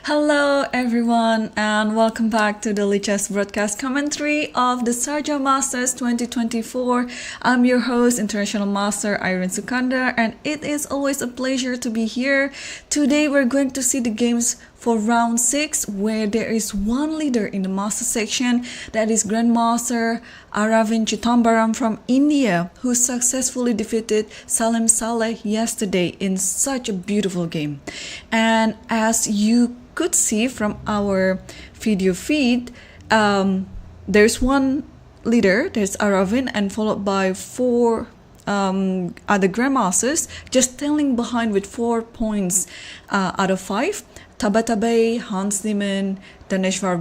Hello everyone and welcome back to the Lichess broadcast commentary of the Sharjah Masters 2024. I'm your host, International Master Irene Sukandar, and it is always a pleasure to be here. Today we're going to see the games for round 6, where there is one leader in the master section, that is Grandmaster Aravindh from India, who successfully defeated Salem yesterday in such a beautiful game. And as you could see from our video feed, there's one leader, there's Aravindh, and followed by 4 other Grandmasters, just trailing behind with 4 points out of 5. Tabatabaei, Hans Niemann, Daneshvar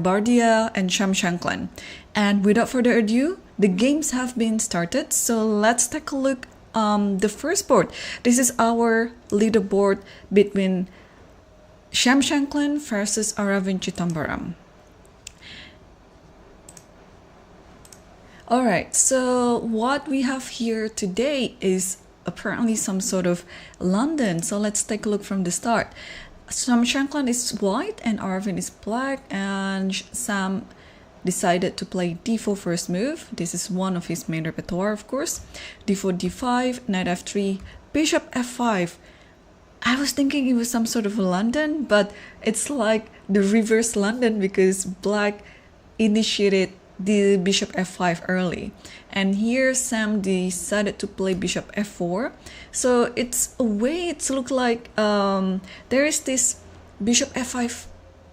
and Shankland. And without further ado, the games have been started. So let's take a look the first board. This is our leaderboard between Shankland versus Aravindh. Alright, so what we have here today is apparently some sort of London. So let's take a look from the start. Shankland is white and Aravindh is black, and Sam decided to play d4 first move. This is one of his main repertoire, of course. d4, d5, knight f3, bishop f5. I was thinking it was some sort of London, but it's like the reverse London because black initiated the bishop f5 early, and here Sam decided to play bishop f4. So it's a way it's look like there is this bishop f5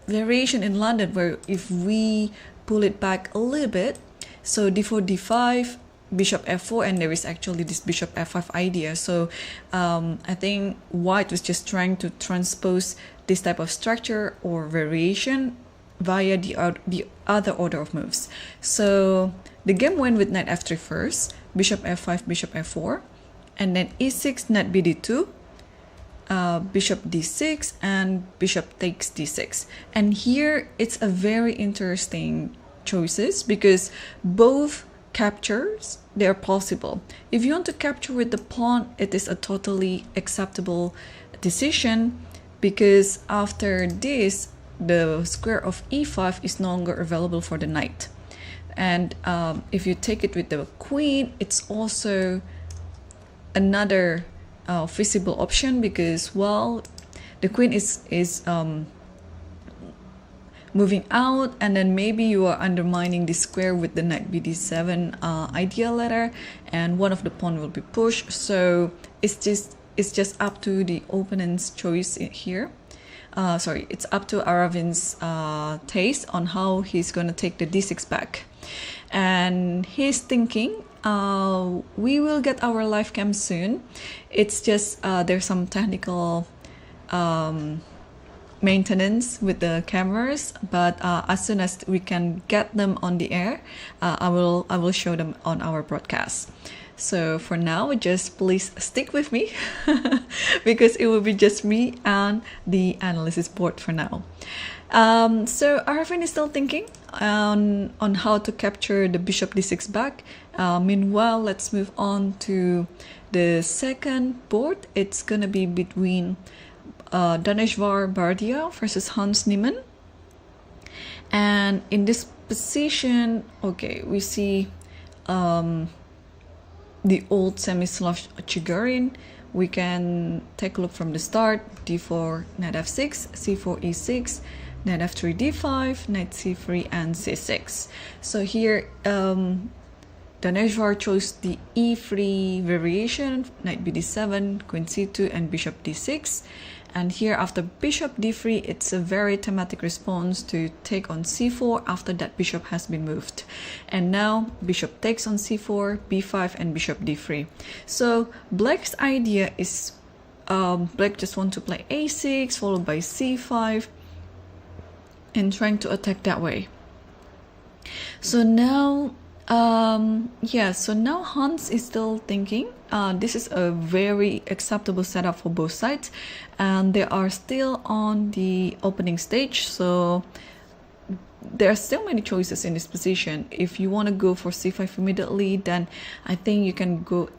variation in London, where if we pull it back a little bit, so d4 d5 bishop f4, and there is actually this bishop f5 idea. So I think white was just trying to transpose this type of structure or variation via the other order of moves. So the game went with knight f3 first, bishop f5, bishop f4, and then e6, knight bd2, bishop d6, and bishop takes d6. And here it's a very interesting choices because both captures, they are possible. If you want to capture with the pawn, it is a totally acceptable decision, because after this the square of e5 is no longer available for the knight. And if you take it with the queen, it's also another feasible option, because, well, the queen is moving out, and then maybe you are undermining the square with the knight bd7 ideal letter, and one of the pawn will be pushed. So it's just up to the opponent's choice here. It's up to Aravindh's taste on how he's going to take the d6 back. And he's thinking, we will get our live cam soon. It's just there's some technical maintenance with the cameras, but as soon as we can get them on the air, I will show them on our broadcast. So for now, just please stick with me because it will be just me and the analysis board for now. So Aravindh is still thinking on how to capture the bishop d6 back. Meanwhile, let's move on to the second board. It's gonna be between Daneshvar versus Hans Niemann. And in this position, okay, we see the old Semi-Slav Chigorin. We can take a look from the start. d4, knight f6, c4, e6, knight f3, d5, knight c3, and c6. So here Daneshvar chose the e3 variation, knight bd7, queen c2, and bishop d6. And here after bishop d3, it's a very thematic response to take on c4 after that bishop has been moved. And now bishop takes on c4, b5, and bishop d3. So black's idea is black just want to play a6 followed by c5 and trying to attack that way. So now so now Hans is still thinking. This is a very acceptable setup for both sides, and they are still on the opening stage, so there are still many choices in this position. If you want to go for c5 immediately, then I think you can go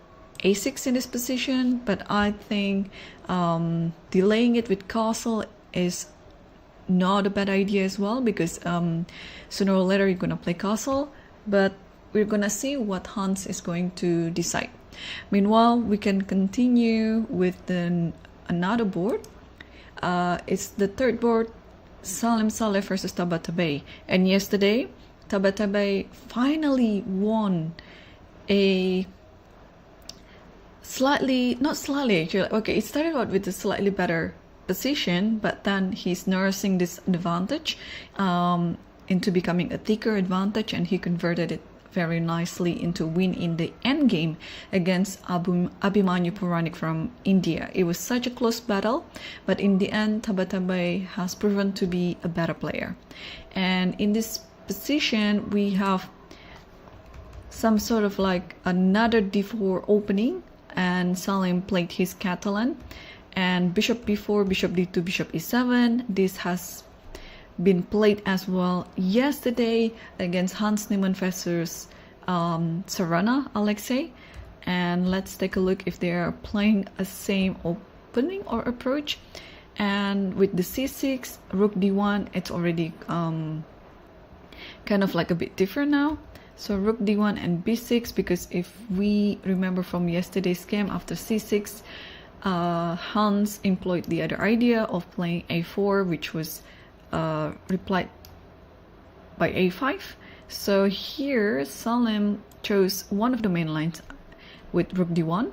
a6 in this position, but I think delaying it with castle is not a bad idea as well, because sooner or later you're gonna play castle, but we're gonna see what Hans is going to decide. Meanwhile, we can continue with another board. It's the third board, Salem versus Tabatabaei. And yesterday, Tabatabaei finally won a not slightly actually, okay, it started out with a slightly better position, but then he's nursing this advantage into becoming a thicker advantage, and he converted it very nicely into win in the end game against Abhimanyu Puranik from India. It was such a close battle, but in the end, Tabatabaei has proven to be a better player. And in this position, we have some sort of like another d4 opening, and Salem played his Catalan, and bishop b4, bishop d2, bishop e7. This has been played as well yesterday against Hans Niemann versus Sarana Alexei. And let's take a look if they are playing a same opening or approach. And with the c6, rook d1, it's already kind of like a bit different now. So rook d1 and b6, because if we remember from yesterday's game, after c6, Hans employed the other idea of playing a4, which was replied by a5. So here Salem chose one of the main lines with rook d1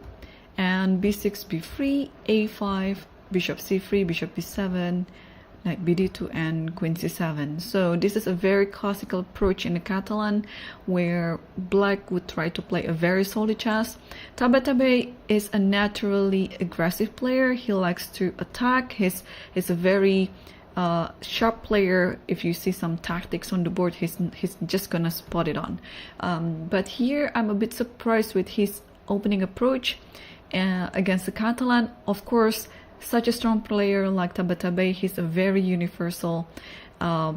and b6, b3, a5, bishop c3, bishop b7, knight bd2, and queen c7. So this is a very classical approach in the Catalan, where black would try to play a very solid chess. Tabatabaei is a naturally aggressive player. He likes to attack. He's a very sharp player. If you see some tactics on the board, he's just gonna spot it on. But here I'm a bit surprised with his opening approach against the Catalan. Of course, such a strong player like Tabatabaei, he's a very universal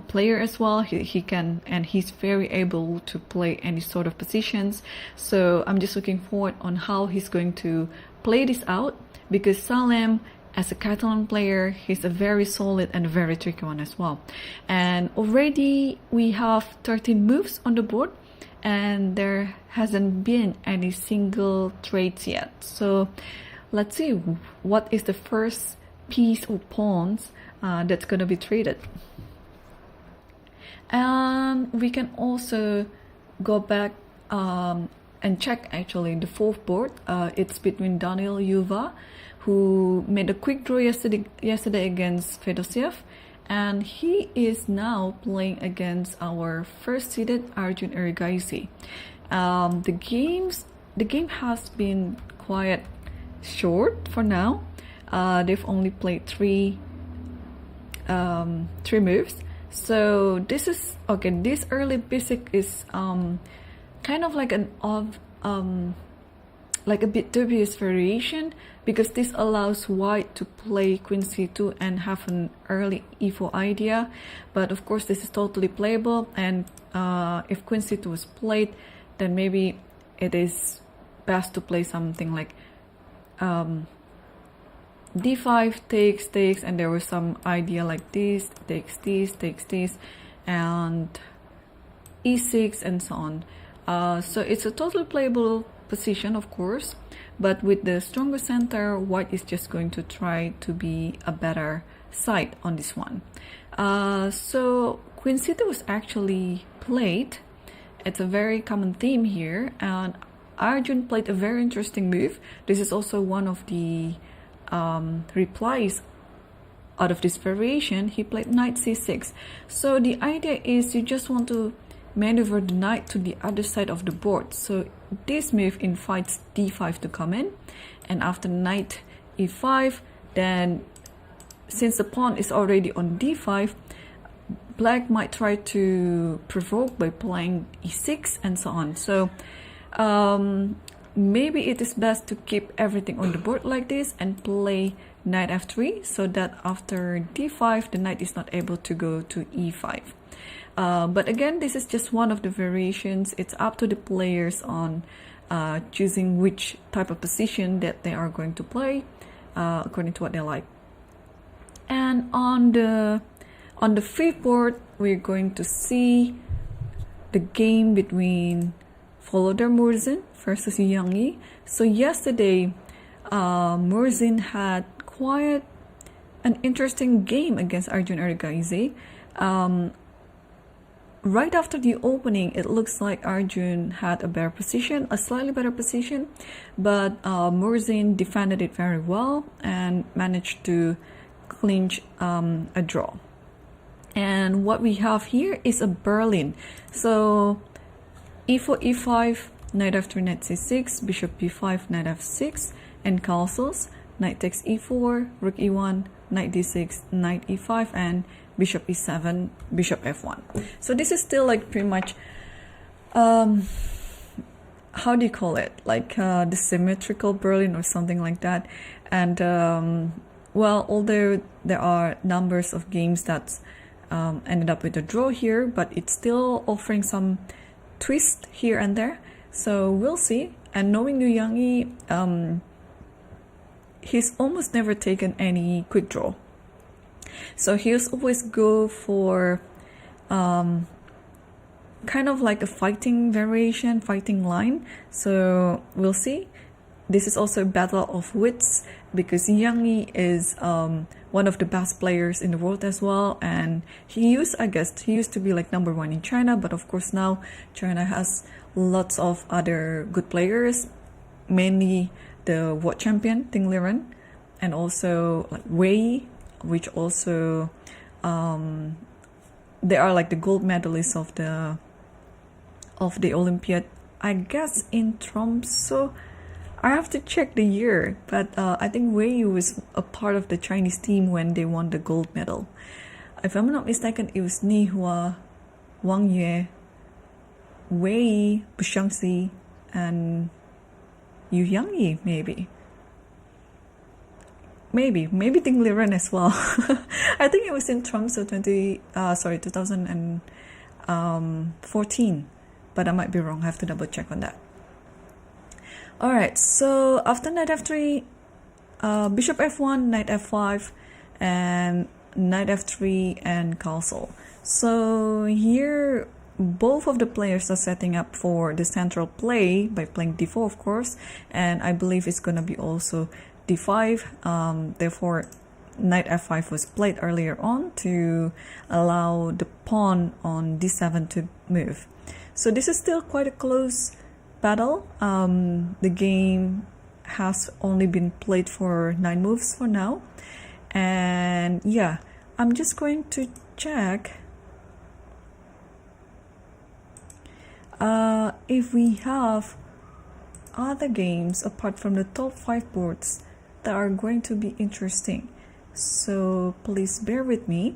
player as well. He can, and he's very able to play any sort of positions. So I'm just looking forward on how he's going to play this out, because Salem, as a Catalan player, he's a very solid and a very tricky one as well. And already we have 13 moves on the board, and there hasn't been any single trades yet. So let's see what is the first piece or pawns that's going to be traded. And we can also go back and check actually the fourth board. It's between Daniel Yuva, who made a quick draw yesterday against Fedosiev, and he is now playing against our first seeded Arjun Erigaisi. The game has been quite short for now. They've only played three moves. So this is okay. This early basic is kind of like like a bit dubious variation, because this allows white to play queen c2 and have an early e4 idea. But of course this is totally playable, and if queen c2 was played, then maybe it is best to play something like d5 takes, and there was some idea like this, takes this, and e6 and so on. So it's a totally playable position, of course, but with the stronger center, white is just going to try to be a better side on this one. So queen c2 was actually played. It's a very common theme here, and Arjun played a very interesting move. This is also one of the replies out of this variation. He played knight c6. So the idea is you just want to maneuver the knight to the other side of the board. So this move invites d5 to come in, and after knight e5, then since the pawn is already on d5, black might try to provoke by playing e6 and so on. So maybe it is best to keep everything on the board like this and play knight f3, so that after d5 the knight is not able to go to e5. But again, this is just one of the variations. It's up to the players on choosing which type of position that they are going to play according to what they like. And on On the fifth board, we're going to see the game between Volodymyr Morin versus Yangyi. So yesterday, Morin had quite an interesting game against Arjun Erigaisi. Right after the opening, it looks like Arjun had a better position, a slightly better position, but Morin defended it very well and managed to clinch a draw. And what we have here is a Berlin. So e4, e5, knight f3, knight c6, bishop b5, knight f6, and castles, knight takes e4, rook e1, knight d6, knight e5, and bishop e7, bishop f1. So this is still like pretty much, how do you call it? Like the symmetrical Berlin or something like that. And well, although there are numbers of games that's ended up with a draw here, but it's still offering some twist here and there. So we'll see. And knowing Liu Yangyi, he's almost never taken any quick draw. So he'll always go for kind of like a fighting variation, fighting line. So we'll see. This is also a battle of wits because Yangyi is one of the best players in the world as well. And he used to be like number one in China. But of course now China has lots of other good players, mainly the world champion Ting Liren, and also like Wei, which also they are like the gold medalists of the Olympiad, I guess in Tromsø. I have to check the year, but I think Wei was a part of the Chinese team when they won the gold medal. If I'm not mistaken, it was Nihal, Wang Yue, Wei, Bushangxi, and Yu Yangyi, maybe Ting Liren as well. I think it was in Tromsø 2014, but I might be wrong. I have to double check on that. All right, so after knight f3, bishop f1, knight f5, and knight f3 and castle. So here both of the players are setting up for the central play by playing d4, of course, and I believe it's gonna be also d5. Therefore knight f5 was played earlier on to allow the pawn on d7 to move. So this is still quite a close battle. The game has only been played for 9 moves for now, and yeah, I'm just going to check if we have other games apart from the top 5 boards that are going to be interesting. So please bear with me.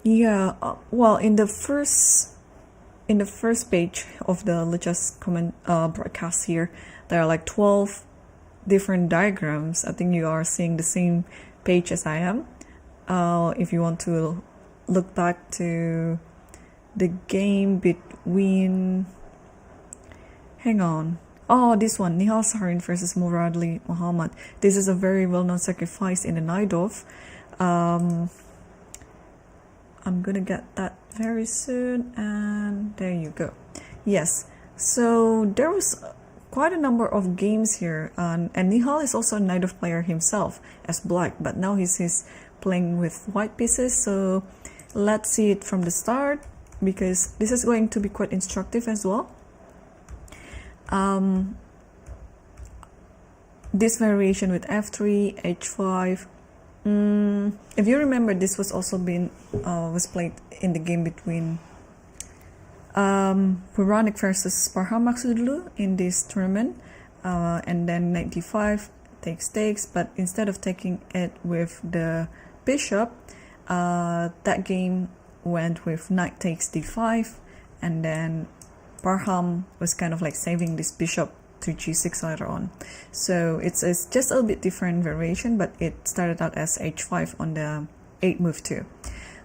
Yeah, well, in the first page of the Lichess broadcast here, there are like 12 different diagrams. I think you are seeing the same page as I am. If you want to look back to the game between, hang on. Oh, this one, Nihal Sarin versus Muradli Muhammad. This is a very well-known sacrifice in the Naidov. I'm gonna get that very soon, and there you go. Yes, so there was quite a number of games here, and Nihal is also a Naidov player himself as black, but now he's playing with white pieces. So let's see it from the start, because this is going to be quite instructive as well. This variation with f3, h5. If you remember, this was also was played in the game between Puranik versus Parham Maksudlu in this tournament, and then knight d5 takes, but instead of taking it with the bishop, that game went with knight takes d5, and then Parham was kind of like saving this bishop to g6 later on. So it's just a bit different variation, but it started out as h5 on the 8 move too.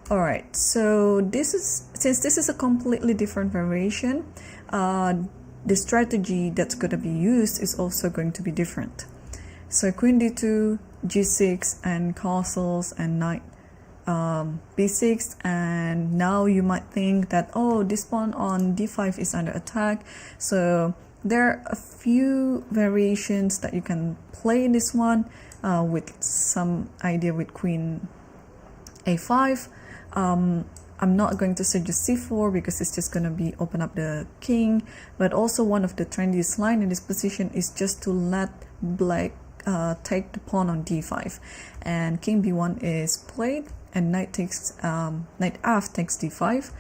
Alright, so since this is a completely different variation, the strategy that's going to be used is also going to be different. So queen d2, g6, and castles, and knight b6, and now you might think that, oh, this pawn on d5 is under attack. So there are a few variations that you can play in this one, with some idea with queen a5. I'm not going to suggest c4 because it's just going to be open up the king, but also one of the trendiest line in this position is just to let black take the pawn on d5, and king b1 is played, and knight f takes d5,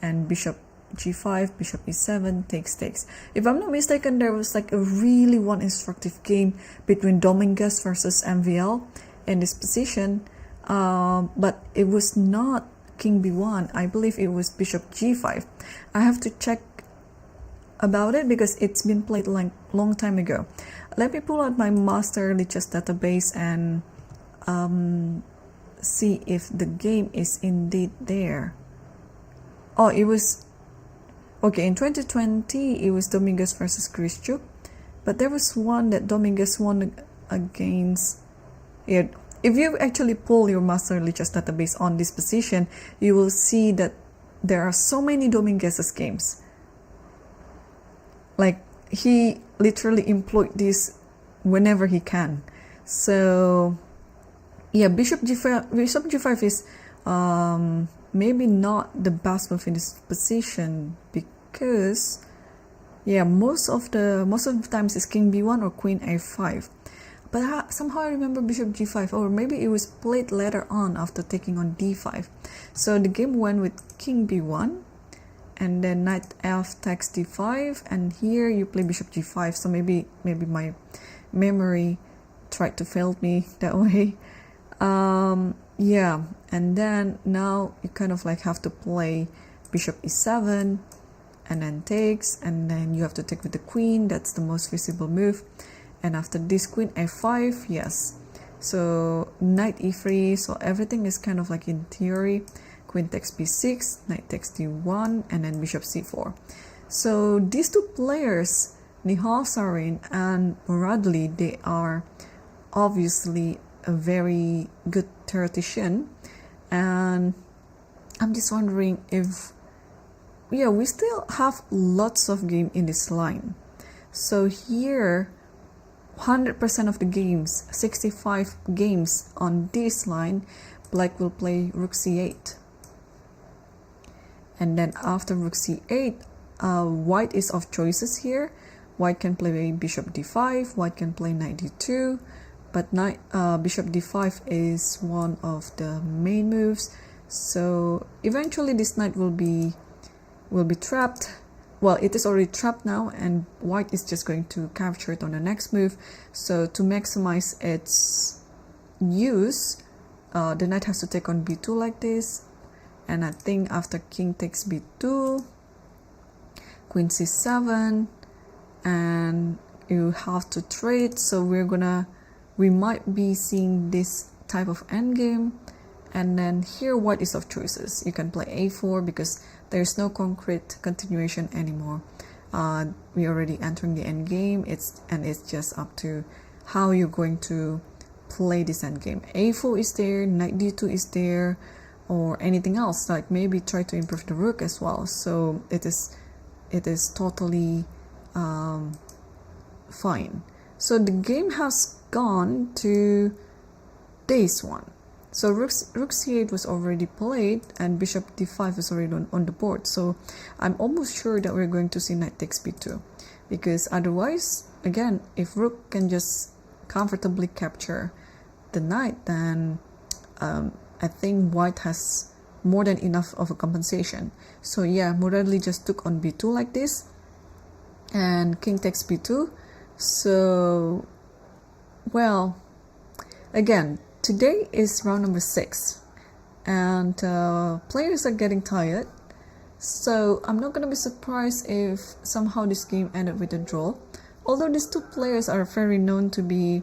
and bishop g5, bishop e7 takes. If I'm not mistaken, there was like a really one instructive game between Dominguez versus MVL in this position, but it was not king b1. I believe it was bishop g5. I have to check about it because it's been played like long time ago. Let me pull out my master Lichess database and see if the game is indeed there. Oh, it was okay. In 2020 it was Dominguez versus Krischuk, but there was one that Dominguez won against. Yeah, if you actually pull your master Lichess database on this position, you will see that there are so many Dominguez's games. Like, he literally employed this whenever he can. So yeah, bishop g5 is maybe not the best move in this position, because yeah, most of the times it's king b1 or queen a5. But somehow I remember bishop g5, or maybe it was played later on after taking on d5. So the game went with king b1, and then knight f takes d5, and here you play bishop g5. So maybe my memory tried to fail me that way. Yeah, and then now you kind of like have to play bishop e7, and then takes, and then you have to take with the queen. That's the most visible move. And after this, queen a5, yes. So knight e3, so everything is kind of like in theory. Queen takes b6, knight takes d1, and then bishop c4. So these two players, Nihal, Sarin, and Moradli, they are obviously a very good theoretician. And I'm just wondering if, yeah, we still have lots of game in this line. So here, 100% of the games, 65 games on this line, black will play rook c8. And then after rook c8, white is off choices here. White can play bishop d5, white can play knight d2, but bishop d5 is one of the main moves. So eventually this knight will be trapped. Well, it is already trapped now, and white is just going to capture it on the next move. So to maximize its use, the knight has to take on b2 like this. And I think after king takes b2, queen c7, and you have to trade. So we might be seeing this type of endgame. And then here white is off choices. You can play a4 because there's no concrete continuation anymore. We already entering the end game. It's just up to how you're going to play this end game. A4 is there, knight d2 is there, or anything else. Like maybe try to improve the rook as well. So it is totally fine. So the game has gone to this one. So rook c8 was already played, and bishop d5 is already on the board. So I'm almost sure that we're going to see knight takes b2, because otherwise, again, if rook can just comfortably capture the knight, then I think white has more than enough of a compensation. So yeah, Moradli just took on b2 like this, and king takes b2. So, well, again, today is round number 6, and players are getting tired. So I'm not going to be surprised if somehow this game ended with a draw. Although these two players are very known to be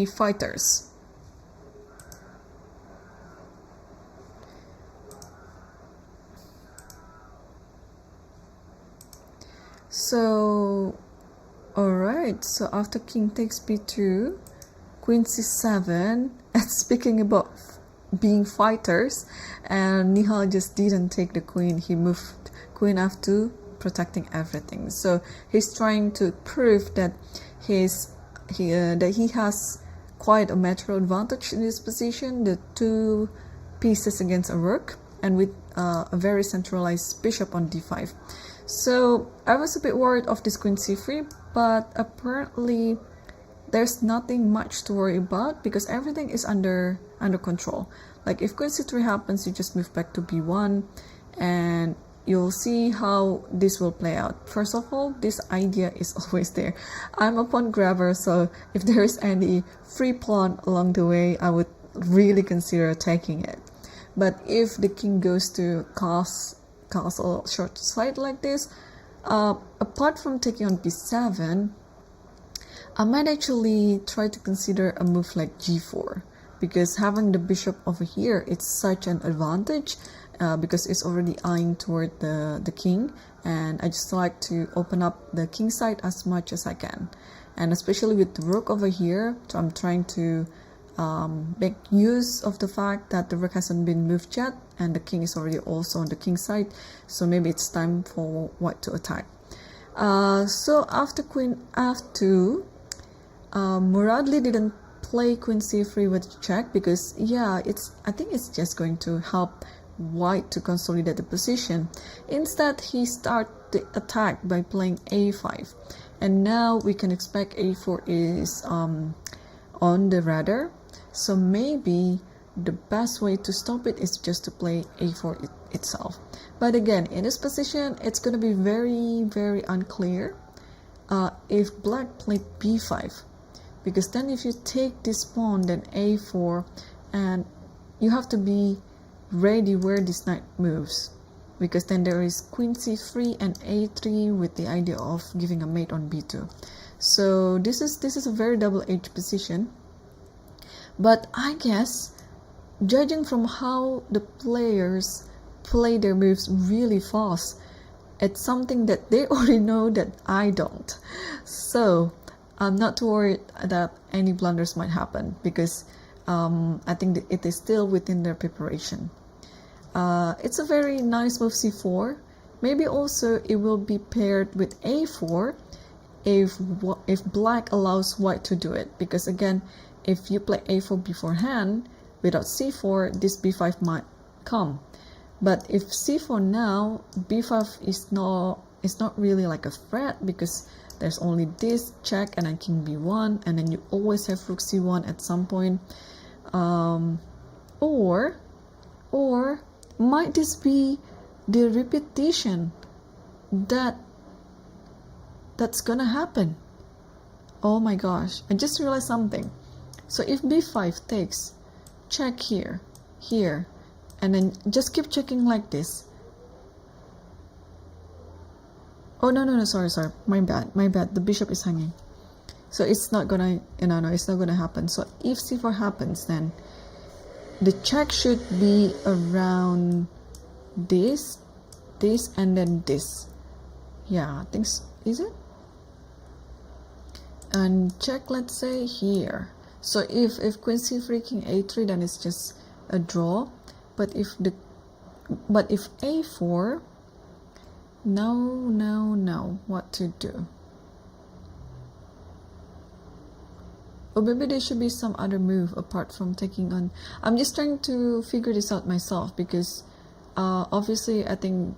fighters. So, alright, so after king takes b2, queen c7, and speaking about being fighters, and Nihal just didn't take the queen, he moved queen f2, protecting everything. So he's trying to prove that he has quite a material advantage in this position, the two pieces against a rook, and with a very centralized bishop on d5. So I was a bit worried of this queen c3, but apparently there's nothing much to worry about because everything is under control. Like if queen c3 happens, you just move back to b1, and you'll see how this will play out. First of all, this idea is always there. I'm a pawn grabber, so if there is any free pawn along the way, I would really consider taking it. But if the king goes to castle short side like this, apart from taking on b7, I might actually try to consider a move like g4, because having the bishop over here, it's such an advantage. Because it's already eyeing toward the king, and I just like to open up the king side as much as I can, and especially with the rook over here, so I'm trying to make use of the fact that the rook hasn't been moved yet and the king is already also on the king side, so maybe it's time for white to attack. So after queen f2, Muradli didn't play queen c3 with check because I think it's just going to help white to consolidate the position. Instead, he started the attack by playing a5, and now we can expect a4 is on the radar, so maybe the best way to stop it is just to play a4 itself. But again, in this position, it's going to be very, very unclear if black played b5, because then if you take this pawn, then a4, and you have to be ready where this knight moves, because then there is queen c3 and a3 with the idea of giving a mate on b2. So this is a very double-edged position. But I guess, judging from how the players play their moves really fast, it's something that they already know that I don't. So I'm not too worried that any blunders might happen, because I think that it is still within their preparation. It's a very nice move c4. Maybe also it will be paired with a4 if black allows white to do it, because again, if you play a4 beforehand without c4, this b5 might come. But if c4 now, b5 is not really like a threat, because there's only this check and then king b1, and then you always have rook c1 at some point. Or might this be the repetition that's gonna happen? Oh my gosh, I just realized something. So if b5 takes, check here, and then just keep checking like this. Oh no, sorry, my bad, the bishop is hanging. So it's not gonna, it's not gonna happen. So if c4 happens, then the check should be around this, and then this. Yeah, I think is it? And check, let's say here. So if queen c3, king a3, then it's just a draw. But if a4, no, what to do? Or maybe there should be some other move apart from taking on. I'm just trying to figure this out myself, because obviously I think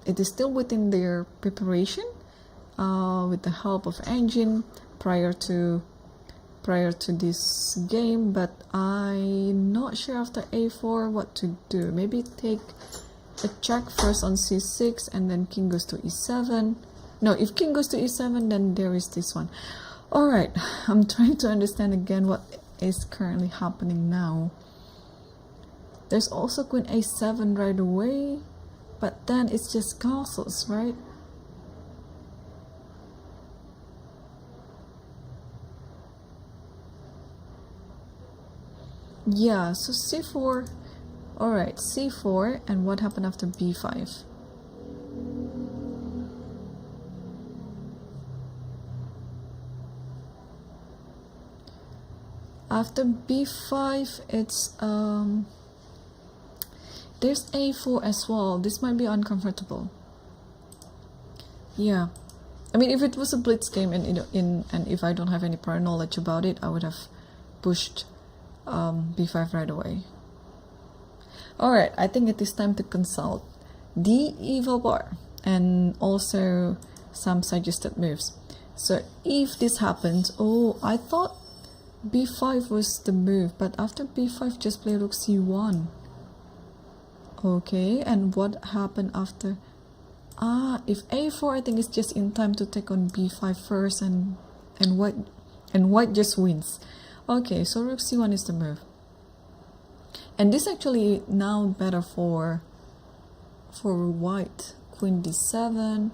it is still within their preparation with the help of engine prior to this game. But I'm not sure after a4 what to do. Maybe take a check first on c6 and then king goes to e7. No, if king goes to e7, then there is this one. Alright, I'm trying to understand again what is currently happening now. There's also queen a7 right away, but then it's just castles, right? Yeah, so c4. Alright, c4, and what happened after b5? After b5, it's there's a4 as well. This might be uncomfortable. Yeah, I mean, if it was a blitz game and and if I don't have any prior knowledge about it, I would have pushed b5 right away. All right, I think it is time to consult the evil bar and also some suggested moves. So if this happens, oh, I thought b5 was the move, but after b5 just play rook c1. Okay, and what happened after? If a4, I think it's just in time to take on b5 first, and white just wins. Okay, so rook c1 is the move, and this actually now better for white. Queen d7,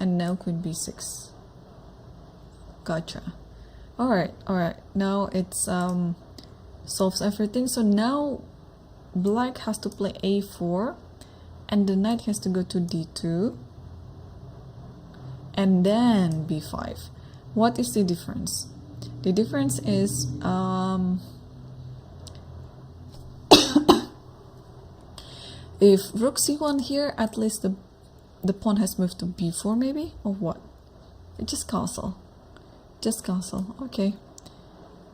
and now queen b6. Gotcha. All right. Now it's solves everything. So now black has to play a4, and the knight has to go to d2, and then b5. What is the difference? The difference is if rook c1 here, at least the pawn has moved to b4 maybe, or what? Just castle. Okay.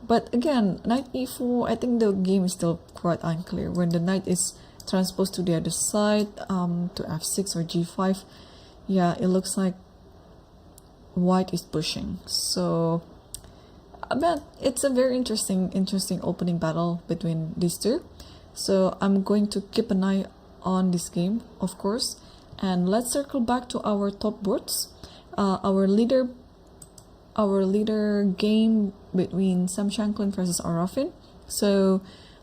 But again, knight e4, I think the game is still quite unclear. When the knight is transposed to the other side, to f6 or g5, yeah, it looks like white is pushing. So, but it's a very interesting opening battle between these two. So I'm going to keep an eye on this game, of course. And let's circle back to our top boards. Our leader game between Shankland versus Aravindh. So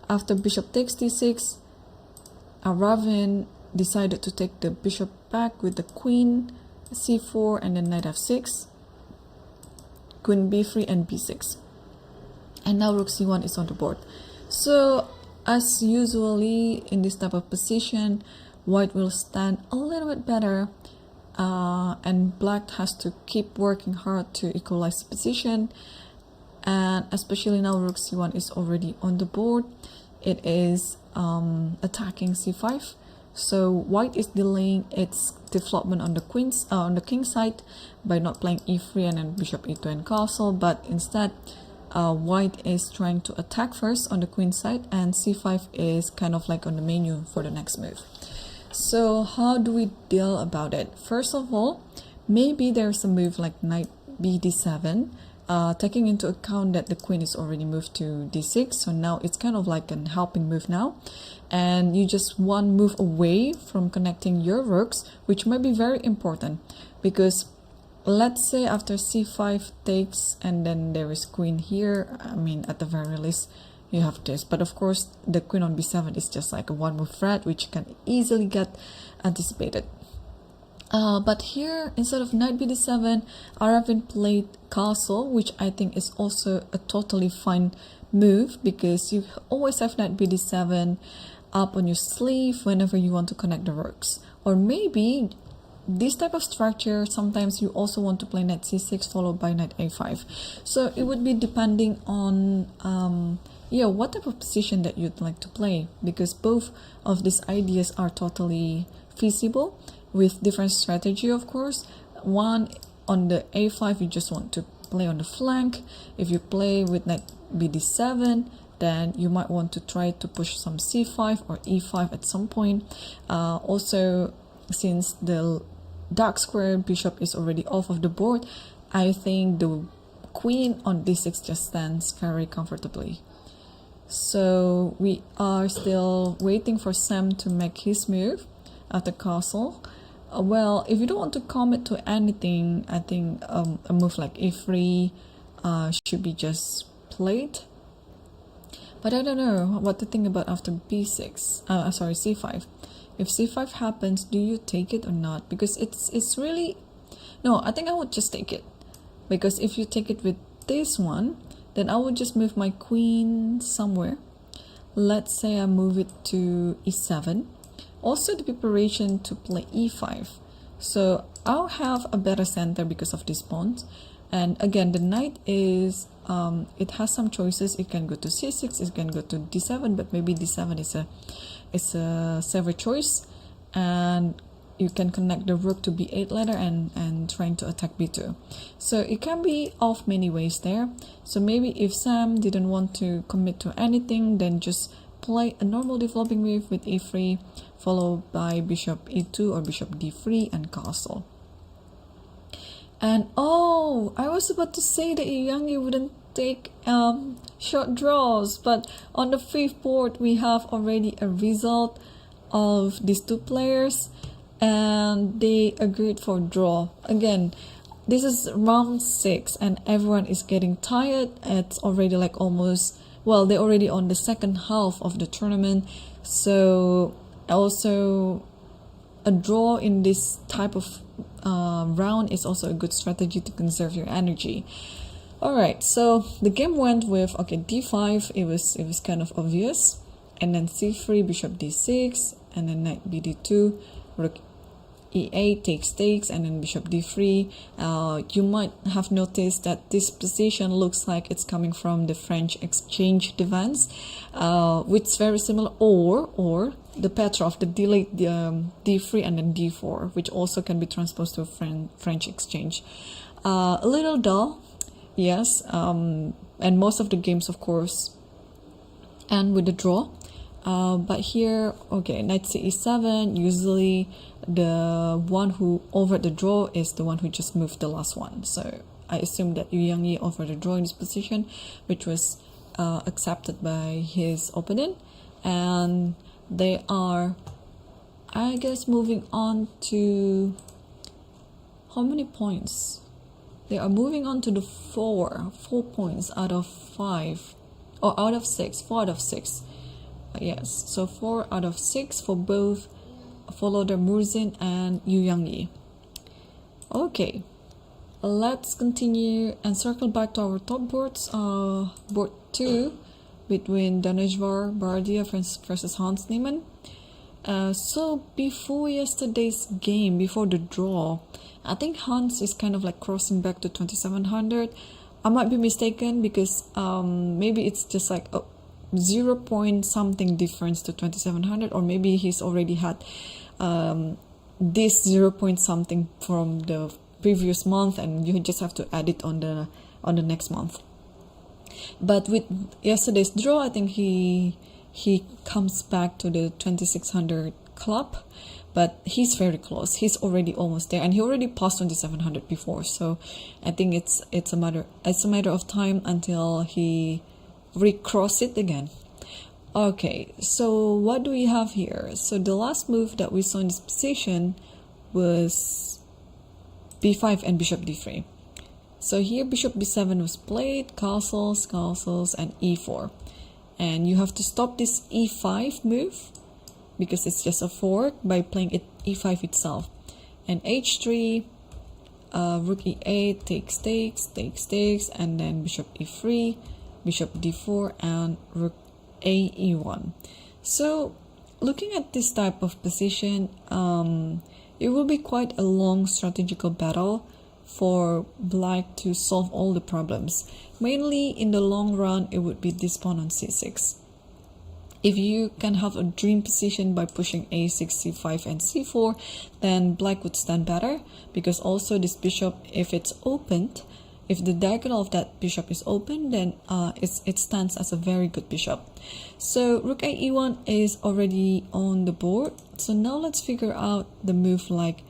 after bishop takes d6, Aravindh decided to take the bishop back with the queen c4 and then knight f6, queen b3 and b6, and now rook c1 is on the board. So as usually in this type of position, white will stand a little bit better, and black has to keep working hard to equalize the position. And especially now rook c1 is already on the board, it is attacking c5. So white is delaying its development on the king side by not playing e3 and then bishop e2 and castle, but instead white is trying to attack first on the queen side, and c5 is kind of like on the menu for the next move. So how do we deal about it? First of all, maybe there's a move like knight b7, taking into account that the queen is already moved to d6, so now it's kind of like an helping move now, and you just one move away from connecting your rooks, which might be very important, because let's say after c5 takes and then there is queen here, I mean at the very least you have this, but of course the queen on b7 is just like a one move threat which can easily get anticipated. But here, instead of knight b7, Aravindh played castle, which I think is also a totally fine move, because you always have knight b7 up on your sleeve whenever you want to connect the rooks. Or maybe this type of structure, sometimes you also want to play knight c6 followed by knight a5. So it would be depending on what type of position that you'd like to play, because both of these ideas are totally feasible with different strategy, of course. One, on the a5, you just want to play on the flank. If you play with knight bd7, then you might want to try to push some c5 or e5 at some point. Also, since the dark square bishop is already off of the board, I think the queen on d6 just stands very comfortably. So we are still waiting for Sam to make his move after castle. Well, if you don't want to commit to anything, I think a move like e3 should be just played. But I don't know what to think about after b6. Sorry, c5. If c5 happens, do you take it or not? Because it's really... No, I think I would just take it. Because if you take it with this one, then I would just move my queen somewhere. Let's say I move it to e7. Also the preparation to play e5. So I'll have a better center because of these pawns. And again, the knight is it has some choices. It can go to c6, it can go to d7, but maybe d7 is a safer choice, and you can connect the rook to b8 later and trying to attack b2. So it can be of many ways there. So maybe if Sam didn't want to commit to anything, then just play a normal developing move with e3, followed by bishop e2 or bishop d3 and castle. And oh, I was about to say that Yangyi wouldn't take short draws, but on the fifth board we have already a result of these two players, and they agreed for draw. Again, this is round 6 and everyone is getting tired. It's already like almost, well, they're already on the second half of the tournament, so also a draw in this type of round is also a good strategy to conserve your energy. Alright, so the game went with, okay, d5, it was kind of obvious, and then c3, bishop d6, and then knight bd2, rook e8 takes, and then bishop d3. You might have noticed that this position looks like it's coming from the French exchange defense, which is very similar, or the Petrov, the delayed d3 and then d4, which also can be transposed to a French exchange. A little dull, yes, and most of the games, of course, end with a draw. But here, okay, knight ce7, usually the one who offered the draw is the one who just moved the last one. So I assume that Yangyi offered a draw in this position, which was accepted by his opponent. And they are, I guess, moving on to, how many points? They are moving on to the 4 points out of 5, or out of 6, 4 out of 6. Yes, so 4 out of 6 for both Volodymyr Murzin and Yangyi. Okay, let's continue and circle back to our top boards. Board 2 between Daneshvar Bardia versus Hans Niemann. So before yesterday's game, before the draw, I think Hans is kind of like crossing back to 2700. I might be mistaken because maybe it's just like 0 point something difference to 2700, or maybe he's already had this 0 point something from the previous month and you just have to add it on the next month. But with yesterday's draw, I think he comes back to the 2600 club, but he's very close. He's already almost there, and he already passed 2700 before, so I think it's a matter of time until he recross it again. Okay, so what do we have here? So the last move that we saw in this position was b5 and bishop d3. So here bishop b7 was played, castles, and e4. And you have to stop this e5 move because it's just a fork by playing it e5 itself. And h3, rook e8 takes, and then bishop e3, bishop d4, and rook a e1. So looking at this type of position, it will be quite a long strategical battle for black to solve all the problems. Mainly in the long run, it would be this pawn on c6. If you can have a dream position by pushing a6, c5, and c4, then black would stand better, because also this bishop, if it's opened, if the diagonal of that bishop is open, then it stands as a very good bishop. So rook a e1 is already on the board. So now let's figure out the move. Like,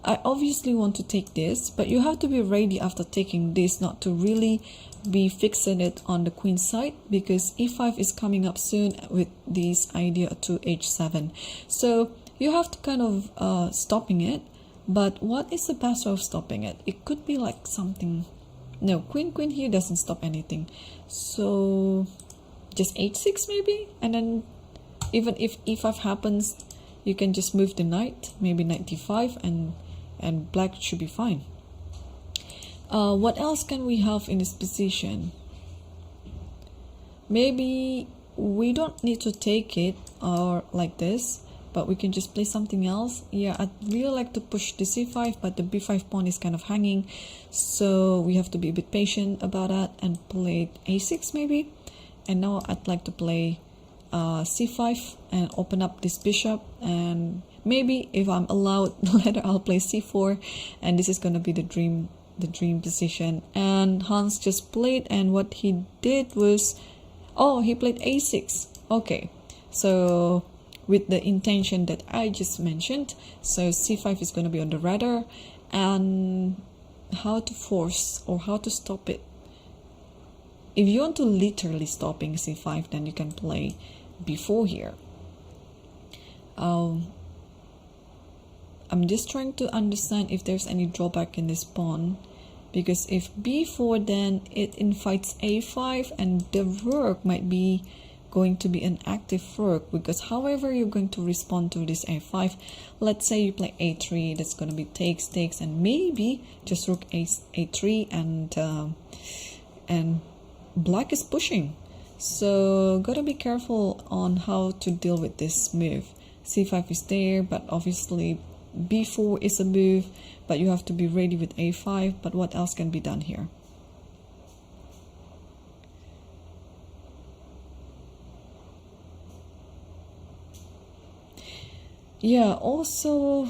I obviously want to take this, but you have to be ready after taking this not to really be fixated on the queen side, because e5 is coming up soon with this idea to h7. So you have to kind of stopping it. But what is the best way of stopping it? It could be like something. No, queen here doesn't stop anything. So just h6 maybe, and then even if e5 happens, you can just move the knight, maybe knight d5, and black should be fine. What else can we have in this position? Maybe we don't need to take it or like this. but we can just play something else. Yeah, I'd really like to push the c5, but the b5 pawn is kind of hanging, so we have to be a bit patient about that and play a6 maybe. And now I'd like to play c5 and open up this bishop, and maybe if I'm allowed later I'll play c4, and this is gonna be the dream position. And Hans just played, and what he did was, oh, he played a6. Okay, so with the intention that I just mentioned, so c5 is going to be on the radar, and how to force or how to stop it. If you want to literally stopping c5, then you can play b4 here. I'm just trying to understand if there's any drawback in this pawn, because if b4, then it invites a5, and the rook might be going to be an active rook, because however you're going to respond to this a5, let's say you play a3, that's going to be takes, and maybe just rook a3, and black is pushing. So gotta be careful on how to deal with this move. c5 is there, but obviously b4 is a move, but you have to be ready with a5. But what else can be done here? Yeah, also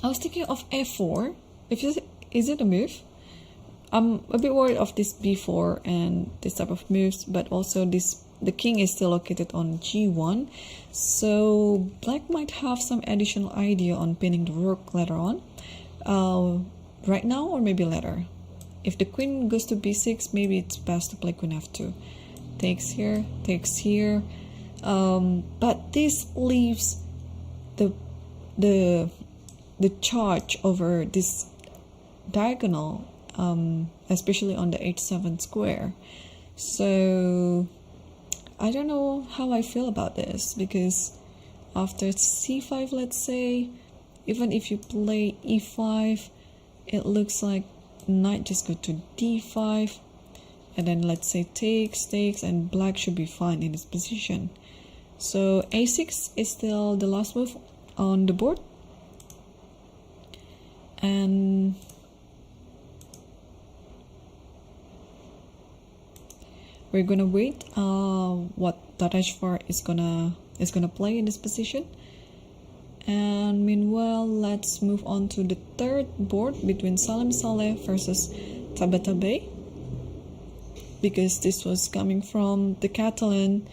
I was thinking of f4. Is it a move? I'm a bit worried of this b4 and this type of moves, but also the king is still located on g1, so black might have some additional idea on pinning the rook later on, right now or maybe later. If the queen goes to b6, maybe it's best to play queen f2. Takes here, but this leaves the charge over this diagonal, especially on the h7 square. So I don't know how I feel about this, because after c5, let's say, even if you play e5, it looks like knight just go to d5, and then let's say takes, and black should be fine in this position. So a6 is still the last move on the board, and we're gonna wait what Daneshvar is gonna play in this position. And meanwhile, let's move on to the third board between Salem versus Tabatabaei, because this was coming from the Catalan,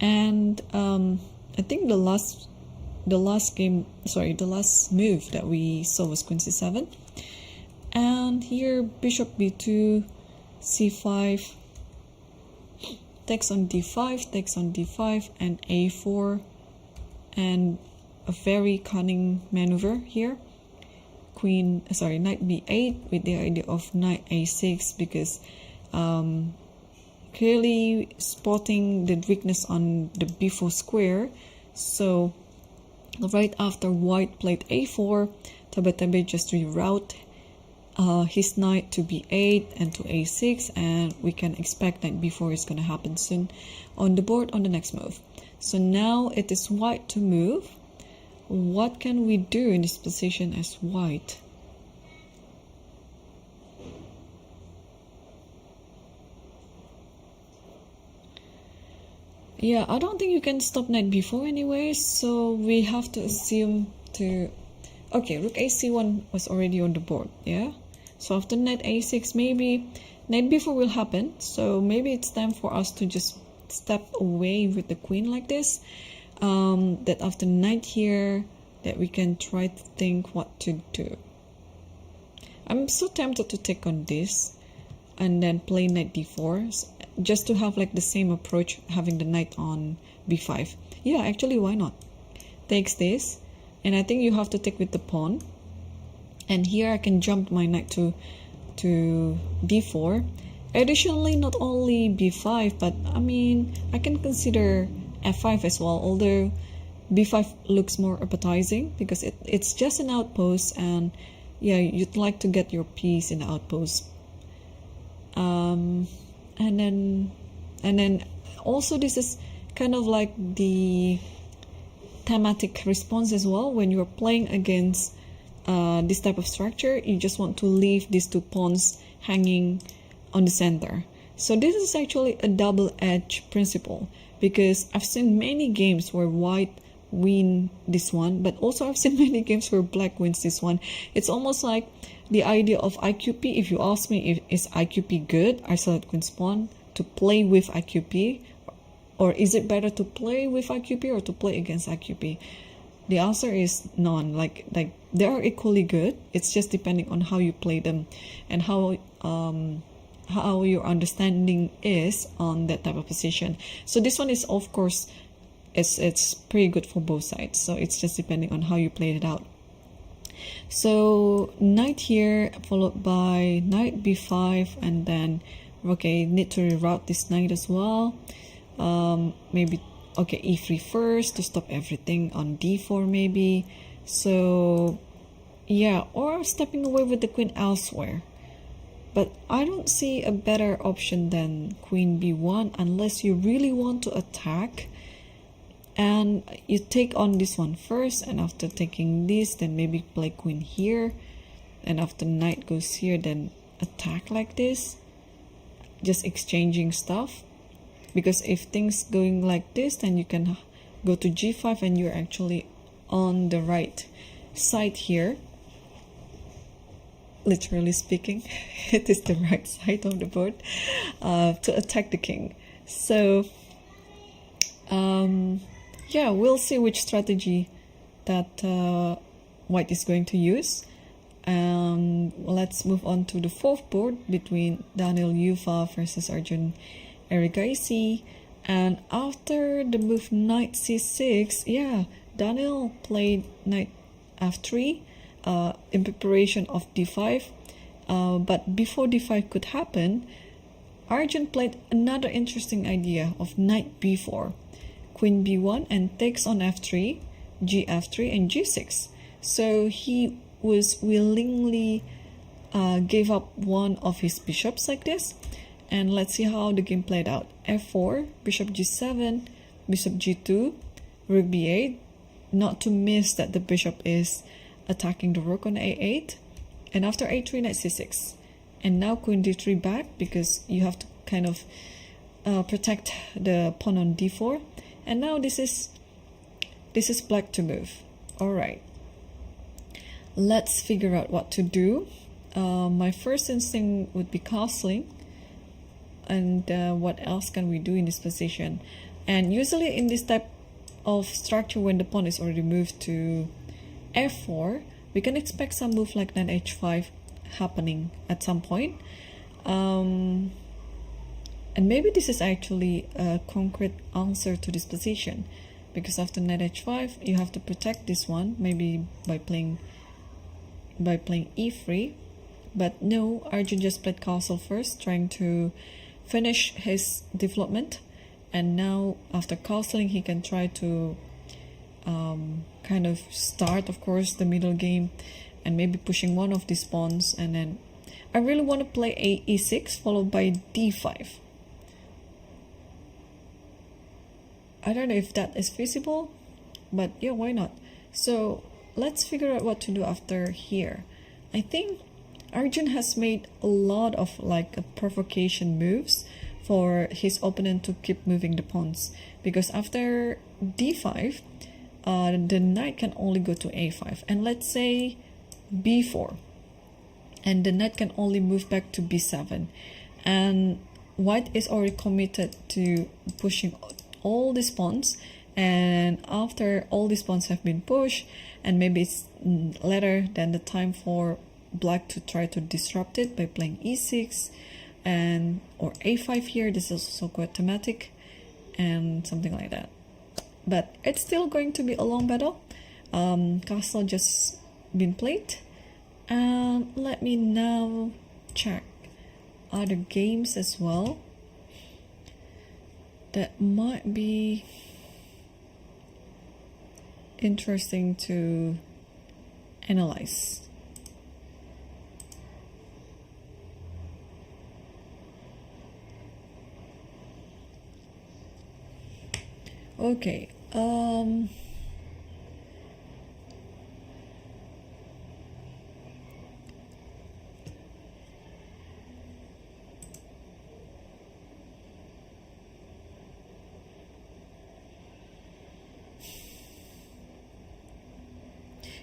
and I think the last move that we saw was queen c7, and here bishop b2, c5, takes on d5, and a4, and a very cunning maneuver here. Knight b8 with the idea of knight a6, because clearly spotting the weakness on the b4 square. So right after white played a4, Tabatabaei just reroute his knight to b8 and to a6, and we can expect knight b4 is going to happen soon on the board on the next move. So now it is white to move. What can we do in this position as white? Yeah, I don't think you can stop knight b4 anyway, so we have to assume to... Okay, rook ac1 was already on the board, yeah? So after knight a6, maybe knight b4 will happen, so maybe it's time for us to just step away with the queen like this. That after knight here, that we can try to think what to do. I'm so tempted to take on this and then play knight d4, just to have like the same approach, having the knight on b5. Yeah, actually, why not? Takes this, and I think you have to take with the pawn, and here I can jump my knight to d4. Additionally, not only b5, but I mean, I can consider f5 as well, although b5 looks more appetizing because it's just an outpost, and yeah, you'd like to get your piece in the outpost. And then also this is kind of like the thematic response as well. When you're playing against this type of structure, you just want to leave these two pawns hanging on the center. So this is actually a double-edged principle, because I've seen many games where white win this one, but also I've seen many games where black wins this one. It's almost like the idea of IQP. If you ask me, is IQP good, isolate queen's pawn, to play with IQP, or is it better to play with IQP or to play against IQP? The answer is none. Like they are equally good. It's just depending on how you play them and how your understanding is on that type of position. So this one is, of course, it's pretty good for both sides. So it's just depending on how you played it out. So knight here, followed by knight b5, and then okay, need to reroute this knight as well. Maybe okay, e3 first to stop everything on d4 maybe. So yeah, or stepping away with the queen elsewhere. But I don't see a better option than queen b1 unless you really want to attack. And you take on this one first, and after taking this, then maybe play queen here. And after knight goes here, then attack like this. Just exchanging stuff. Because if things going like this, then you can go to g5 and you're actually on the right side here. Literally speaking, it is the right side of the board to attack the king. So yeah, we'll see which strategy that white is going to use. Let's move on to the fourth board between Daniel Yufa versus Arjun Erigaisi. And after the move knight c6, yeah, Daniel played knight f3 in preparation of d5. But before d5 could happen, Arjun played another interesting idea of knight b4, queen b1, and takes on f3, gf3, and g6. So he was willingly gave up one of his bishops like this. And let's see how the game played out. f4, bishop g7, bishop g2, rook b8. Not to miss that the bishop is attacking the rook on a8. And after a3, knight c6. And now queen d3 back, because you have to kind of protect the pawn on d4. And now this is black to move. All right. Let's figure out what to do. My first instinct would be castling. And what else can we do in this position? And usually in this type of structure, when the pawn is already moved to f4, we can expect some move like knight h5 happening at some point. And maybe this is actually a concrete answer to this position, because after knight h5 you have to protect this one, maybe by playing e3. But no, Arjun just played castle first, trying to finish his development. And now after castling, he can try to kind of start, of course, the middle game, and maybe pushing one of these pawns. And then I really want to play e6 followed by d5. I don't know if that is feasible, but yeah, why not? So let's figure out what to do after here. I think Arjun has made a lot of like provocation moves for his opponent to keep moving the pawns, because after d5 the knight can only go to a5, and let's say b4, and the knight can only move back to b7, and white is already committed to pushing all these pawns. And after all these pawns have been pushed, and maybe it's later than the time for black to try to disrupt it by playing e6 and or a5 here. This is also quite thematic and something like that. But it's still going to be a long battle. Castle just been played. And let me now check other games as well that might be interesting to analyze. Okay,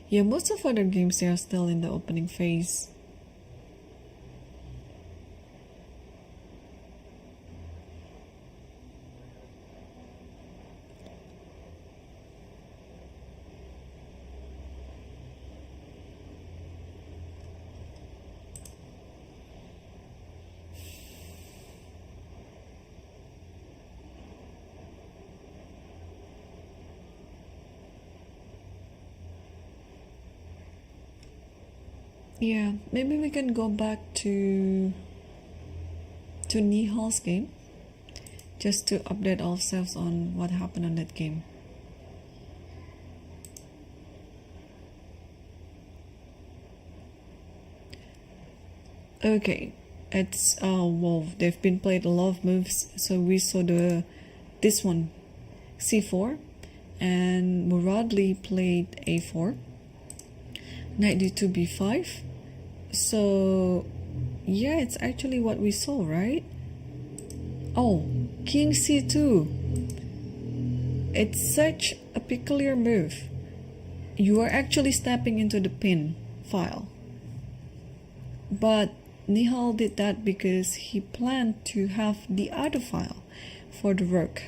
Yeah, most of other games they are still in the opening phase. Yeah, maybe we can go back to Nihal's game just to update ourselves on what happened on that game. Okay, it's well, they've been played a lot of moves. So we saw this one, c4, and Muradli played a4, knight d2 b5. So yeah, it's actually what we saw, right? Oh, king c2. It's such a peculiar move. You are actually stepping into the pin file. But Nihal did that because he planned to have the other file for the rook.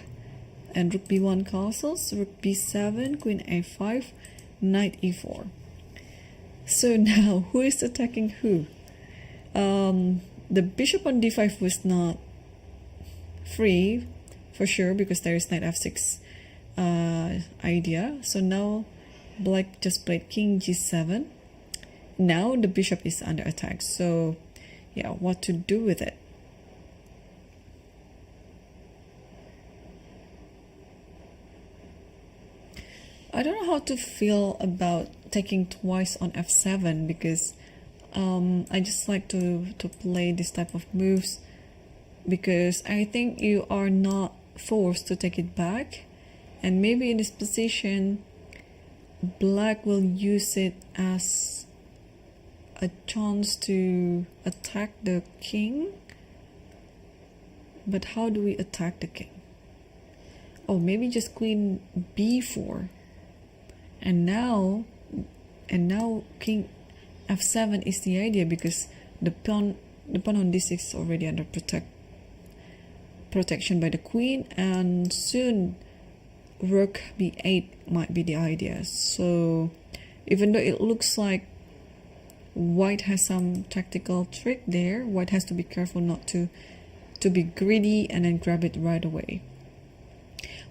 And rook b1 castles, rook b7, queen a5, knight e4. So now, who is attacking who? The bishop on d5 was not free, for sure, because there is knight f6 idea. So now, black just played king g7. Now the bishop is under attack. So, yeah, what to do with it? I don't know how to feel about taking twice on f7 because I just like to play this type of moves because I think you are not forced to take it back, and maybe in this position black will use it as a chance to attack the king. But how do we attack the king? Oh, maybe just queen b4. And now king f7 is the idea because the pawn on d6 is already under protection by the queen, and soon rook b8 might be the idea. So even though it looks like white has some tactical trick there, white has to be careful not to be greedy and then grab it right away.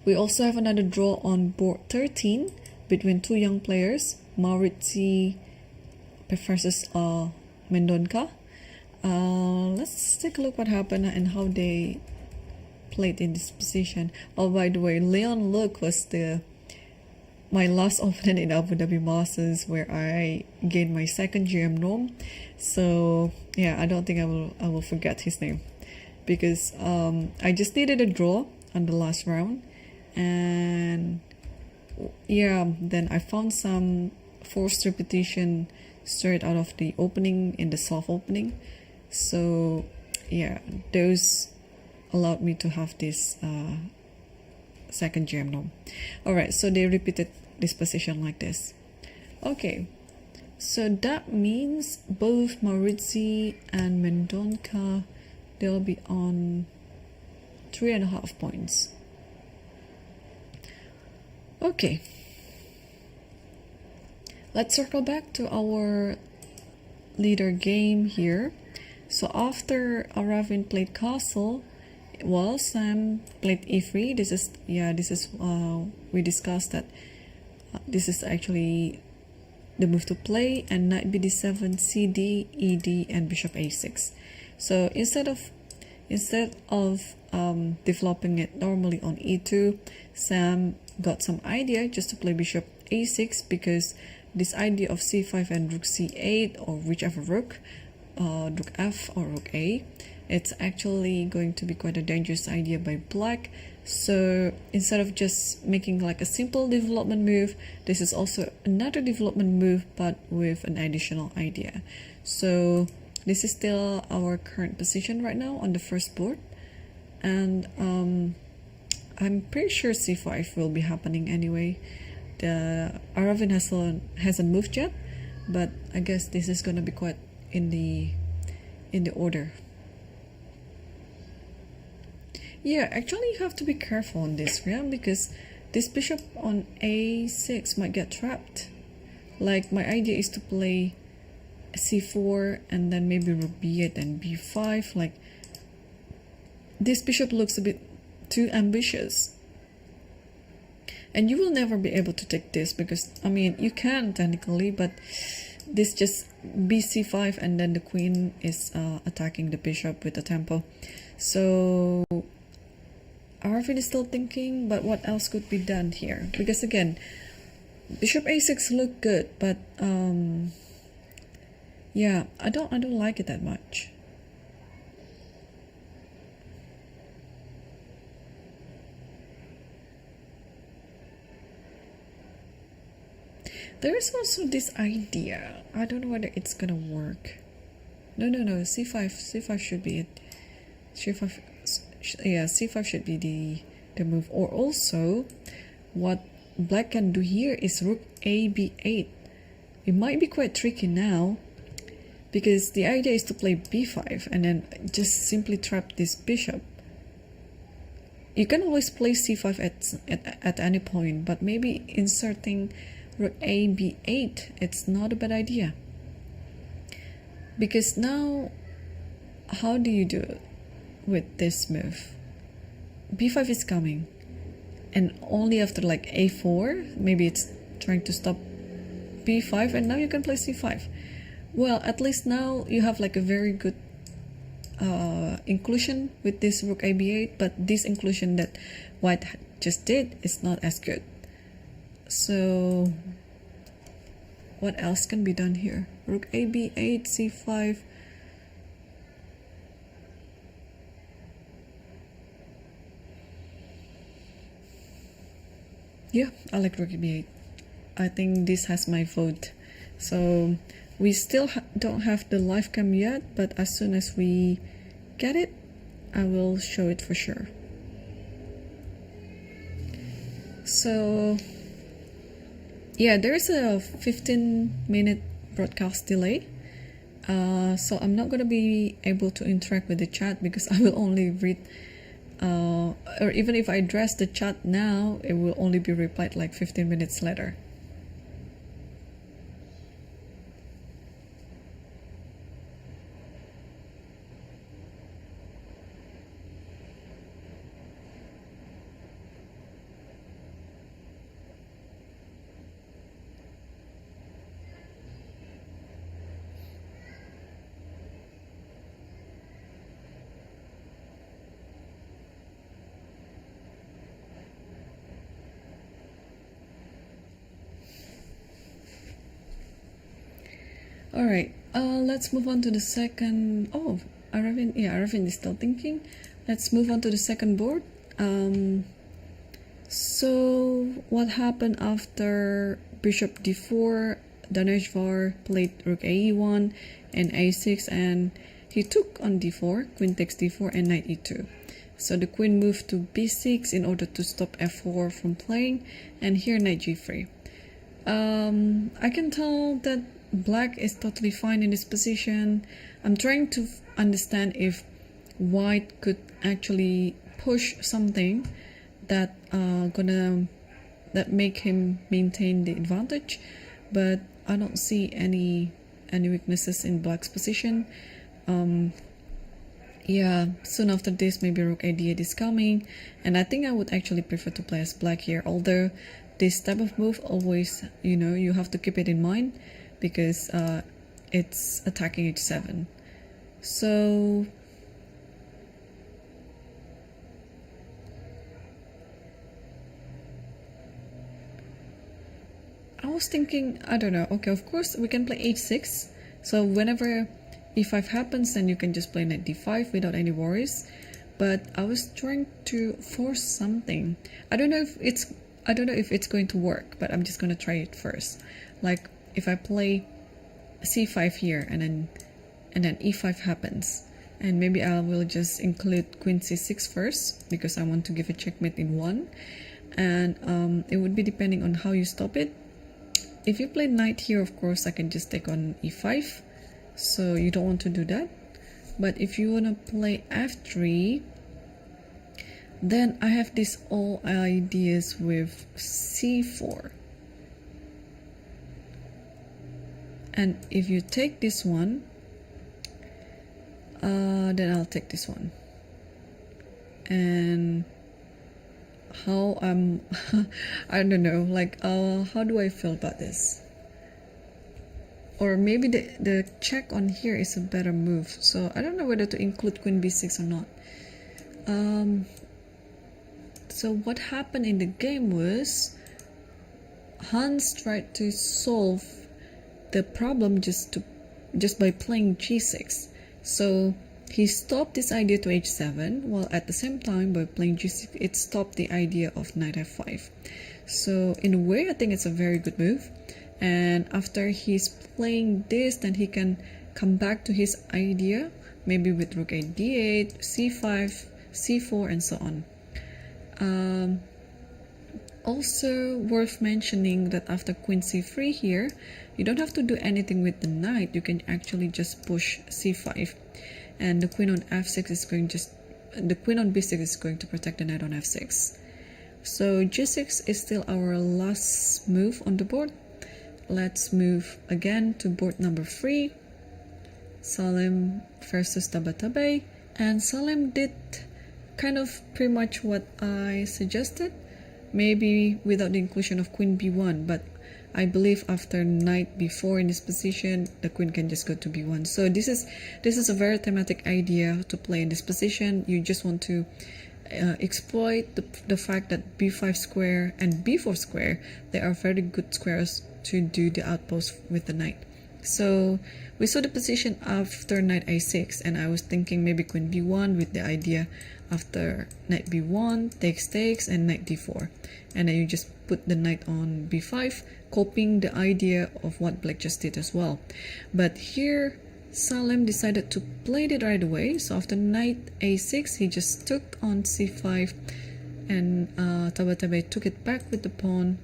We also have another draw on board 13 between two young players, Maurizi versus Mendonca. Let's take a look what happened and how they played in this position. Oh, by the way, Leon Luke was my last opponent in Abu Dhabi Masters, where I gained my second GM norm. So yeah, I don't think I will forget his name because I just needed a draw on the last round, and yeah, then I found some forced repetition straight out of the opening in the soft opening. So yeah, those allowed me to have this second GM norm. Alright, so they repeated this position like this. Okay, so that means both Maurizi and Mendonca, they'll be on 3.5 points. Okay, let's circle back to our leader game here. So after Aravindh played castle, Sam played e3. This is we discussed that this is actually the move to play, and knight bd7, cd, ed, and bishop a6. So instead of developing it normally on e2, Sam got some idea just to play bishop a6, because this idea of c5 and rook c8, or whichever rook f or rook a, it's actually going to be quite a dangerous idea by black. So instead of just making like a simple development move, this is also another development move but with an additional idea. So this is still our current position right now on the first board, and I'm pretty sure c5 will be happening anyway. Aravindh hasn't moved yet, but I guess this is gonna be quite in the order. Yeah, actually you have to be careful on this, yeah, because this bishop on a6 might get trapped. Like, my idea is to play c4 and then maybe rook b8 and b5. Like, this bishop looks a bit too ambitious. And you will never be able to take this because, I mean, you can technically, but this just bc5 and then the queen is attacking the bishop with the tempo. So Arvin is still thinking, but what else could be done here? Because again, bishop a6 look good, but yeah, I don't like it that much. There is also this idea. I don't know whether it's gonna work. No, c5 should be it. c5, yeah, c5 should be the move. Or also, what black can do here is rook a b8. It might be quite tricky now, because the idea is to play b5 and then just simply trap this bishop. You can always play c5 at any point, but maybe inserting rook a b8, it's not a bad idea. Because now, how do you do it with this move? b5 is coming, and only after like a4, maybe it's trying to stop b5, and now you can play c5. Well, at least now you have like a very good inclusion with this rook a b8, but this inclusion that white just did is not as good. So what else can be done here? Rook a b8, c5. Yeah, I like rook a b8. I think this has my vote. So we still don't have the live cam yet, but as soon as we get it, I will show it for sure. So yeah, there is a 15-minute broadcast delay, so I'm not gonna be able to interact with the chat because I will only read, or even if I address the chat now, it will only be replied like 15 minutes later. Alright, let's move on to the second. Oh, Aravindh is still thinking. Let's move on to the second board. So what happened after bishop d4? Daneshvar played rook a1 and a6, and he took on d4, queen takes d4 and knight e2. So the queen moved to b6 in order to stop f4 from playing, and here knight g3. I can tell that black is totally fine in this position. I'm trying to understand if white could actually push something that make him maintain the advantage, but I don't see any weaknesses in black's position. Yeah, soon after this maybe rook a8 is coming, and I think I would actually prefer to play as black here, although this type of move always, you have to keep it in mind because it's attacking h7. So I was thinking, I don't know, okay, of course we can play h6, so whenever e5 happens then you can just play knight d5 without any worries. But I was trying to force something. I don't know if it's going to work, but I'm just gonna try it first. Like if I play c5 here and then e5 happens, and maybe I will just include queen c6 first because I want to give a checkmate in one, and it would be depending on how you stop it. If you play knight here, of course I can just take on e5, so you don't want to do that. But if you want to play f3, then I have these all ideas with c4. And if you take this one, then I'll take this one. And how I don't know, like how do I feel about this? Or maybe the check on here is a better move, so I don't know whether to include queen b6 or not. So what happened in the game was Hans tried to solve the problem just by playing g6. So he stopped this idea to h7, while at the same time by playing g6 it stopped the idea of knight f5. So in a way I think it's a very good move, and after he's playing this, then he can come back to his idea, maybe with rook 8 d8, c5, c4, and so on. Also worth mentioning that after queen c3 here, you don't have to do anything with the knight. You can actually just push c5, and the queen on f6 is going the queen on b6 is going to protect the knight on f6. So g6 is still our last move on the board. Let's move again to board number 3, Salem versus Tabatabaei, and Salem did kind of pretty much what I suggested, maybe without the inclusion of queen b1, but I believe after knight b4 in this position, the queen can just go to b1. So this is a very thematic idea to play in this position. You just want to exploit the fact that b5 square and b4 square, they are very good squares to do the outpost with the knight. So we saw the position after knight a6, and I was thinking maybe queen b1 with the idea after knight b1 takes and knight d4, and then you just put the knight on b5, copying the idea of what black just did as well. But here Salem decided to play it right away. So after knight a6, he just took on c5, and Tabatabaei took it back with the pawn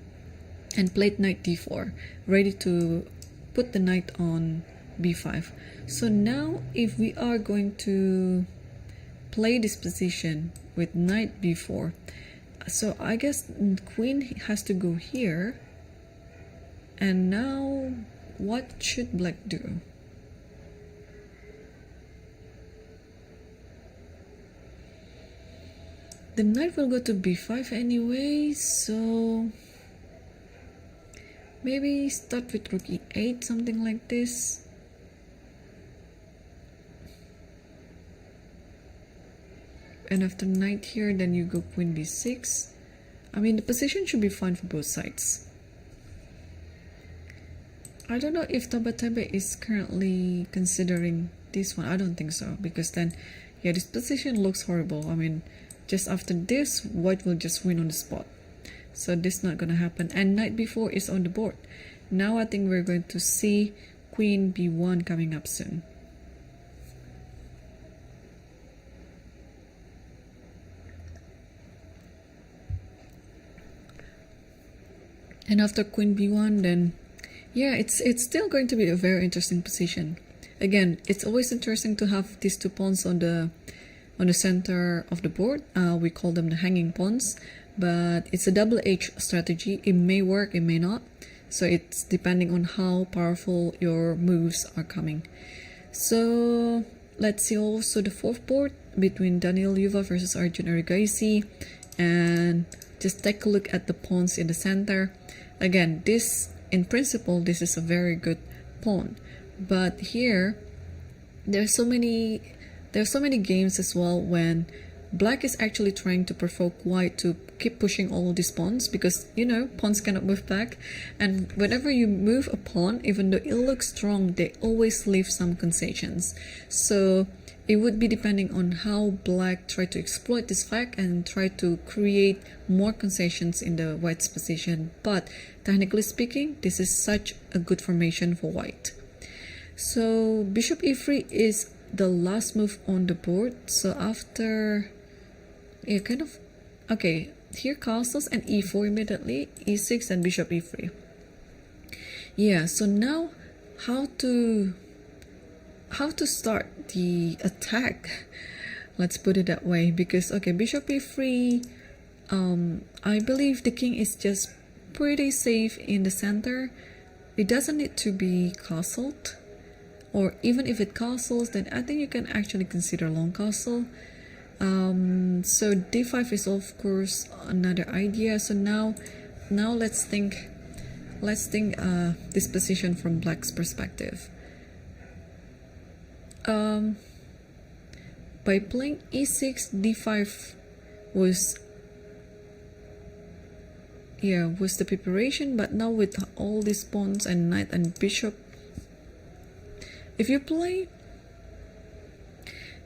and played knight d4, ready to put the knight on b5. So now if we are going to play this position with knight b4, so I guess queen has to go here. And now what should black do? The knight will go to b5 anyway, so maybe start with rook e8, something like this. And after knight here, then you go queen b6. I mean, the position should be fine for both sides. I don't know if Tabatabaei is currently considering this one. I don't think so, because then, yeah, this position looks horrible. I mean, just after this, white will just win on the spot. So this is not going to happen. And knight b4 is on the board. Now I think we're going to see queen b1 coming up soon. And after queen b1, then yeah, it's still going to be a very interesting position. Again, it's always interesting to have these two pawns on the center of the board. We call them the hanging pawns, but it's a double-edged strategy. It may work, it may not. So it's depending on how powerful your moves are coming. So let's see also the fourth board between Daniel Yuva versus Arjun Erigaisi, and just take a look at the pawns in the center. Again, this in principle, this is a very good pawn, but here there's so many games as well when black is actually trying to provoke white to keep pushing all of these pawns, because you know pawns cannot move back, and whenever you move a pawn, even though it looks strong, they always leave some concessions. So it would be depending on how black try to exploit this fact and try to create more concessions in the white's position. But technically speaking, this is such a good formation for white. So bishop e3 is the last move on the board. So after, yeah, kind of, okay, here castles and e4 immediately, e6 and bishop e3. Yeah, so now how to start the attack, let's put it that way, because okay, bishop e3, I believe the king is just pretty safe in the center. It doesn't need to be castled, or even if it castles, then I think you can actually consider long castle. So d5 is of course another idea. So now let's think this position from black's perspective. By playing e6, d5 was the preparation, but now with all these pawns and knight and bishop, if you play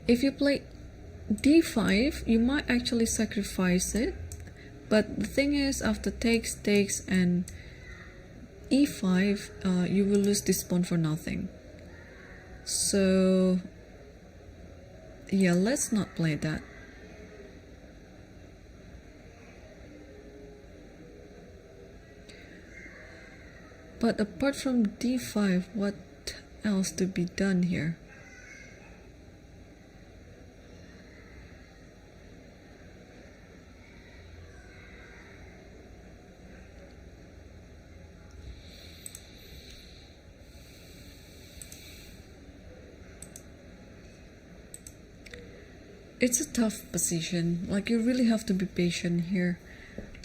d5, you might actually sacrifice it, but the thing is, after takes and e5, you will lose this pawn for nothing. So yeah, let's not play that. But apart from d5, what else to be done here? It's a tough position, like you really have to be patient here.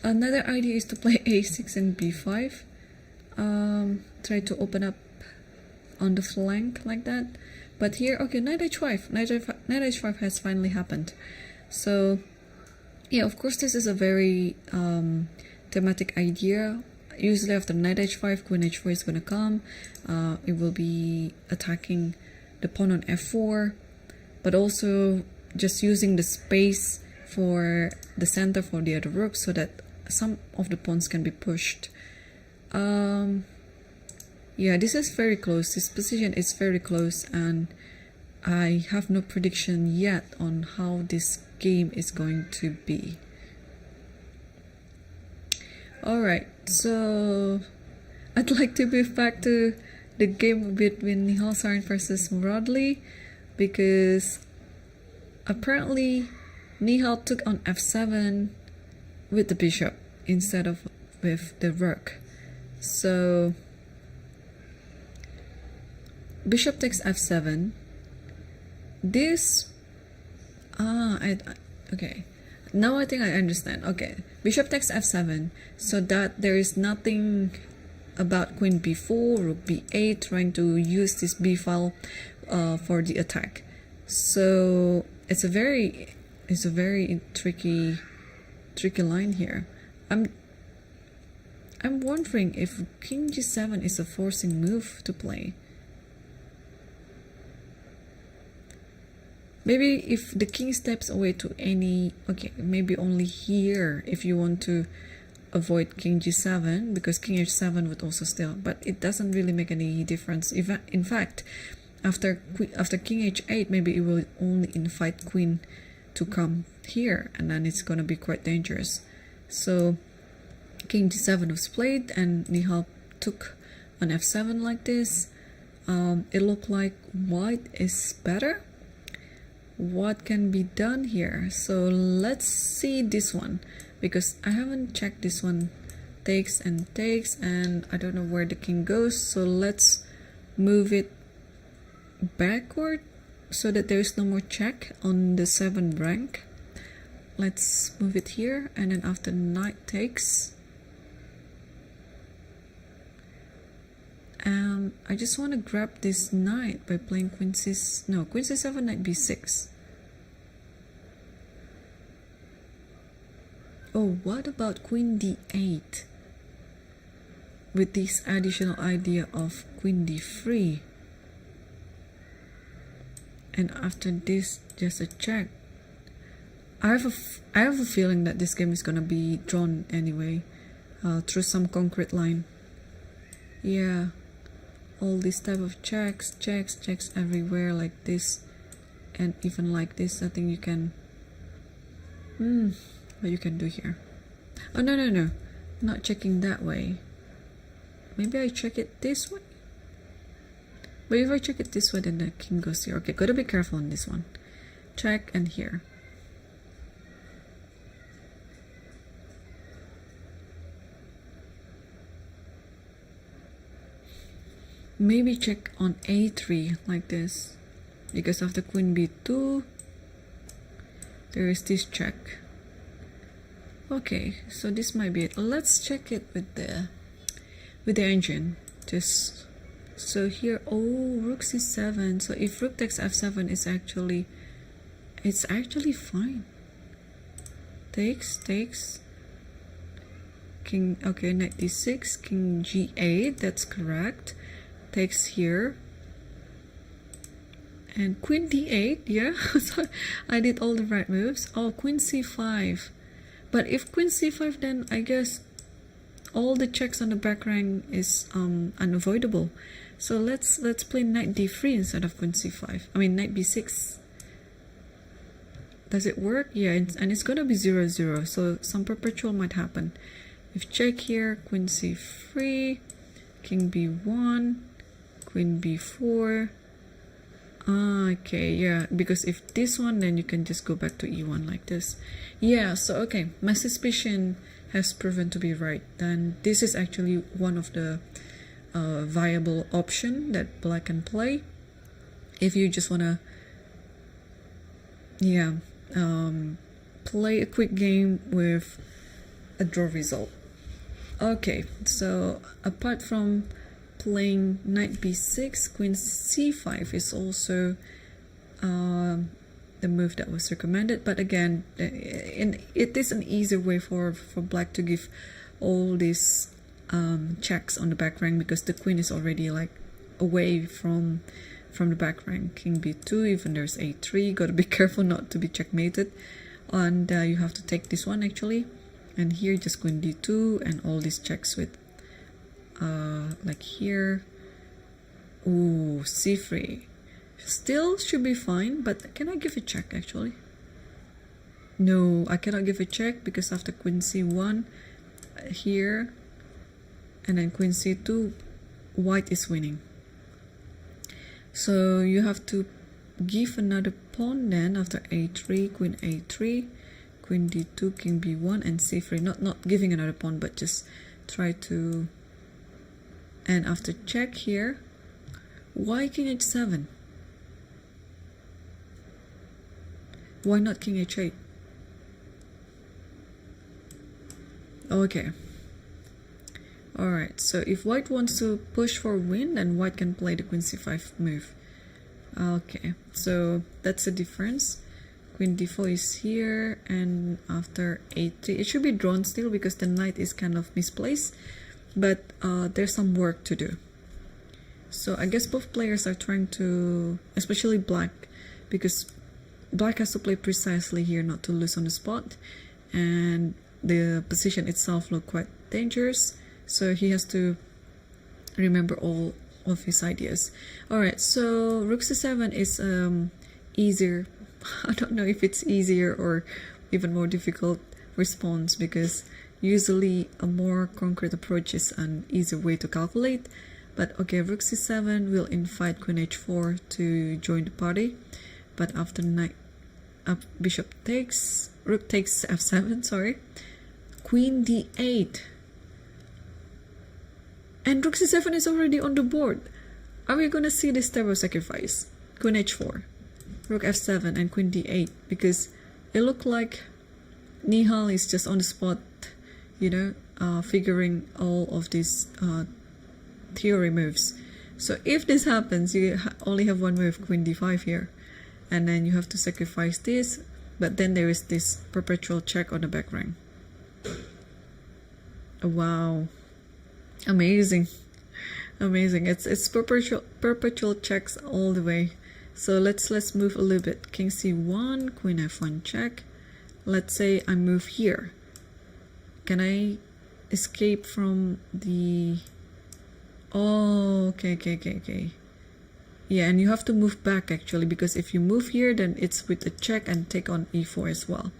Another idea is to play a6 and b5. Try to open up on the flank like that. But here, okay, knight h5. Knight h5 has finally happened. So yeah, of course this is a very thematic idea. Usually after knight h5, queen h4 is gonna come. It will be attacking the pawn on f4, but also just using the space for the center for the other rook so that some of the pawns can be pushed. Yeah, this is very close. This position is very close, and I have no prediction yet on how this game is going to be. Alright, so I'd like to move back to the game between Nihal Sarin versus Muradli, because apparently Nihal took on f7 with the bishop instead of with the rook. So bishop takes f7. This okay, now I think I understand. Okay, bishop takes f7, so that there is nothing about queen b4 or b8 trying to use this b file for the attack. So it's a very tricky line here. I'm wondering if king g7 is a forcing move to play. Maybe if the king steps away to any, okay, maybe only here if you want to avoid king g7, because king h7 would also still, but it doesn't really make any difference. In fact, after king h8, maybe it will only invite queen to come here, and then it's gonna be quite dangerous. So king g7 was played, and Nihal took on f7 like this. It looked like white is better. What can be done here? So let's see this one, because I haven't checked this one. Takes, and I don't know where the king goes, so let's move it backward so that there is no more check on the 7 rank. Let's move it here, and then after knight takes, I just want to grab this knight by playing queen c7, knight b6. Oh, what about queen d8 with this additional idea of queen d3, and after this just a check. I have a feeling that this game is gonna be drawn anyway, through some concrete line. Yeah, all this type of checks everywhere like this, and even like this. I think you can what you can do here. Oh, no, no, no. Not checking that way. Maybe I check it this way. But if I check it this way, then the king goes here. Okay, gotta be careful on this one. Check and here. Maybe check on a3 like this. Because after queen b2, there is this check. Okay, so this might be it. Let's check it with the engine. Just so here, oh, rook c7. So if rook takes f7, it's actually fine. Takes king. Okay, knight d6, king g8. That's correct. Takes here. And queen d8, yeah. So I did all the right moves. Oh, queen c5. But if queen c5, then I guess all the checks on the back rank is unavoidable. So let's play knight d3 instead of queen c5. I mean knight b6. Does it work? Yeah, and it's gonna be 0-0. So some perpetual might happen. If check here, queen c3, king b1, queen b4. Okay, yeah, because if this one, then you can just go back to e1 like this. Yeah, so okay, my suspicion has proven to be right. Then this is actually one of the viable option that black can play if you just wanna, yeah, play a quick game with a draw result. Okay, so apart from playing knight b6, queen c5 is also the move that was recommended, but again, it is an easier way for black to give all these checks on the back rank, because the queen is already like away from the back rank. King b2, even there's a3, gotta be careful not to be checkmated, and you have to take this one actually, and here just queen d2 and all these checks with like here. Ooh, c3 still should be fine, but can I give a check actually? No, I cannot give a check because after queen c1 here and then queen c2, white is winning. So you have to give another pawn then after a3, queen a3, queen d2, king b1 and c3. Not giving another pawn, but just try to. And after check here, why king h7? Why not king h8? Okay. Alright, so if white wants to push for win, then white can play the queen c5 move. Okay, so that's the difference. Queen d4 is here, and after a3, it should be drawn still because the knight is kind of misplaced. But there's some work to do. So I guess both players are trying to, especially black, because black has to play precisely here not to lose on the spot, and the position itself look quite dangerous, so he has to remember all of his ideas. Alright, so rook c7 is easier. I don't know if it's easier or even more difficult response, because usually a more concrete approach is an easier way to calculate. But okay, rook c7 will invite queen h4 to join the party. But after knight, bishop takes, rook takes f7, sorry, queen d8. And rook c7 is already on the board. Are we going to see this type of sacrifice? Queen h4, rook f7 and queen d8, because it looked like Nihal is just on the spot, you know, figuring all of these theory moves. So if this happens, you only have one move, queen d5 here, and then you have to sacrifice this, but then there is this perpetual check on the back rank. Wow, amazing, amazing. It's perpetual checks all the way. So let's move a little bit. King c1, queen f1 check. Let's say I move here. Can I escape from the... Oh, okay. Yeah, and you have to move back actually, because if you move here, then it's with a check and take on e4 as well.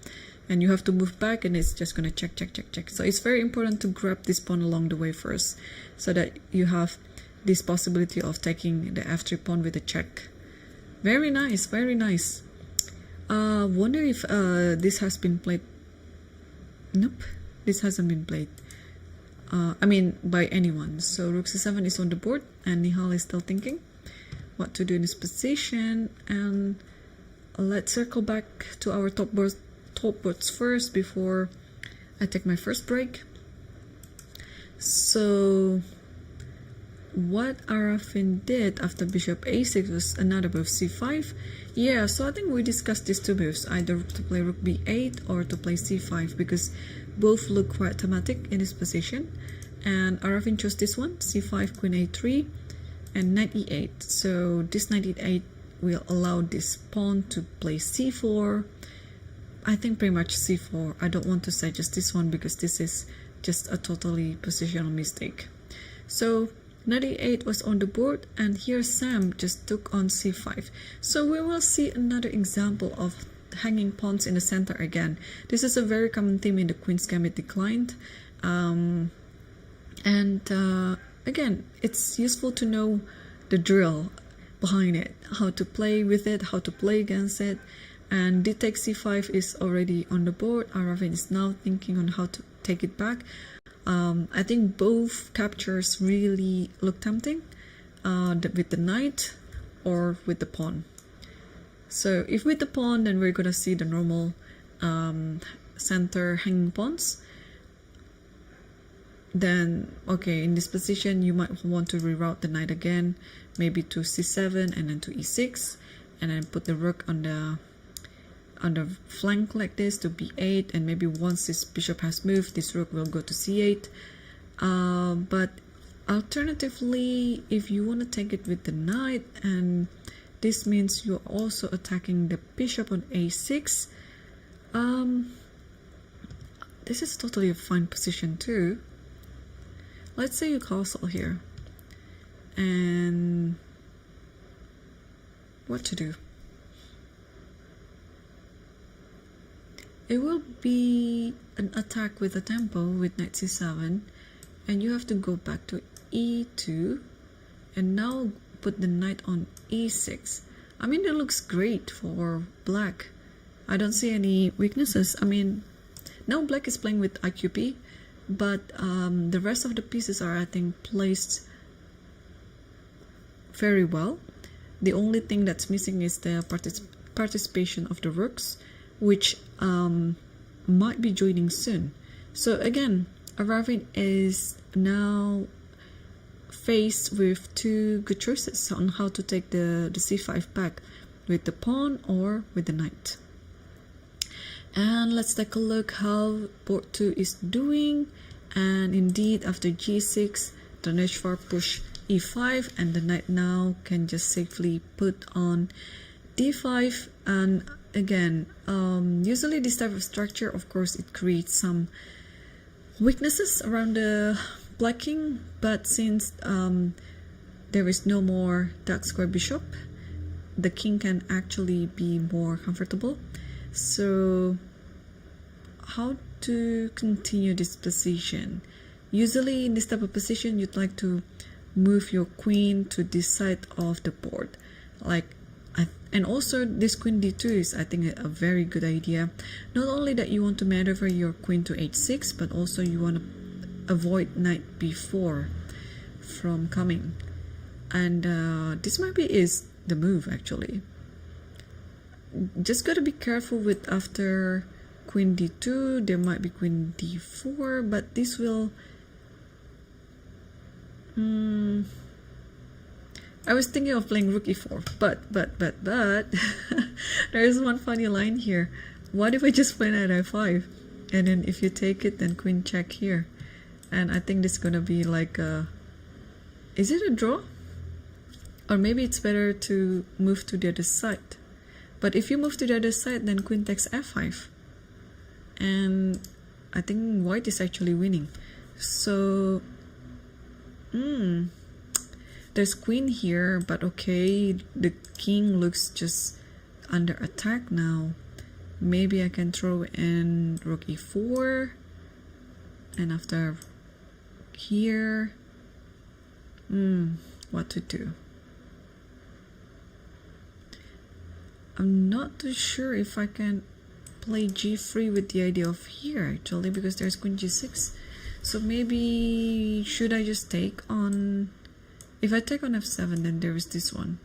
and you have to move back, and it's just gonna check, check, check, check. So it's very important to grab this pawn along the way first, so that you have this possibility of taking the f3 pawn with a check. Very nice, very nice. Wonder if this has been played. Nope, this hasn't been played. I mean, by anyone. So rook c7 is on the board, and Nihal is still thinking what to do in this position. And let's circle back to our top boards first before I take my first break. So what Aravindh did after bishop a6 was another move, c5. Yeah, so I think we discussed these two moves, either to play rook b8 or to play c5, because both look quite thematic in this position. And Aravindh chose this one, c5, queen a3, and knight e8. So this knight e8 will allow this pawn to play c4. I think pretty much c4. I don't want to say just this one, because this is just a totally positional mistake. So knight e8 was on the board, and here Sam just took on c5. So we will see another example of hanging pawns in the center again. This is a very common theme in the Queen's Gambit Declined. Again, it's useful to know the drill behind it, how to play with it, how to play against it. And d takes c5 is already on the board. Aravindh is now thinking on how to take it back. I think both captures really look tempting, with the knight or with the pawn. So if with the pawn, then we're gonna see the normal center hanging pawns. Then okay, in this position you might want to reroute the knight again, maybe to c7 and then to e6, and then put the rook on the flank like this to b8, and maybe once this bishop has moved, this rook will go to c8. But alternatively, if you want to take it with the knight, and this means you're also attacking the bishop on a6, this is totally a fine position too. Let's say you castle here, and what to do? It will be an attack with a tempo with knight c7, and you have to go back to e2, and now put the knight on e6. I mean, it looks great for black. I don't see any weaknesses. I mean, now black is playing with IQP, but the rest of the pieces are, I think, placed very well. The only thing that's missing is the participation of the rooks, which might be joining soon. So again, Aravindh is now faced with two good choices on how to take the c5 back, with the pawn or with the knight. And let's take a look how board 2 is doing. And indeed, after g6, Daneshvar push e5, and the knight now can just safely put on d5. And again, usually this type of structure, of course, it creates some weaknesses around the blocking, but since there is no more dark square bishop, the king can actually be more comfortable. So how to continue this position? Usually in this type of position, you'd like to move your queen to this side of the board, and also this queen d2 is, I think, a very good idea. Not only that you want to maneuver your queen to h6, but also you want to avoid knight b4 from coming. And this maybe is the move, actually. Just gotta be careful with after queen d2, there might be queen d4, but this will... I was thinking of playing rook e4, but there is one funny line here. What if I just play knight i5, and then if you take it, then queen check here? And I think this is gonna be like a... Is it a draw? Or maybe it's better to move to the other side. But if you move to the other side, then queen takes f5. And I think white is actually winning. So... there's queen here, but okay, the king looks just under attack now. maybe I can throw in rook e4, and after here, what to do? I'm not too sure if I can play g3 with the idea of here actually, because there's queen g6. So maybe should I just take on, if I take on f7, then there is this one.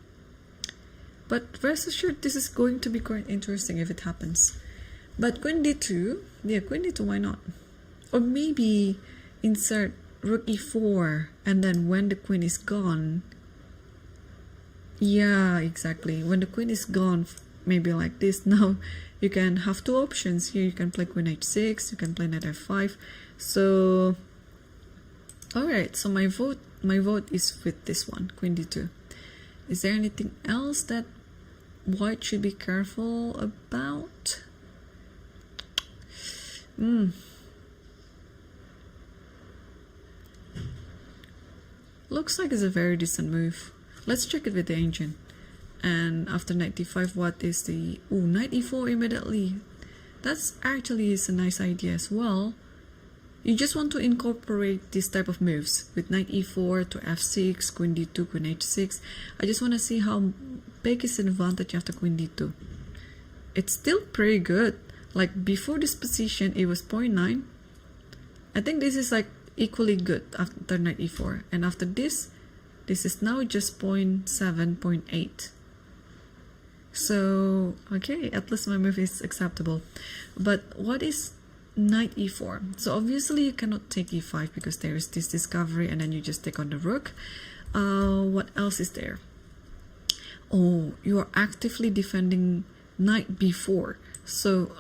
But rest assured, this is going to be quite interesting if it happens. But queen d2, yeah, queen d2, why not? Or maybe insert rook e4, and then when the queen is gone, yeah, exactly, when the queen is gone, maybe like this. Now you can have two options here. You can play queen h6, you can play knight f5. So alright, so my vote is with this one, queen d2. Is there anything else that white should be careful about? Looks like it's a very decent move. Let's check it with the engine. And after knight d5, what is the... oh, knight e4 immediately. That's actually is a nice idea as well. You just want to incorporate this type of moves with knight e4 to f6, queen d2, queen h6. I just want to see how big is the advantage after queen d2. It's still pretty good. Like before this position, it was 0.9. I think this is like equally good after knight e4. And after this is now just 0.7, 0.8. So, okay, at least my move is acceptable. But what is knight e4? So obviously you cannot take e5 because there is this discovery, and then you just take on the rook. What else is there? Oh, you are actively defending knight b4. So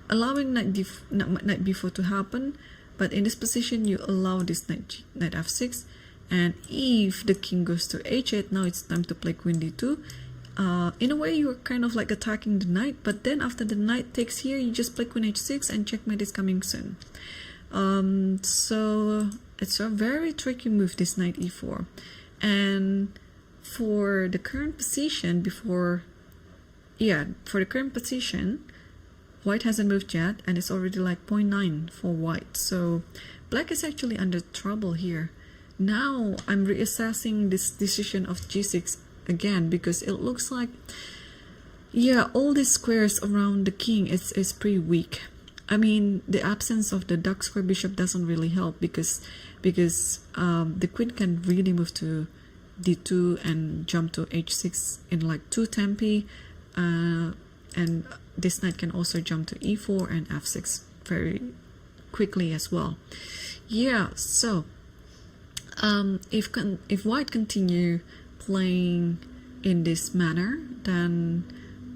allowing knight b4 to happen, but in this position you allow this knight f6, and if the king goes to h8, now it's time to play queen d2. In a way you're kind of like attacking the knight, but then after the knight takes here, you just play queen h6 and checkmate is coming soon. So it's a very tricky move, this knight e4. And for the current position, for the current position, white hasn't moved yet, and it's already like 0.9 for white. So black is actually under trouble here. Now I'm reassessing this decision of g6 again, because it looks like, yeah, all these squares around the king is pretty weak. I mean, the absence of the dark square bishop doesn't really help, because the queen can really move to d2 and jump to h6 in like 2 tempi, and this knight can also jump to e4 and f6 very quickly as well. Yeah, so if white continue playing in this manner, then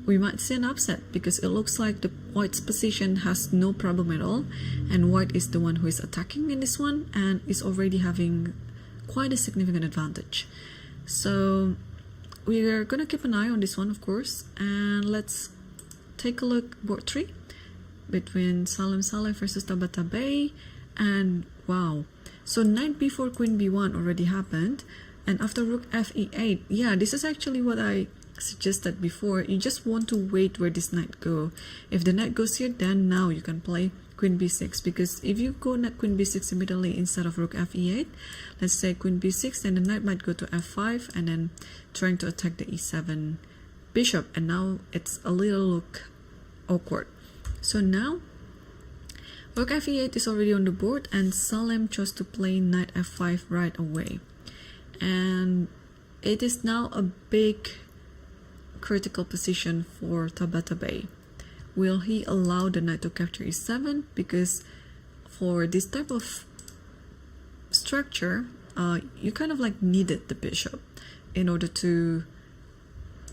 we might see an upset, because it looks like the white's position has no problem at all, and white is the one who is attacking in this one and is already having quite a significant advantage. So we are gonna keep an eye on this one, of course, and let's take a look board 3 between Salem versus Tabatabaei. And wow, so knight b4 queen b1 already happened, and after rook fe8, yeah, this is actually what I suggested before. You just want to wait where this knight go. If the knight goes here, then now you can play queen b6, because if you go knight queen b6 immediately instead of rook fe8, let's say queen b6, then the knight might go to f5 and then trying to attack the e7 bishop, and now it's a little look awkward. So now rook fe8 is already on the board, and Salem chose to play knight f5 right away, and it is now a big critical position for Tabatabaei. Will he allow the knight to capture e7? Because for this type of structure, you kind of like needed the bishop in order to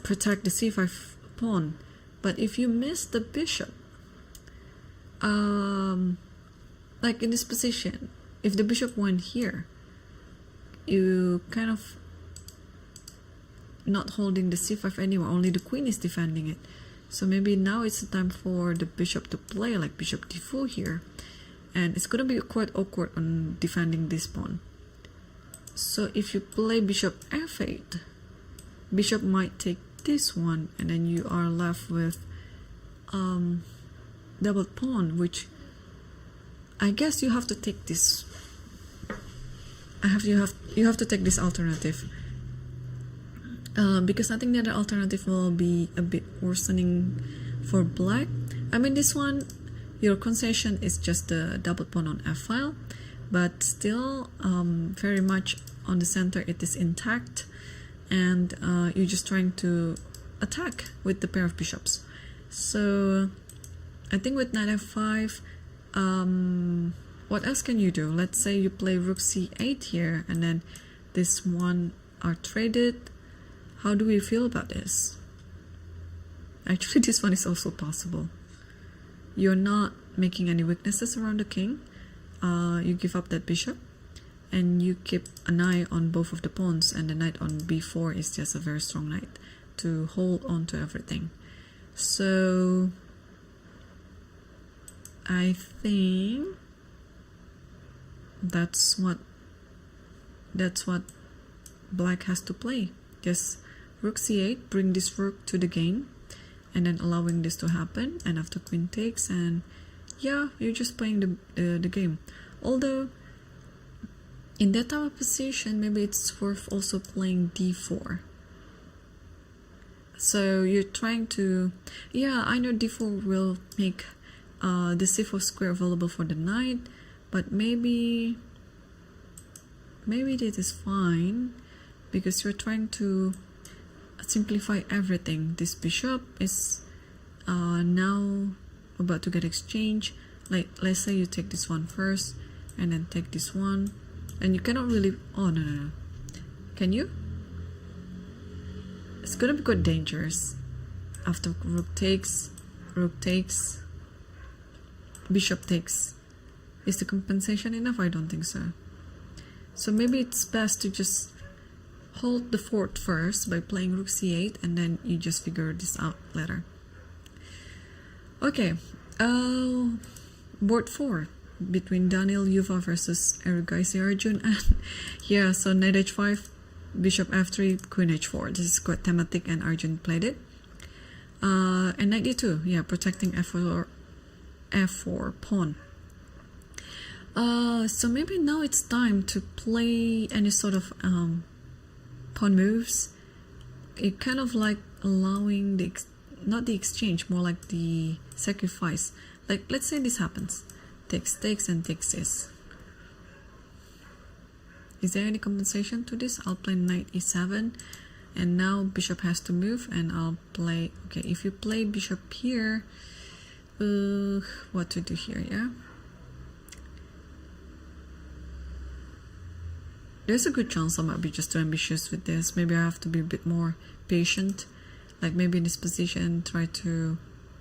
protect the c5 pawn. But if you miss the bishop, like in this position, if the bishop went here, you kind of not holding the c5 anymore, only the queen is defending it. So maybe now it's the time for the bishop to play like bishop d4 here, and it's gonna be quite awkward on defending this pawn. So if you play bishop f8, bishop might take this one, and then you are left with doubled pawn, which I guess you have to take this. You have to take this alternative, because I think the other alternative will be a bit worsening for black. I mean, this one, your concession is just the double pawn on f file, but still very much on the center it is intact, and you're just trying to attack with the pair of bishops. So I think with knight f5, what else can you do? Let's say you play rook c8 here, and then this one are traded. How do we feel about this? Actually, this one is also possible. You're not making any weaknesses around the king. You give up that bishop, and you keep an eye on both of the pawns, and the knight on b4 is just a very strong knight to hold on to everything. So I think that's what black has to play. Just rook c8, bring this rook to the game, and then allowing this to happen, and after queen takes, and yeah, you're just playing the game. Although in that type of position, maybe it's worth also playing d4. So you're trying to, yeah, I know d4 will make the c4 square available for the knight, but maybe this is fine because you're trying to simplify everything. This bishop is now about to get exchanged. Like, let's say you take this one first and then take this one, and you cannot really, oh no, can you? It's gonna be quite dangerous. After rook takes, bishop takes. Is the compensation enough? I don't think so. So maybe it's best to just hold the fort first by playing rook c8, and then you just figure this out later. Okay, board 4 between Daniel Yuva versus Erigaisi Arjun, and yeah, so knight h5, bishop f3, queen h4. This is quite thematic, and Arjun played it. And knight e2, yeah, protecting f4 pawn. So maybe now it's time to play any sort of pawn moves. It kind of like allowing the not the exchange, more like the sacrifice. Like, let's say this happens, takes and takes this. Is there any compensation to this? I'll play knight e7, and now bishop has to move, and I'll play, okay, if you play bishop here, what to do here? Yeah, there's a good chance I might be just too ambitious with this. Maybe I have to be a bit more patient. Like, maybe in this position, try to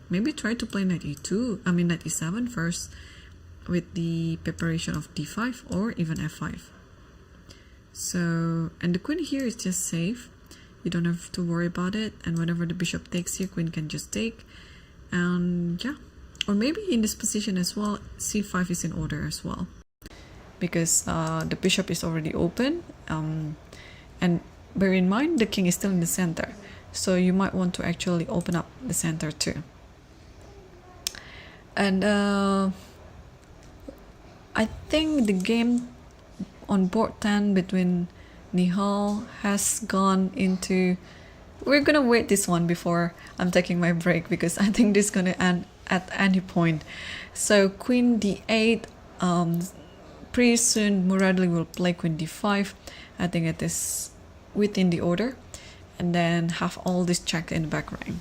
play knight e2, I mean knight e7 first, with the preparation of d5 or even f5. So, and the queen here is just safe. You don't have to worry about it, and whenever the bishop takes here, queen can just take. And yeah, or maybe in this position as well, c5 is in order as well, because the bishop is already open, and bear in mind the king is still in the center, so you might want to actually open up the center too. And I think the game on board 10 between Nihal has gone into, we're gonna wait this one before I'm taking my break, because I think this is gonna end at any point. So queen d8, pretty soon Muradli will play queen d5. I think it is within the order, and then have all this checked in the background.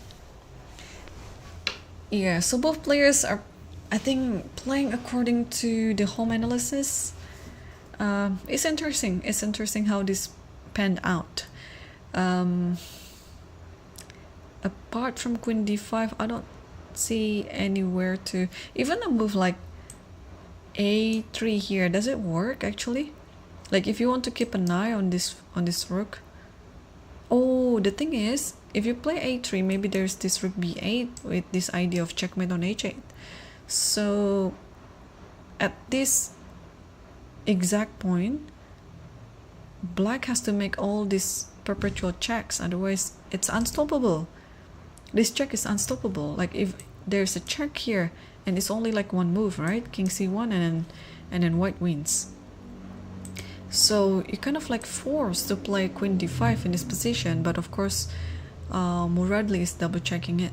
Yeah, so both players are, I think, playing according to the home analysis. It's interesting. It's interesting how this panned out. Apart from queen d5, I don't see anywhere to, even a move like a3 here. Does it work actually? Like, if you want to keep an eye on this rook. Oh, the thing is, if you play a3, maybe there's this rook b8 with this idea of checkmate on h8. So at this exact point, black has to make all these perpetual checks, otherwise it's unstoppable. This check is unstoppable. Like, if there's a check here, and it's only like one move, right? King c1, and then white wins. So you're kind of like forced to play queen d5 in this position, but of course Muradli is double checking it.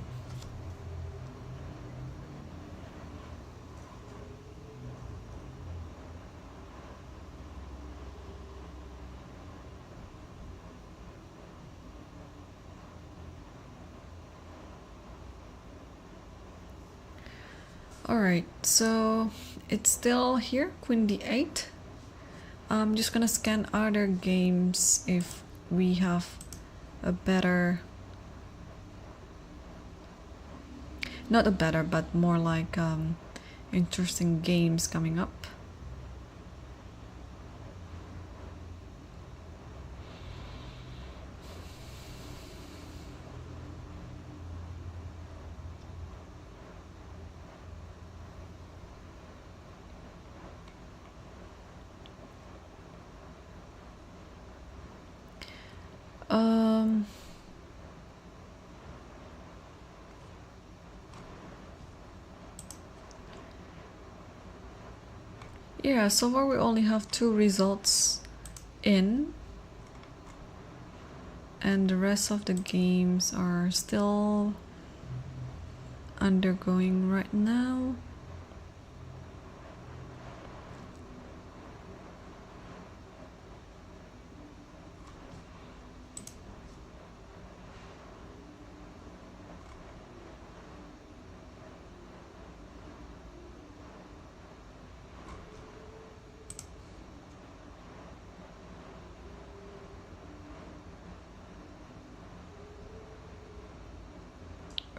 Alright, so it's still here, queen d8. I'm just gonna scan other games if we have a better, not a better, but more like interesting games coming up. Yeah, so far we only have 2 results in, and the rest of the games are still undergoing right now.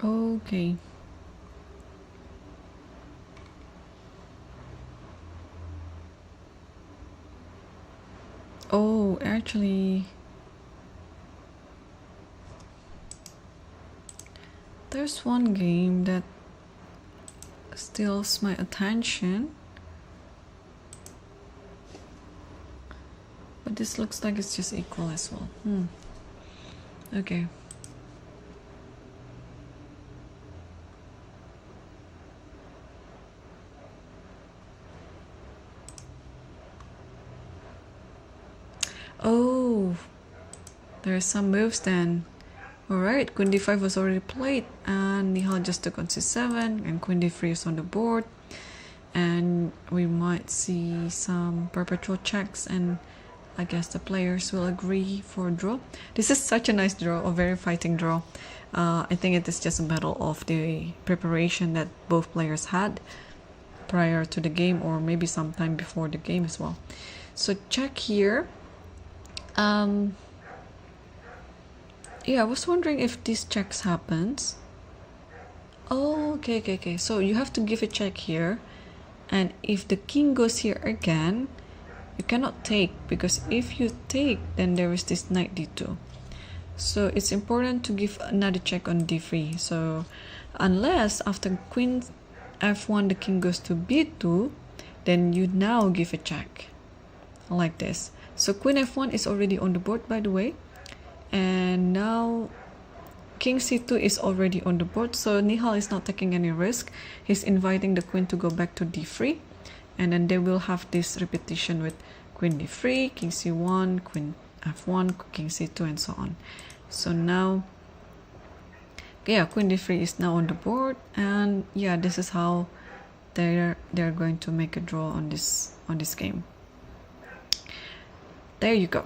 Okay. Oh, actually, there's one game that steals my attention, but this looks like it's just equal as well. Okay. Oh, there's some moves then. Alright, queen d5 was already played, and Nihal just took on c7, and queen d3 is on the board. And we might see some perpetual checks, and I guess the players will agree for a draw. This is such a nice draw, a very fighting draw. I think it is just a battle of the preparation that both players had prior to the game, or maybe sometime before the game as well. So check here. Yeah, I was wondering if these checks happens. Oh, okay. So you have to give a check here, and if the king goes here again, you cannot take, because if you take, then there is this knight d2. So it's important to give another check on d3. So unless after queen f1 the king goes to b2, then you now give a check like this. So queen f1 is already on the board, by the way, and now king c2 is already on the board. So Nihal is not taking any risk. He's inviting the queen to go back to d3, and then they will have this repetition with queen d3, king c1, queen f1, king c2, and so on. So now, yeah, queen d3 is now on the board, and yeah, this is how they're going to make a draw on this game. There you go.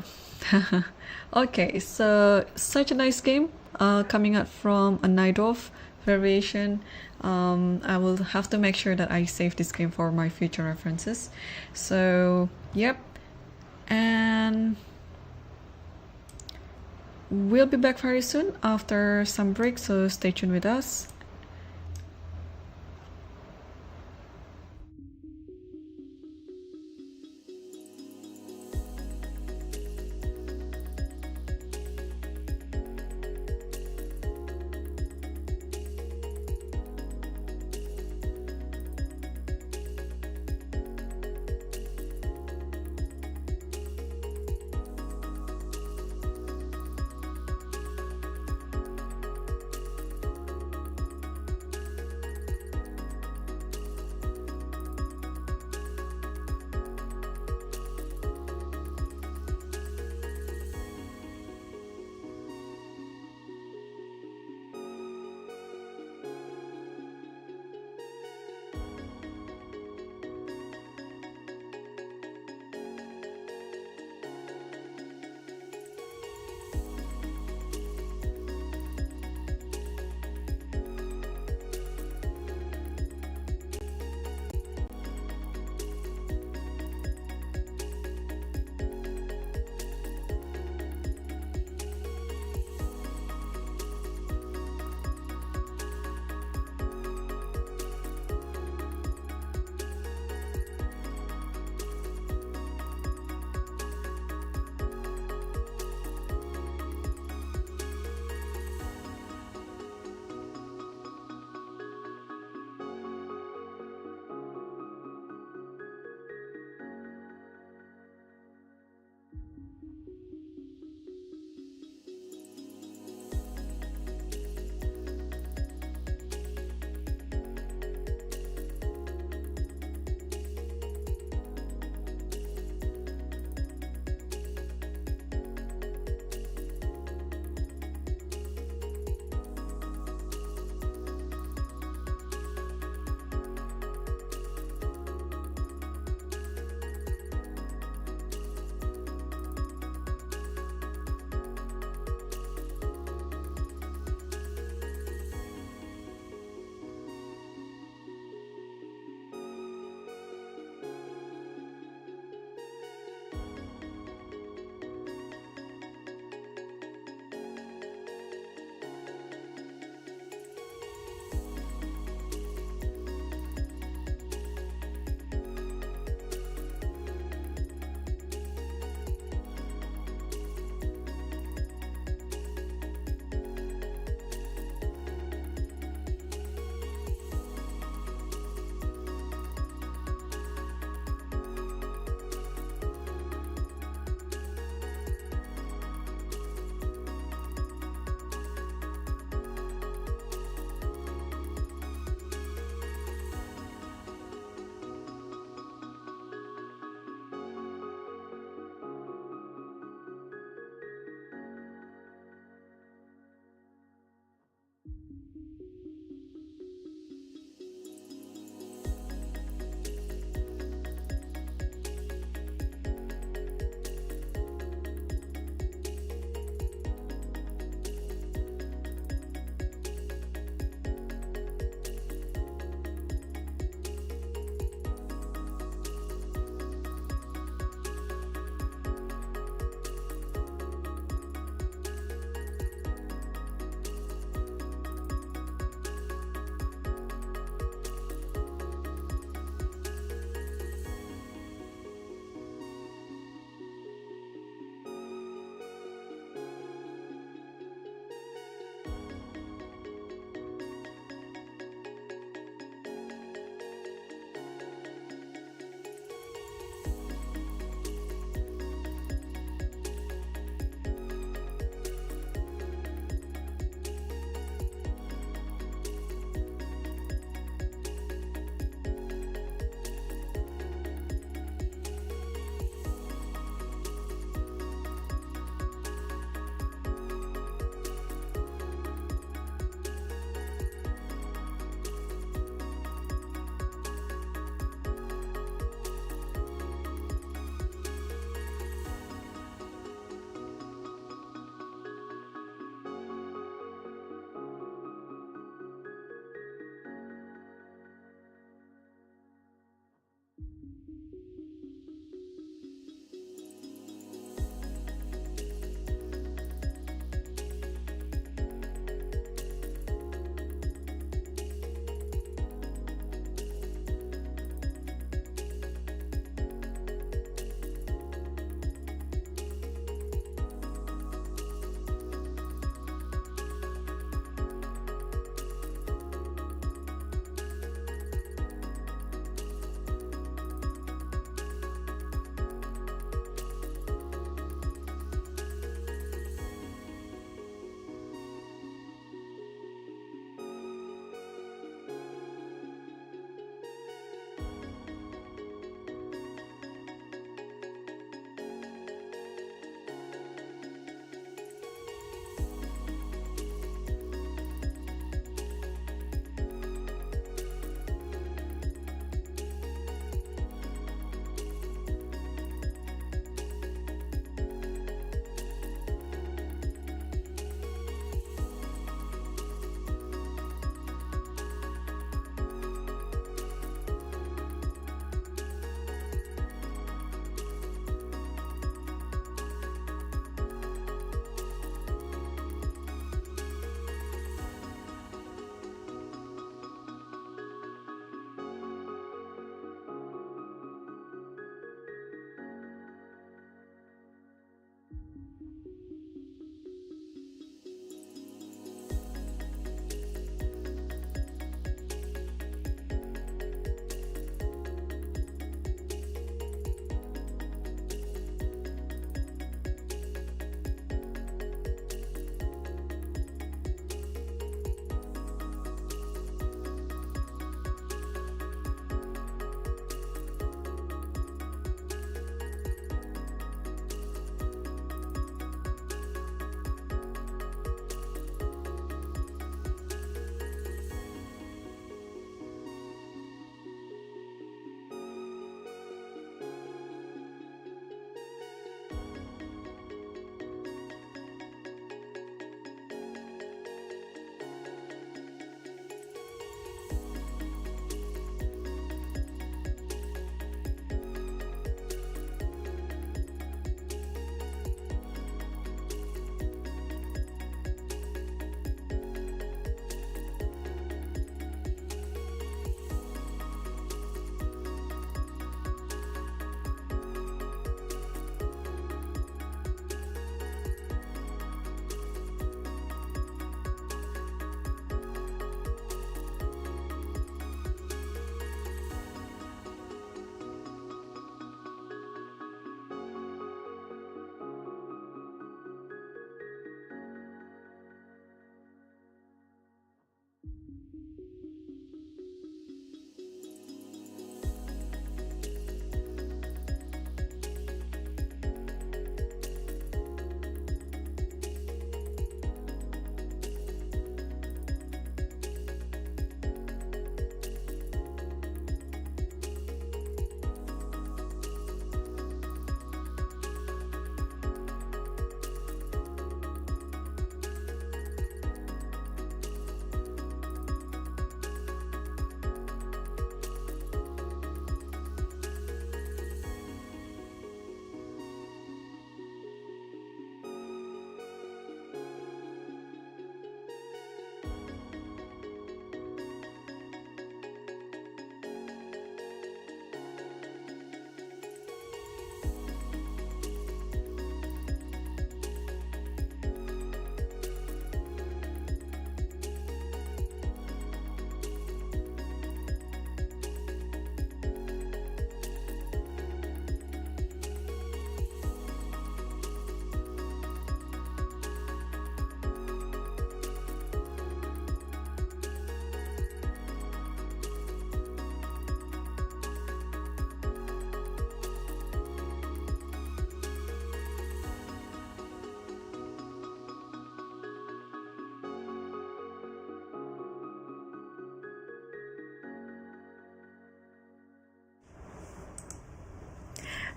Okay, so such a nice game coming out from a Najdorf variation. I will have to make sure that I save this game for my future references. So yep, and we'll be back very soon after some break, so stay tuned with us.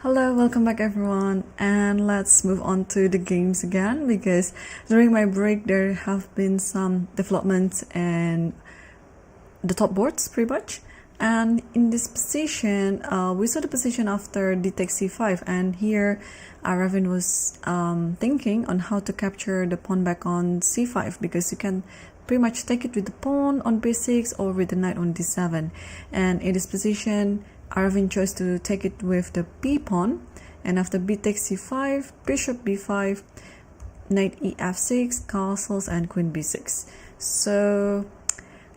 Hello, welcome back everyone, and let's move on to the games again because during my break there have been some developments and the top boards pretty much. And in this position, we saw the position after d takes c5, and here Aravindh was thinking on how to capture the pawn back on c5 because you can pretty much take it with the pawn on b6 or with the knight on d7. And in this position, Aravindh chose to take it with the b pawn, and after b takes c5, bishop b5, knight ef6, castles, and queen b6. So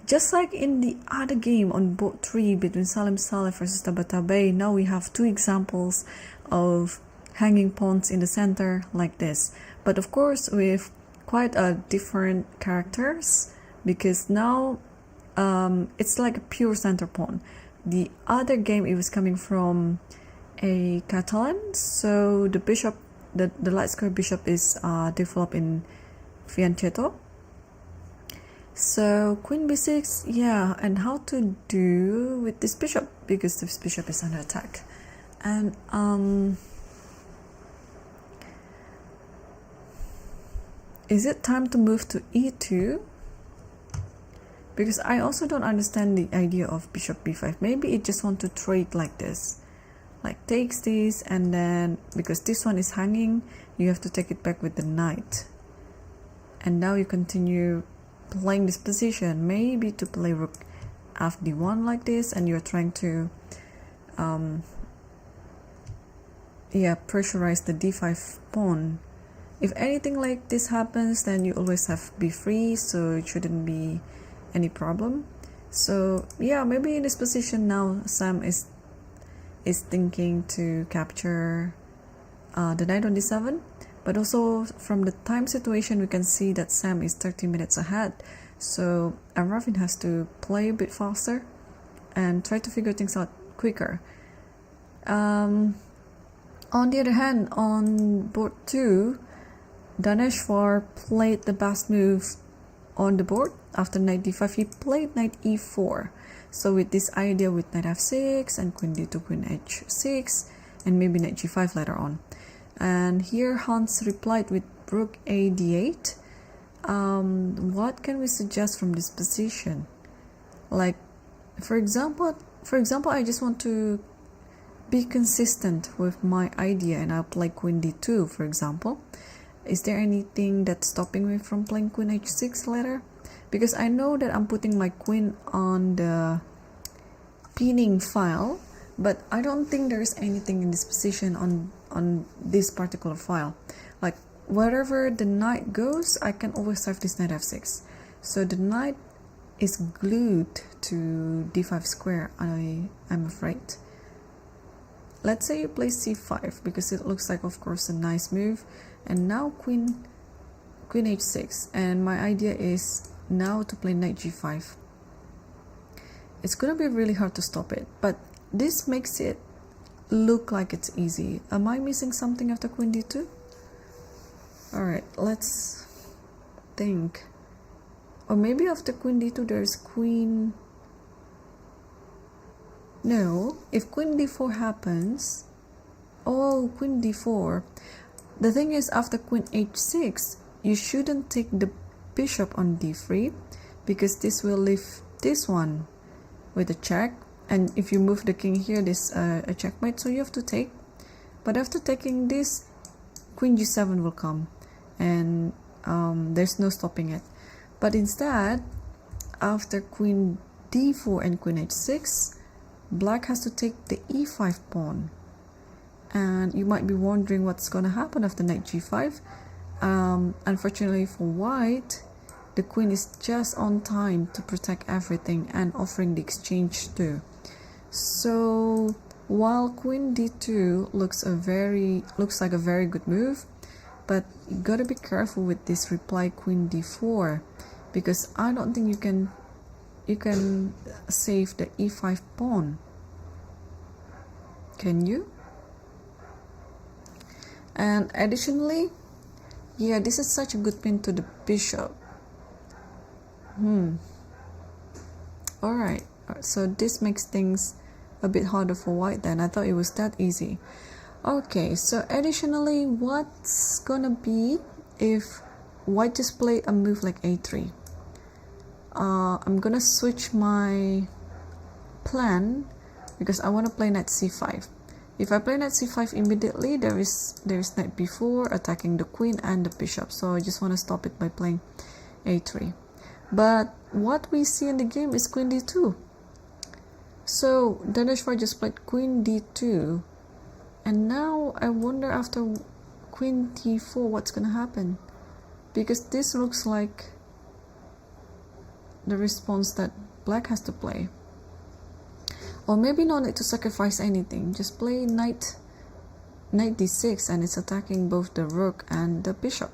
just like in the other game on board 3 between Salem versus Tabatabaei, now we have two examples of hanging pawns in the center like this. But of course with quite a different characters, because now it's like a pure center pawn. The other game, it was coming from a Catalan, so the bishop, the light square bishop is developed in fianchetto. So queen b6, yeah, and how to do with this bishop because this bishop is under attack. And is it time to move to e2? Because I also don't understand the idea of bishop b5. Maybe it just want to trade like this, like takes this, and then because this one is hanging, you have to take it back with the knight. And now you continue playing this position, maybe to play rook fd1 like this, and you're trying to pressurize the d5 pawn. If anything like this happens, then you always have b3, so it shouldn't be any problem. So yeah, maybe in this position now Sam is thinking to capture the knight on d7. But also from the time situation we can see that Sam is 30 minutes ahead, so Aravindh has to play a bit faster and try to figure things out quicker. On the other hand, on board 2, Daneshvar played the best move on the board. After knight d5 he played knight e4, so with this idea with knight f6 and queen d2, queen h6, and maybe knight g5 later on. And here Hans replied with rook a d8. What can we suggest from this position? Like for example I just want to be consistent with my idea and I'll play queen d2 for example. Is there anything that's stopping me from playing queen h6 later? Because I know that I'm putting my queen on the pinning file, but I don't think there's anything in this position on this particular file. Like wherever the knight goes, I can always have this knight f6. So the knight is glued to d5 square, I'm afraid. Let's say you play c5 because it looks like, of course, a nice move. And now queen h6, and my idea is now to play knight g5. It's gonna be really hard to stop it, but this makes it look like it's easy. Am I missing something after queen d2? Alright, let's think. Or maybe after queen d2 there's queen... No, if queen d4 happens... Oh, queen d4. The thing is, after queen h6, you shouldn't take the bishop on d3 because this will leave this one with a check. And if you move the king here, this a checkmate, so you have to take. But after taking this, queen g7 will come, and there's no stopping it. But instead, after queen d4 and queen h6, black has to take the e5 pawn. And you might be wondering what's going to happen after knight g5. Unfortunately for white, the queen is just on time to protect everything and offering the exchange too. So while queen d2 looks like a very good move, but you gotta be careful with this reply queen d4, because I don't think you can save the e5 pawn. Can you? And additionally, yeah, this is such a good pin to the bishop. Alright, so this makes things a bit harder for white then. I thought it was that easy. Okay, so additionally, what's gonna be if white just play a move like a3? I'm gonna switch my plan because I want to play knight c5. If I play knight c5 immediately, there is knight b4 attacking the queen and the bishop, so I just want to stop it by playing a3. But what we see in the game is queen d2. So Daneshvar just played queen d2, and now I wonder after queen d4 what's gonna happen, because this looks like the response that black has to play. Or maybe no need to sacrifice anything, just play knight d6 and it's attacking both the rook and the bishop.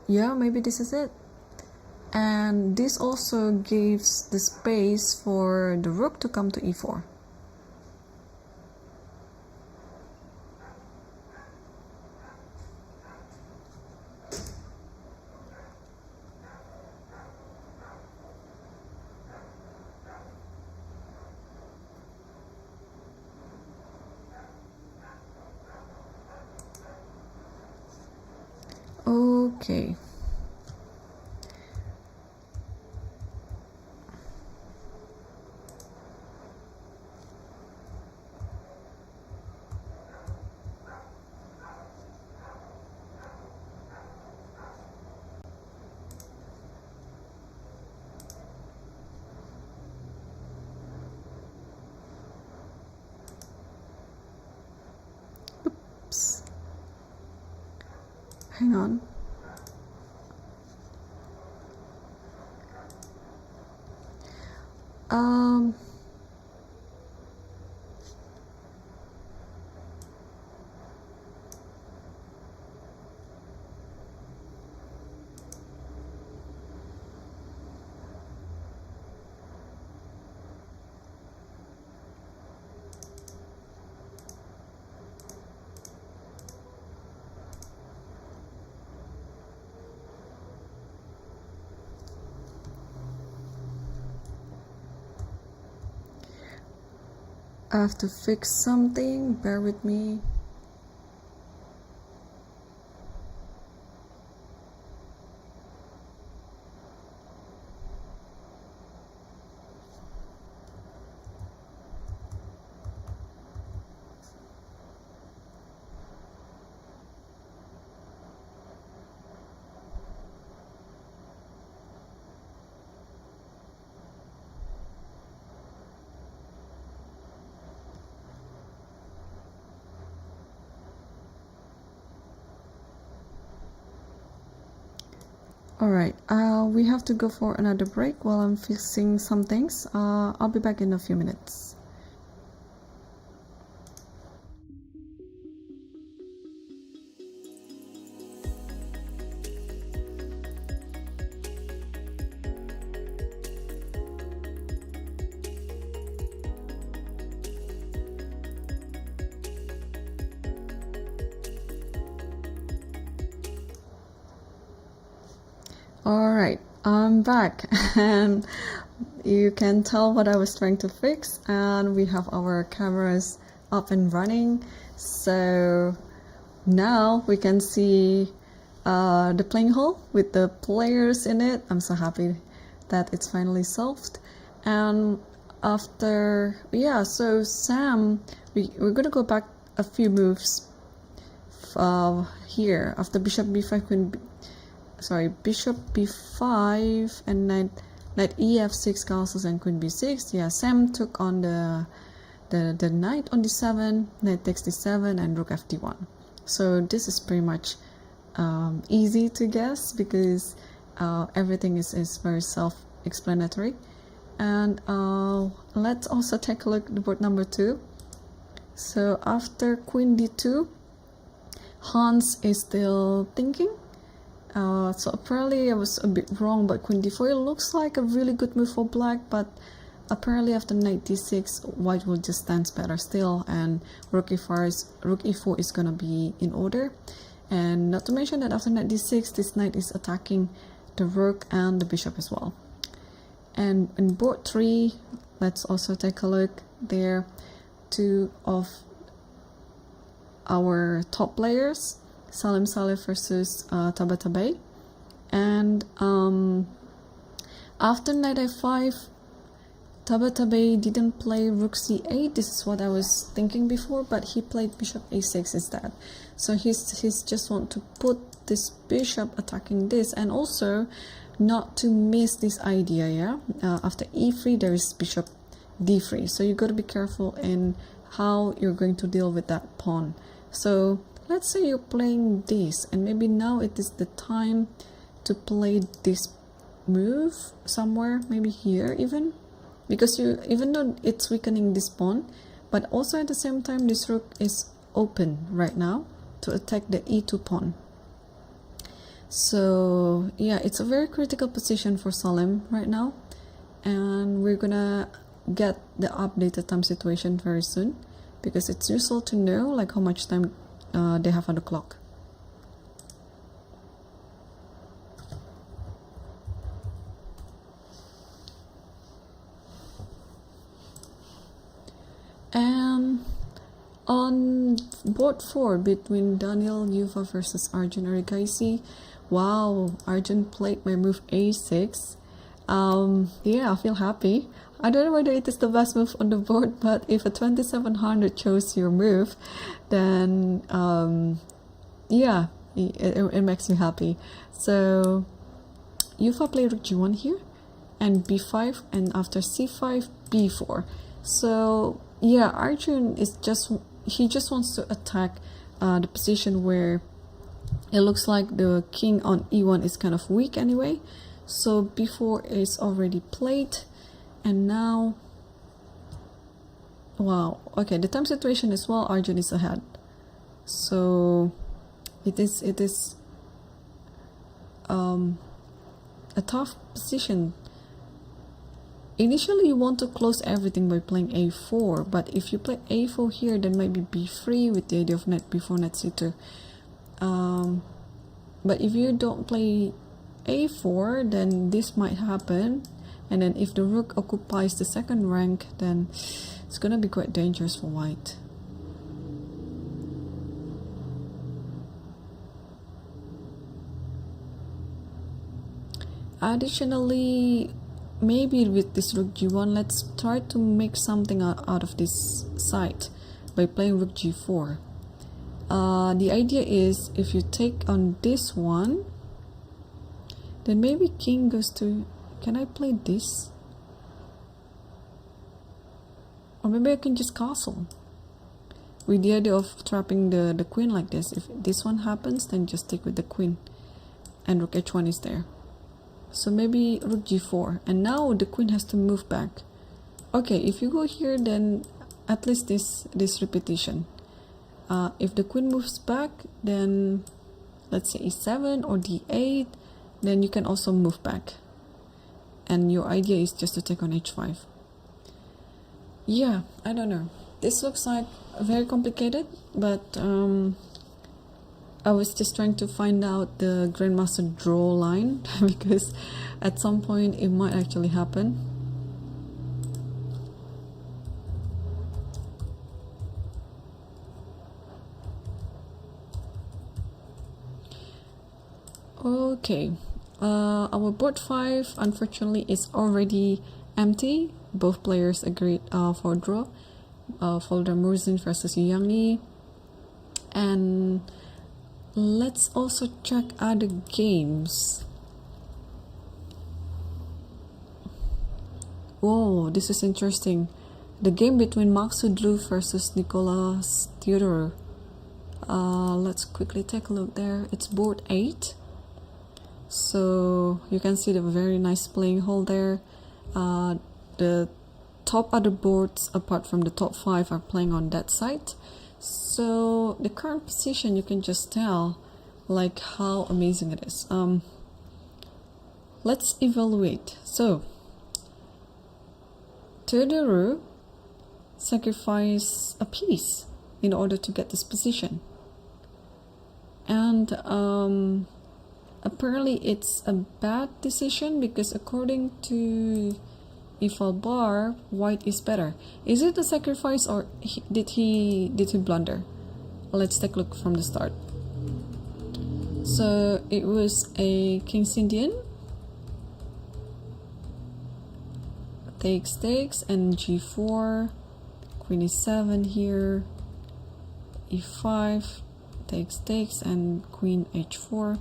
Yeah, maybe this is it. And this also gives the space for the rook to come to e4. Okay. Oops. Hang on. I have to fix something, bear with me. Alright, we have to go for another break while I'm fixing some things. I'll be back in a few minutes. Alright, I'm back and you can tell what I was trying to fix, and we have our cameras up and running. So now we can see the playing hall with the players in it. I'm so happy that it's finally solved. And after, yeah, so Sam, we're gonna go back a few moves here after bishop b5, bishop b5 and knight ef6 castles and queen b6. Yeah, Sam took on the knight on d7, knight takes d7 and rook fd1. So this is pretty much easy to guess because everything is very self-explanatory. And let's also take a look at board number 2. So after queen d2, Hans is still thinking. So apparently I was a bit wrong, but queen d4 looks like a really good move for black, but apparently after knight d6 white will just stand better still, and rook e4 is gonna be in order. And not to mention that after knight d6 this knight is attacking the rook and the bishop as well. And in board 3, let's also take a look. They're two of our top players, Salem versus Tabatabaei. And after knight a5, Tabatabaei didn't play rook c8. This is what I was thinking before, but he played bishop a6 instead. So he's just want to put this bishop attacking this, and also not to miss this idea. Yeah, after e3 there is bishop d3, so you got to be careful in how you're going to deal with that pawn. So let's say you're playing this, and maybe now it is the time to play this move somewhere, maybe here even, because even though it's weakening this pawn, but also at the same time this rook is open right now to attack the e2 pawn. So yeah, it's a very critical position for Salem right now, and we're gonna get the updated time situation very soon, because it's useful to know like how much time they have on the clock. And on board 4 between Daniel Yuva versus Arjun Erigaisi, wow, Arjun played my move a6. Yeah, I feel happy. I don't know whether it is the best move on the board, but if a 2700 chose your move, then yeah, it makes you happy. So Yuva played rook g1 here, and b5, and after c5, b4. So yeah, Arjun is just wants to attack the position where it looks like the king on e1 is kind of weak anyway. So b4 is already played, and now, wow, okay, the time situation is, well, Arjun is ahead. So it is a tough position. Initially you want to close everything by playing a4, but if you play a4 here, then maybe b3 with the idea of knight b4, knight c2. But if you don't play a4, then this might happen, and then if the rook occupies the second rank, then it's gonna be quite dangerous for white. Additionally, maybe with this rook g1, let's try to make something out of this side by playing rook g4. The idea is, if you take on this one, then maybe king goes to, can I play this? Or maybe I can just castle, with the idea of trapping the queen like this. If this one happens, then just stick with the queen, and rook h1 is there. So maybe rook g4, and now the queen has to move back. Okay, if you go here, then at least this repetition. If the queen moves back, then let's say e7 or d8, then you can also move back, and your idea is just to take on h5. Yeah, I don't know, this looks like very complicated, but I was just trying to find out the Grandmaster draw line because at some point it might actually happen. Okay, our board 5 unfortunately is already empty. Both players agreed for draw. Folder Morin versus Yangyi. And let's also check other games. Whoa, this is interesting. The game between Max Sudlu versus Nicolas Theodore. Let's quickly take a look there. It's board 8. So you can see the very nice playing hole there. The top other boards apart from the top 5 are playing on that side. So the current position, you can just tell like how amazing it is. Let's evaluate. So Theodore sacrificed a piece in order to get this position, and apparently it's a bad decision, because according to equal bar, white is better. Is it a sacrifice or did he blunder? Let's take a look from the start. So it was a King's Indian, takes and g4, queen e7 here, e5, takes and queen h4,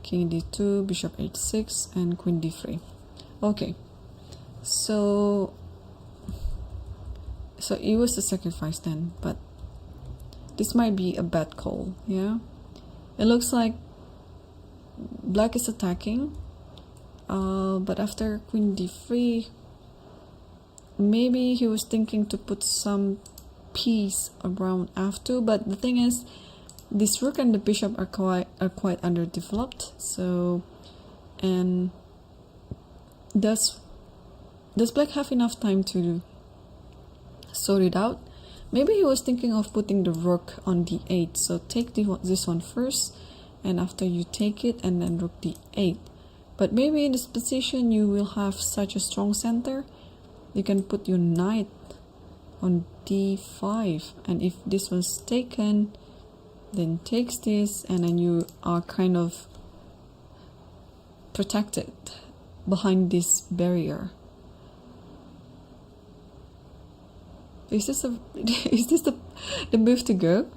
king d2, bishop h6, and queen d3. Okay, so it was a sacrifice then, but this might be a bad call. Yeah, it looks like black is attacking, but after queen d3, maybe he was thinking to put some piece around f2, but the thing is, this rook and the bishop are quite underdeveloped. So, and does black have enough time to sort it out? Maybe he was thinking of putting the rook on d8. So take this one first, and after you take it, and then rook d8. But maybe in this position you will have such a strong center, you can put your knight on d5, and if this was taken, then takes this, and then you are kind of protected behind this barrier. Is this the move to go?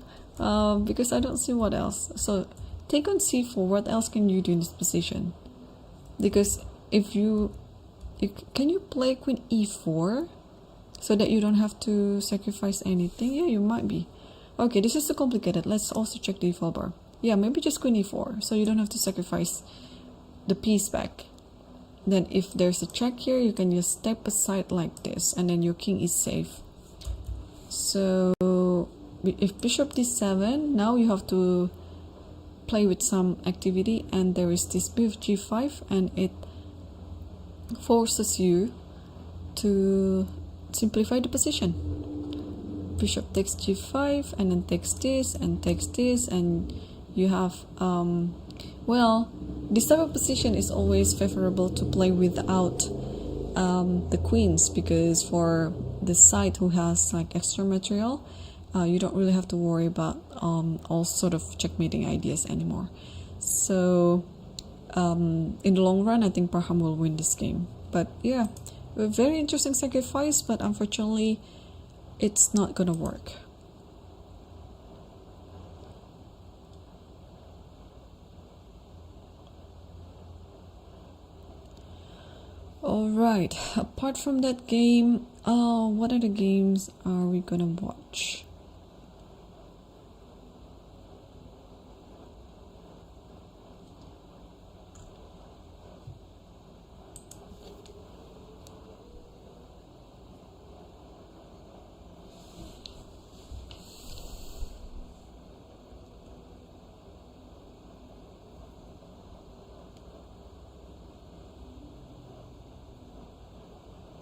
Because I don't see what else. So take on c4. What else can you do in this position? Because if can you play queen e4 so that you don't have to sacrifice anything? Yeah, you might be. Okay, this is too complicated. Let's also check the e4 bar. Yeah, maybe just queen e4 so you don't have to sacrifice the piece back. Then if there's a check here, you can just step aside like this, and then your king is safe. So if bishop d7, now you have to play with some activity, and there is this move g5, and it forces you to simplify the position. Bishop takes g5, and then takes this, and you have well, this type of position is always favorable to play without the queens, because for the side who has like extra material, you don't really have to worry about all sort of checkmating ideas anymore. So in the long run, I think Parham will win this game. But yeah, a very interesting sacrifice, but unfortunately it's not gonna work. Alright, apart from that game, what other games are we gonna watch?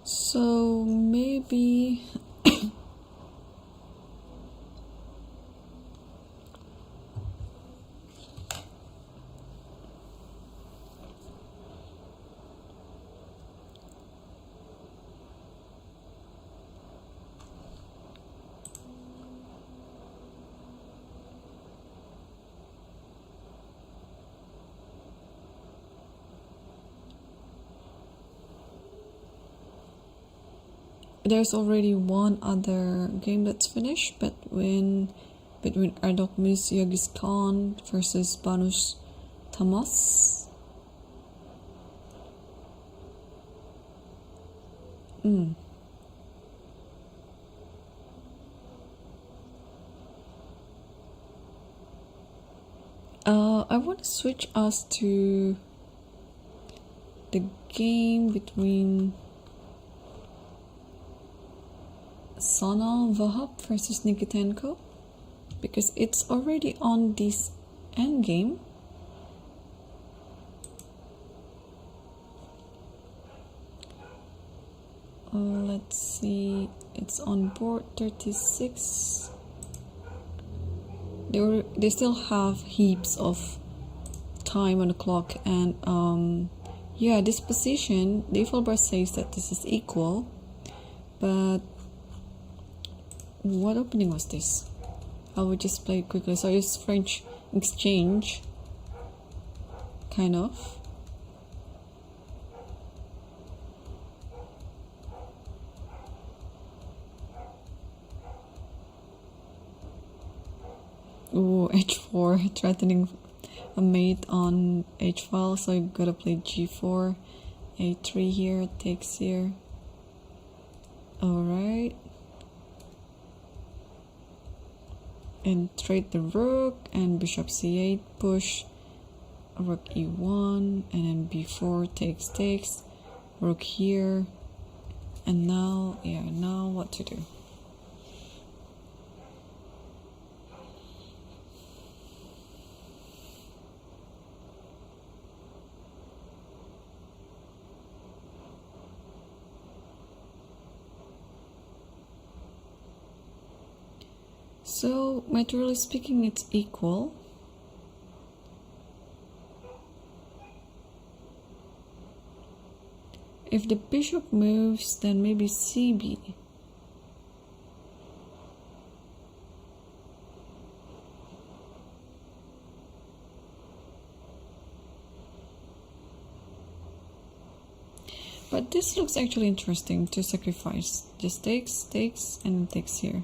So maybe there's already one other game that's finished, but between Erdogmus Yagis Khan versus Banus Tamas. I want to switch us to the game between Sana Vahab versus Nikitenko, because it's already on this endgame. Let's see, it's on board 36. They still have heaps of time on the clock, and Yeah, this position, the Fulbright says that this is equal, but what opening was this? I will just play it quickly. So it's French exchange, kind of. Ooh, h4, threatening a mate on h file, so you gotta play g4, a3 here, takes here. Alright. And trade the rook, and bishop c8, push, rook e1, and then b4, takes, rook here. And now, now what to do? So, materially speaking, it's equal. If the bishop moves, then maybe cb. But this looks actually interesting to sacrifice. Just takes, and takes here.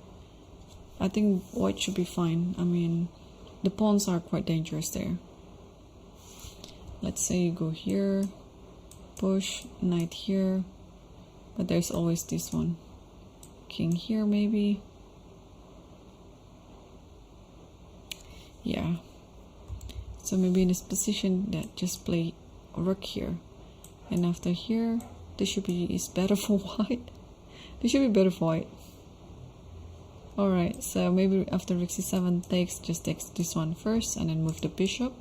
I think white should be fine. I mean, the pawns are quite dangerous there. Let's say you go here, push, knight here, but there's always this one. King here maybe. Yeah. So maybe in this position that just play rook here. And after here, this is better for white. This should be better for white. Alright, so maybe after rook c7 takes, just takes this one first and then move the bishop.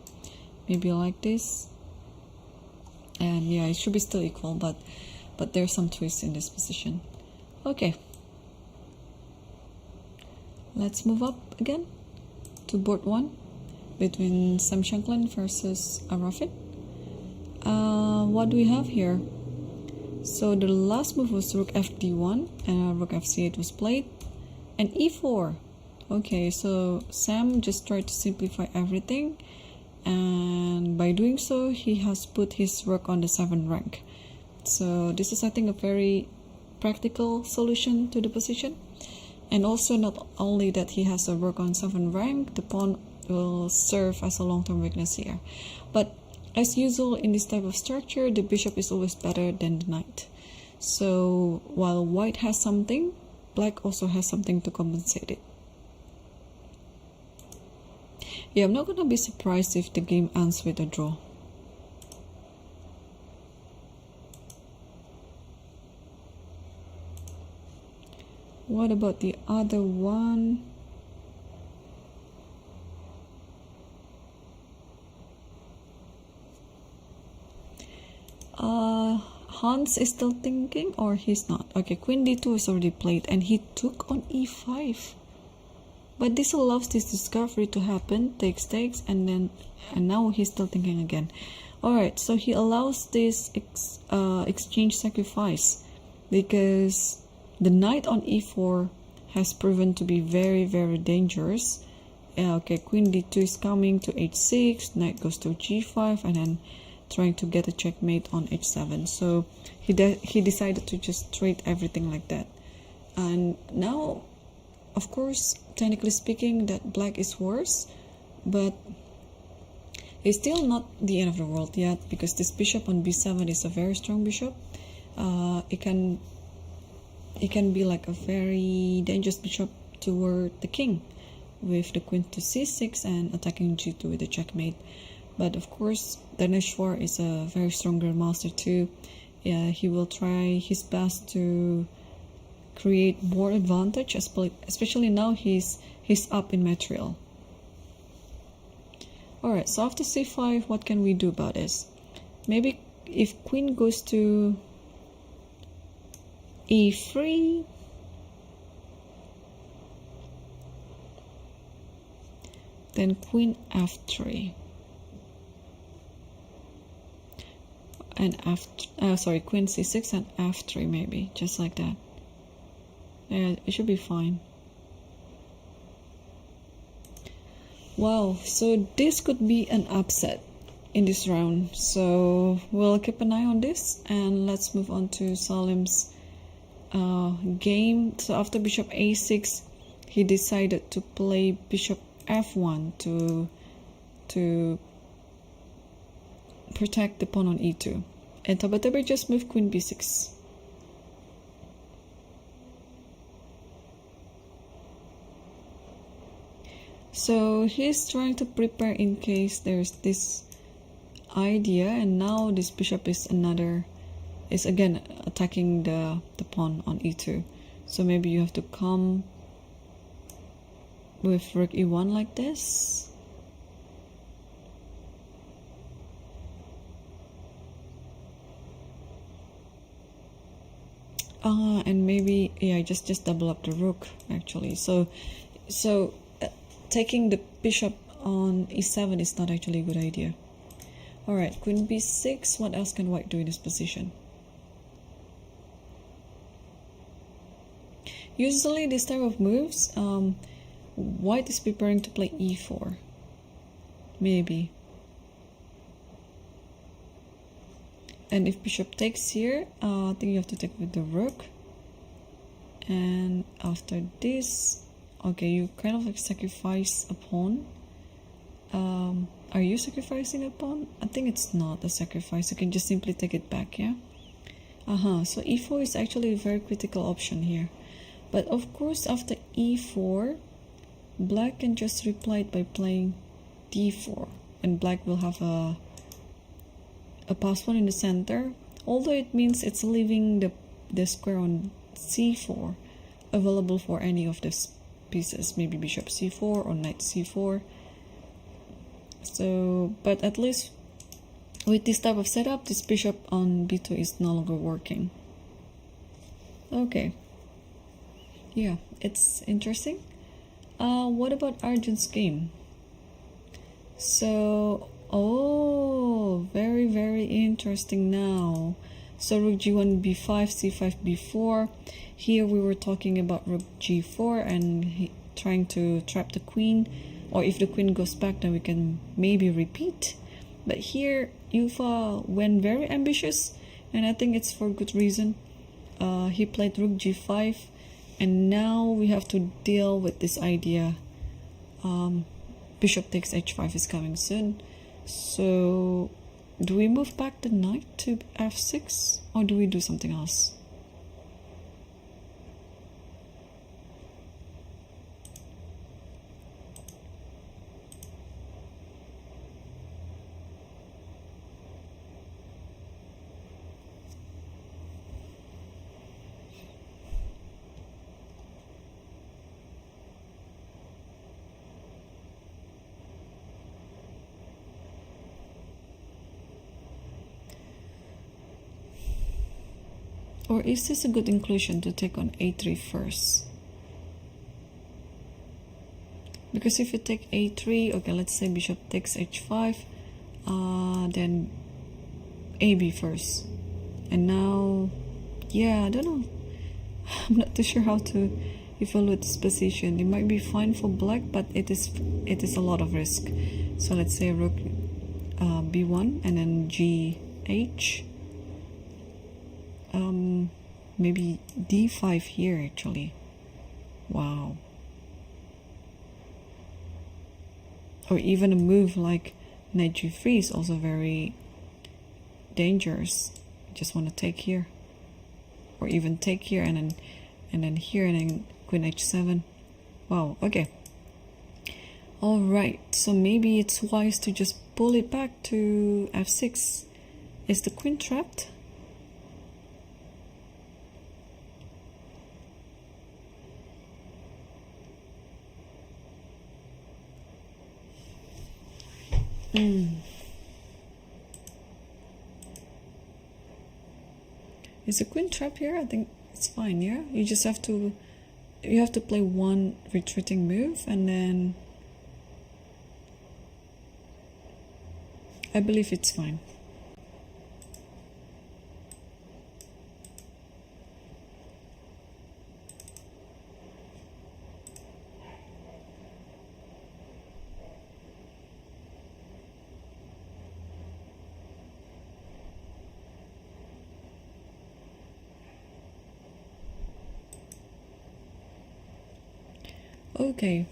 Maybe like this. And yeah, it should be still equal, but there's some twist in this position. Okay. Let's move up again to board 1 between Shankland versus Aravindh. What do we have here? So the last move was rook fd1 and rook fc8 was played. And e4. Okay, so Sam just tried to simplify everything, and by doing so he has put his rook on the 7th rank. So this is, I think, a very practical solution to the position. And also, not only that he has a rook on 7th rank, the pawn will serve as a long-term weakness here. But as usual in this type of structure, the bishop is always better than the knight. So while white has something, black also has something to compensate it. Yeah, I'm not gonna be surprised if the game ends with a draw. What about the other one? Hans is still thinking, or he's not? Okay, queen d2 is already played and he took on e5. But this allows this discovery to happen, takes, and now he's still thinking again. Alright, so he allows this exchange sacrifice because the knight on e4 has proven to be very, very dangerous. Okay, queen d2 is coming to h6, knight goes to g5, and then trying to get a checkmate on h7. So he decided to just trade everything like that. And now, of course, technically speaking, that black is worse, but it's still not the end of the world yet, because this bishop on b7 is a very strong bishop. It can be like a very dangerous bishop toward the king, with the queen to c6 and attacking g2 with a checkmate. But of course, Daneshvar is a very strong grandmaster too. He will try his best to create more advantage, especially now he's up in material. Alright, so after c5, what can we do about this? Maybe if queen goes to e3, then queen f3. and after, sorry, queen c6 and f3 maybe, just like that. Yeah, it should be fine. Wow, so this could be an upset in this round. So we'll keep an eye on this, and let's move on to Salem's game. So after bishop a6, he decided to play bishop f1 to protect the pawn on e2, and Tabatabaei just moved queen b6. So he's trying to prepare in case there's this idea, and now this bishop is again attacking the pawn on e2. So maybe you have to come with rook e1 like this. And maybe, yeah, just double up the rook actually. So taking the bishop on e7 is not actually a good idea. Alright, queen b6. What else can white do in this position? Usually this type of moves, white is preparing to play e4. Maybe. And if bishop takes here, I think you have to take with the rook. And after this, okay, you kind of like sacrifice a pawn. Are you sacrificing a pawn? I think it's not a sacrifice. You can just simply take it back, yeah? So e4 is actually a very critical option here. But of course, after e4, black can just reply it by playing d4. And black will have a pass pawn in the center. Although it means it's leaving the square on c4 available for any of these pieces. Maybe bishop c4 or knight c4. So, but at least with this type of setup, this bishop on b2 is no longer working. Okay. Yeah, it's interesting. What about Arjun's game? So, oh, very, very interesting now. So rook g1, b5, c5, b4. Here we were talking about rook g4 and trying to trap the queen. Or if the queen goes back, then we can maybe repeat. But here, Yufa went very ambitious, and I think it's for good reason. He played rook g5, and now we have to deal with this idea. Bishop takes h5 is coming soon. So, do we move back the knight to f6, or do we do something else? Or is this a good inclusion to take on a3 first? Because if you take a3, okay, let's say bishop takes h5, then ab first. And now, yeah, I don't know. I'm not too sure how to evaluate this position. It might be fine for black, but it is a lot of risk. So let's say rook b1 and then gh. Maybe d5 here actually. Wow. Or even a move like knight g3 is also very dangerous. Just want to take here, or even take here and then here and then queen h7. Wow. Okay. All right. So maybe it's wise to just pull it back to f6. Is the queen trapped? Is the queen trap here? I think it's fine, yeah? You just have to play one retreating move, and then I believe it's fine. Okay.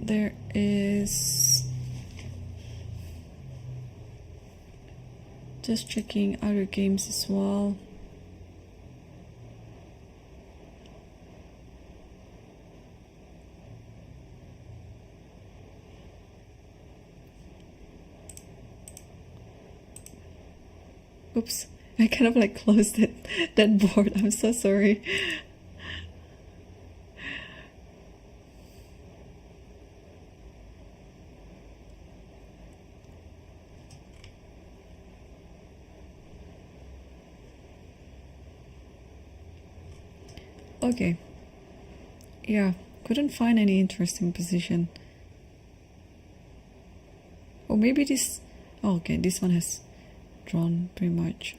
There is just checking other games as well. Oops, I kind of like closed that board. I'm so sorry. Okay. Yeah, couldn't find any interesting position. Or maybe this... Oh, okay, this one has drawn pretty much.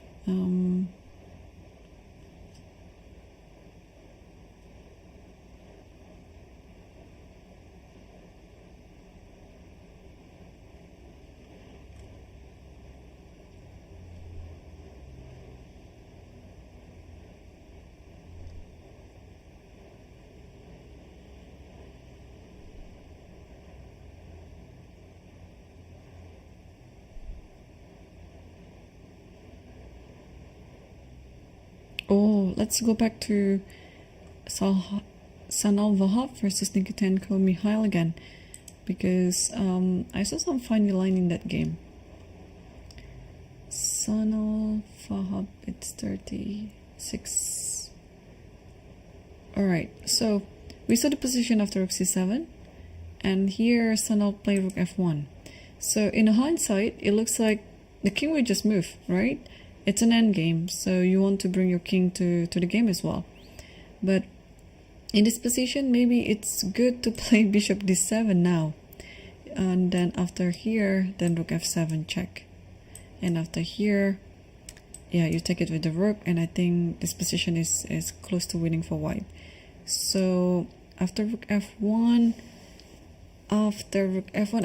Oh, let's go back to Sanal Vahab versus Nikitenko Mihail again, because I saw some funny line in that game. Sanal Vahab, it's 36. Alright, so we saw the position after rook c7, and here Sanal played rook f1. So in hindsight, it looks like the king will just move, right? It's an endgame, so you want to bring your king to the game as well. But in this position, maybe it's good to play bishop d7 now. And then after here, then rook f7 check. And after here, yeah, you take it with the rook, and I think this position is close to winning for white. So after rook f1, I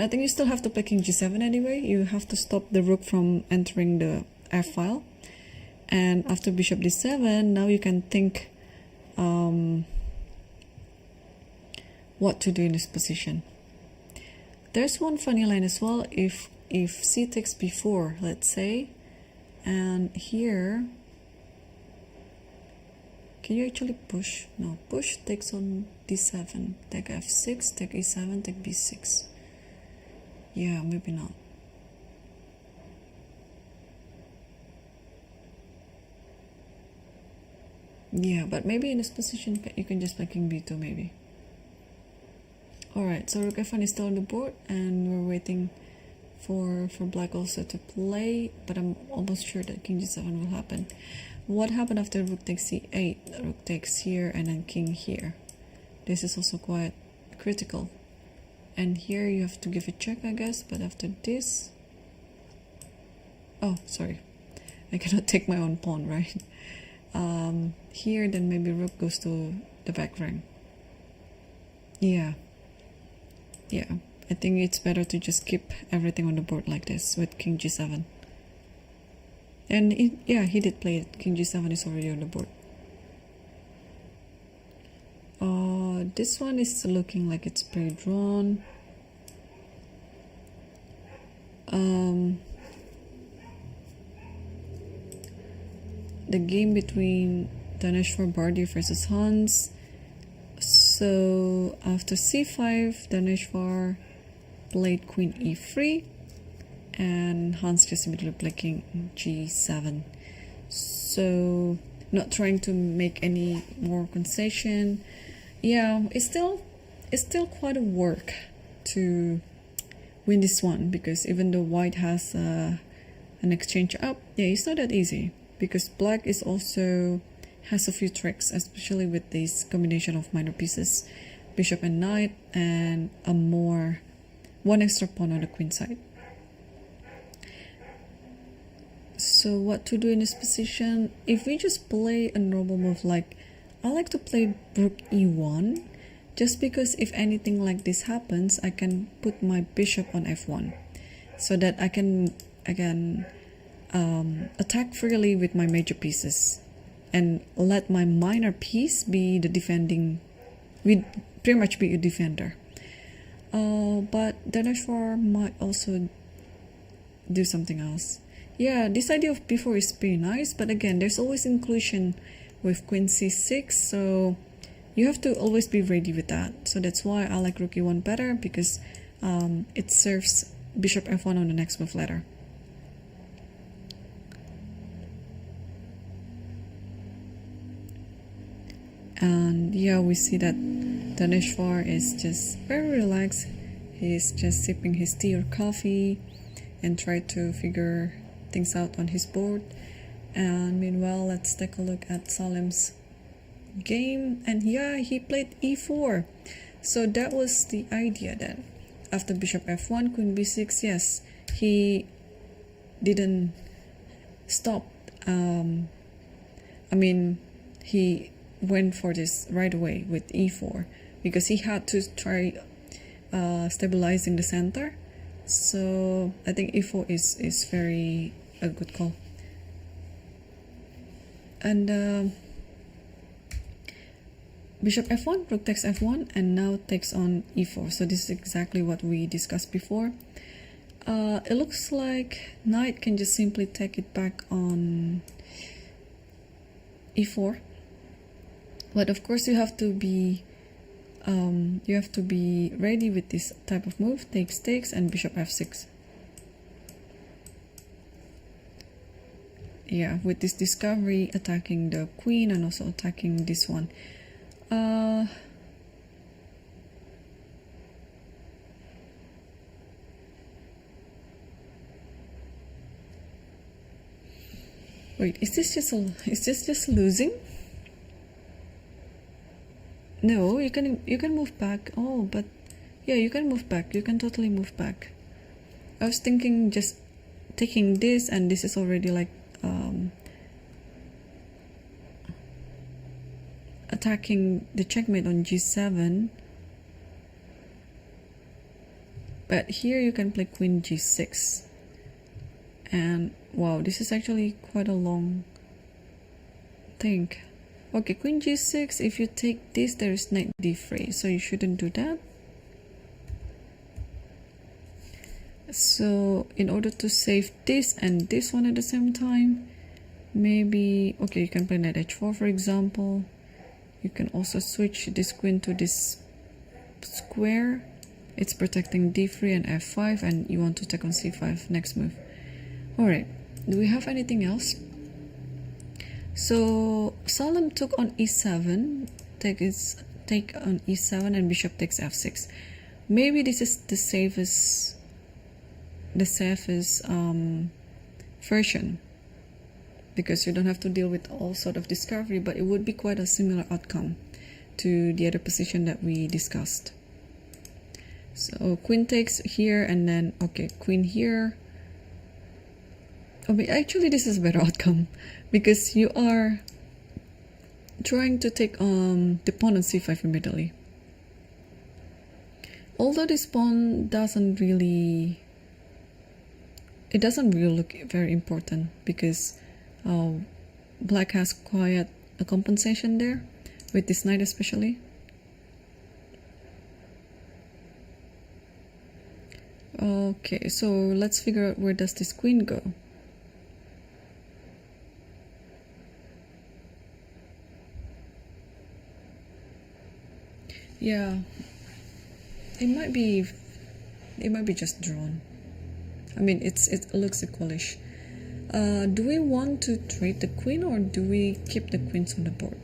think you still have to play king g7 anyway. You have to stop the rook from entering the f file. And after bishop d7, now you can think what to do in this position. There's one funny line as well. If c takes b4, let's say, and here, can you actually push? No, push takes on d7, take f6, take e7, take b6. Yeah, maybe not. Yeah, but maybe in this position you can just play king b2 maybe. Alright, so rook f1 is still on the board, and we're waiting for black also to play, but I'm almost sure that king g7 will happen. What happened after rook takes c8? Rook takes here and then king here. This is also quite critical. And here you have to give a check, I guess, but after this... Oh, sorry. I cannot take my own pawn, right? Here, then maybe rook goes to the back rank. Yeah, I think it's better to just keep everything on the board like this with king g7. And he did play it. King g7 is already on the board. This one is looking like it's pre-drawn. The game between Daneshvar Bardi versus Hans. So after c5, Daneshvar played queen e3, and Hans just immediately played king g7. So not trying to make any more concession. Yeah, it's still quite a work to win this one, because even though white has an exchange up, yeah, it's not that easy, because black is also has a few tricks, especially with this combination of minor pieces, bishop and knight, and one extra pawn on the queen side. So what to do in this position? If we just play a normal move, like I like to play rook e1, just because if anything like this happens, I can put my bishop on f1, so that I can attack freely with my major pieces, and let my minor piece be the defending, pretty much be a defender. But Daneshvar might also do something else. Yeah, this idea of b4 is pretty nice, but again, there's always inclusion with queen c6, so you have to always be ready with that. So that's why I like rook e1 better, because it serves bishop f1 on the next move later. And yeah, we see that Daneshvar is just very relaxed. He's just sipping his tea or coffee and try to figure things out on his board. And meanwhile, let's take a look at Salem's game. And yeah, he played e4. So that was the idea then. After bishop f1, queen b6, yes, he didn't stop. He went for this right away with e4, because he had to try stabilizing the center. So I think e4 is very a good call. And bishop f1, rook takes f1, and now takes on e4. So this is exactly what we discussed before. It looks like knight can just simply take it back on e4. But of course you have to be ready with this type of move, takes, and bishop f6. Yeah, with this discovery, attacking the queen and also attacking this one. Wait, is this just losing? No, you can move back. Oh, but yeah, you can move back. You can totally move back. I was thinking just taking this, and this is already like attacking the checkmate on g7. But here you can play queen g6. And wow, this is actually quite a long thing. Okay, queen g6, if you take this, there is knight d3, so you shouldn't do that. So in order to save this and this one at the same time, maybe, okay, you can play knight h4 for example. You can also switch this queen to this square. It's protecting d3 and f5, and you want to take on c5 next move. Alright, do we have anything else? So Salem took on e7, take on e7, and bishop takes f6. Maybe this is the safest version, because you don't have to deal with all sort of discovery, but it would be quite a similar outcome to the other position that we discussed. So queen takes here, and then okay, queen here. Actually, this is a better outcome, because you are trying to take the pawn on c5 immediately. Although this pawn doesn't really look very important, because black has quite a compensation there with this knight especially. Okay, so let's figure out where does this queen go. Yeah, it might be just drawn. I mean, it looks equalish. Do we want to trade the queen, or do we keep the queens on the board?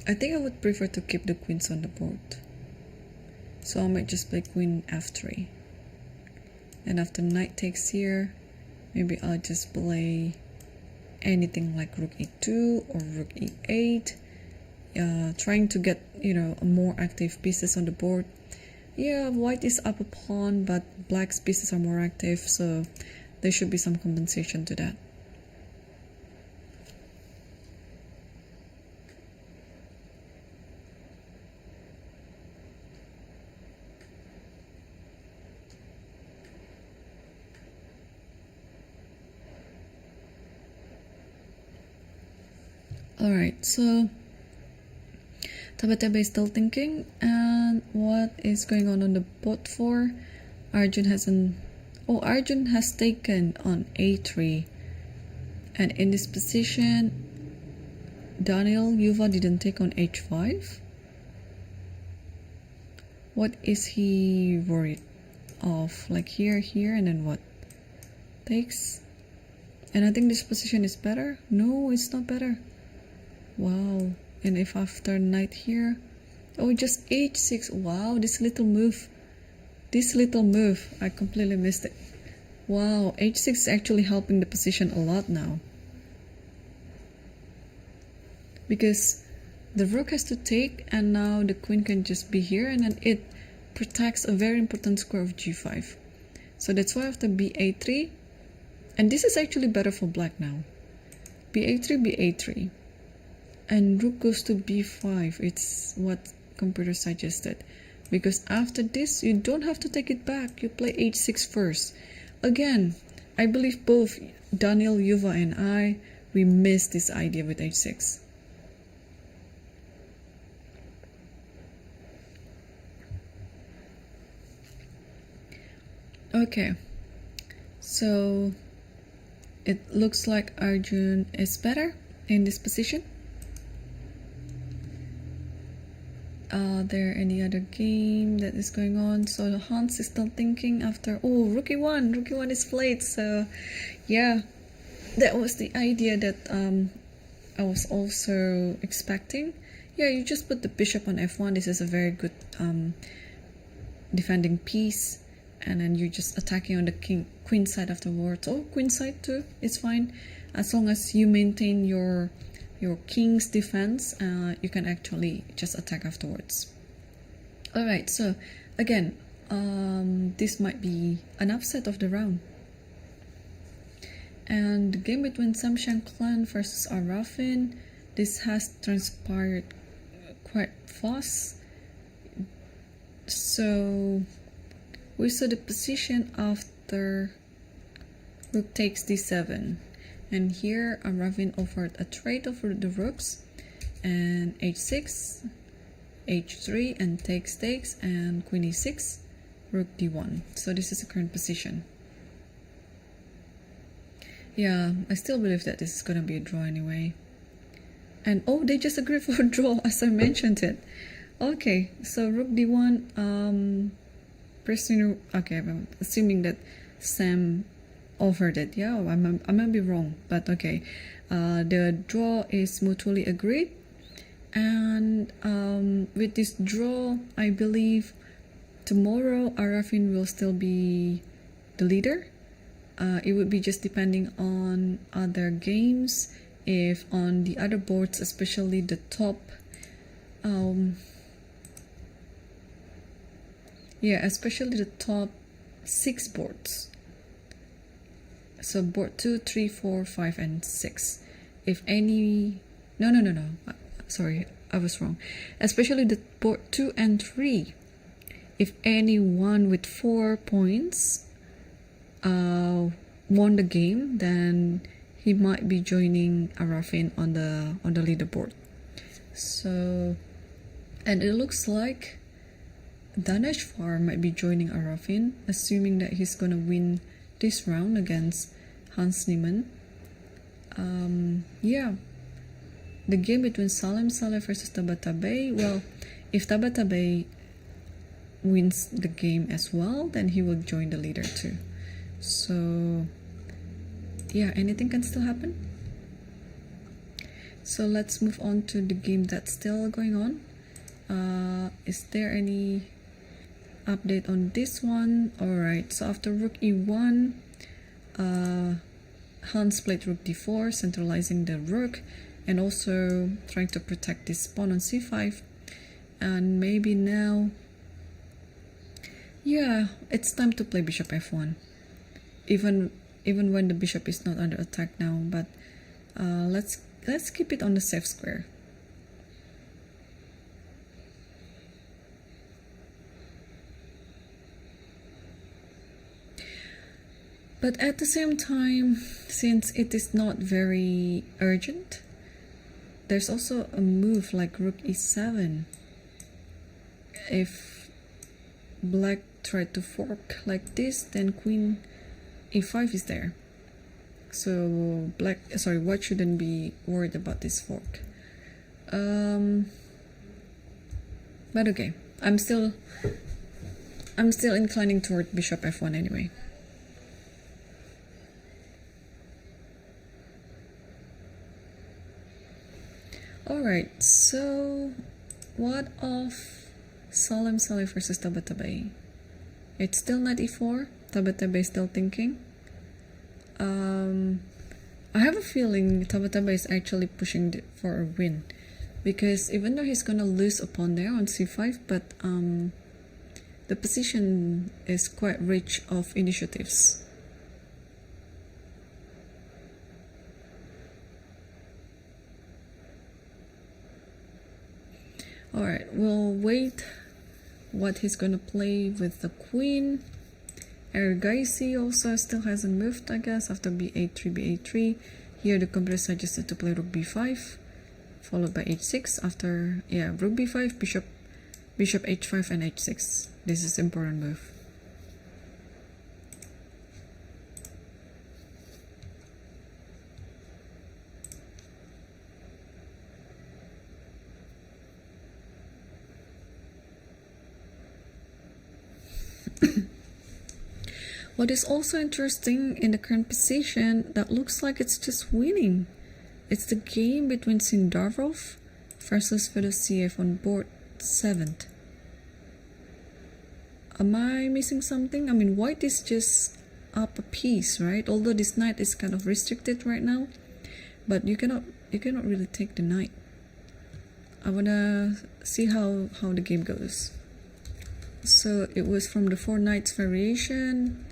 I think I would prefer to keep the queens on the board. So I might just play queen f3. And after knight takes here, maybe I'll just play anything like rook e2 or rook e8, trying to get, you know, more active pieces on the board. Yeah, white is up a pawn, but black's pieces are more active, so there should be some compensation to that. Alright, so Tabatabaei is still thinking, and what is going on the bot for? Arjun has taken on a3, and in this position Daniel Yuva didn't take on h5. What is he worried of? Like here, and then what? Takes. And I think this position is better. No, it's not better. Wow. And if after knight here, oh, just h6. Wow, this little move, I completely missed it. Wow, h6 is actually helping the position a lot now, because the rook has to take, and now the queen can just be here, and then it protects a very important square of g5. So that's why after ba3, and this is actually better for black now, ba3, and rook goes to b5. It's what computer suggested, because after this you don't have to take it back, you play h6 first. Again, I believe both Daniel Yuva and we missed this idea with h6. Okay, so it looks like Arjun is better in this position. Are there any other game that is going on? So Hans is still thinking after, oh, rook e1 is played. So yeah, that was the idea that I was also expecting. Yeah, you just put the bishop on f1. This is a very good defending piece, and then you're just attacking on the queen side afterwards. Oh, queen side too, it's fine, as long as you maintain your king's defense. You can actually just attack afterwards. Alright, so again, this might be an upset of the round. And the game between Shankland versus Aravindh, this has transpired quite fast. So we saw the position after rook takes d7. And here Aravindh offered a trade over the rooks, and h6, h3, and takes, and queen e6, rook d1. So this is the current position. Yeah, I still believe that this is gonna be a draw anyway. And oh, they just agreed for a draw as I mentioned it. Okay, so rook d1, okay, I'm assuming that Sam offered it. Yeah, I might be wrong, but okay. The draw is mutually agreed, and with this draw, I believe tomorrow Aravindh will still be the leader. It would be just depending on other games. If on the other boards, especially the top, especially the top 6 boards. So board 2, 3, 4, 5, and 6. If any, no. Sorry, I was wrong. Especially the board 2 and 3. If anyone with 4 points won the game, then he might be joining Aravindh on the leaderboard. So, and it looks like Daneshvar might be joining Aravindh, assuming that he's gonna win this round against Hans Niemann. Yeah, the game between Salem versus Tabatabaei. Well, if Tabatabaei wins the game as well, then he will join the leader too. So yeah, anything can still happen. So let's move on to the game that's still going on. Is there any update on this one. Alright, so after rook e1, Hans played rook d4, centralizing the rook and also trying to protect this pawn on c5. And maybe now, yeah, it's time to play bishop f1, even when the bishop is not under attack now. But let's keep it on the safe square. But at the same time, since it is not very urgent, there's also a move like rook e7. If black tried to fork like this, then queen e5 is there. So white shouldn't be worried about this fork. But okay, I'm still inclining toward bishop f1 anyway. Alright, so what of Salem versus Tabatabaei? It's still knight e4. Tabatabaei is still thinking. I have a feeling Tabatabaei is actually pushing for a win, because even though he's gonna lose a pawn there on c5, but the position is quite rich of initiatives. Alright, we'll wait what he's gonna play with the queen. Erigaisi also still hasn't moved, I guess, after b8, 3b8, Here the computer suggested to play rook b5, followed by h6. After, yeah, rook b5, bishop h5 and h6. This is important move. What is also interesting in the current position, that looks like it's just winning. It's the game between Sindarov versus Fedosiev on board 7th. Am I missing something? I mean, white is just up a piece, right? Although this knight is kind of restricted right now, but you cannot really take the knight. I wanna see how the game goes. So it was from the 4 knights variation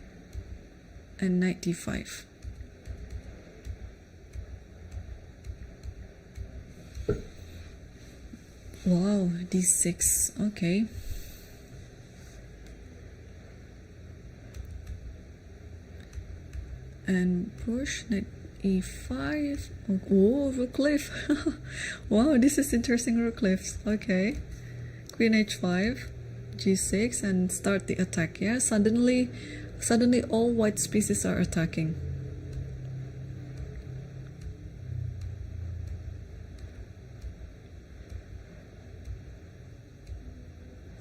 and knight d5. Wow, d6. Okay. And push knight e5. Oh, rook cliff. Wow, this is interesting, rook cliffs. Okay. Queen h5, g6, and start the attack. Yeah, suddenly all white pieces are attacking.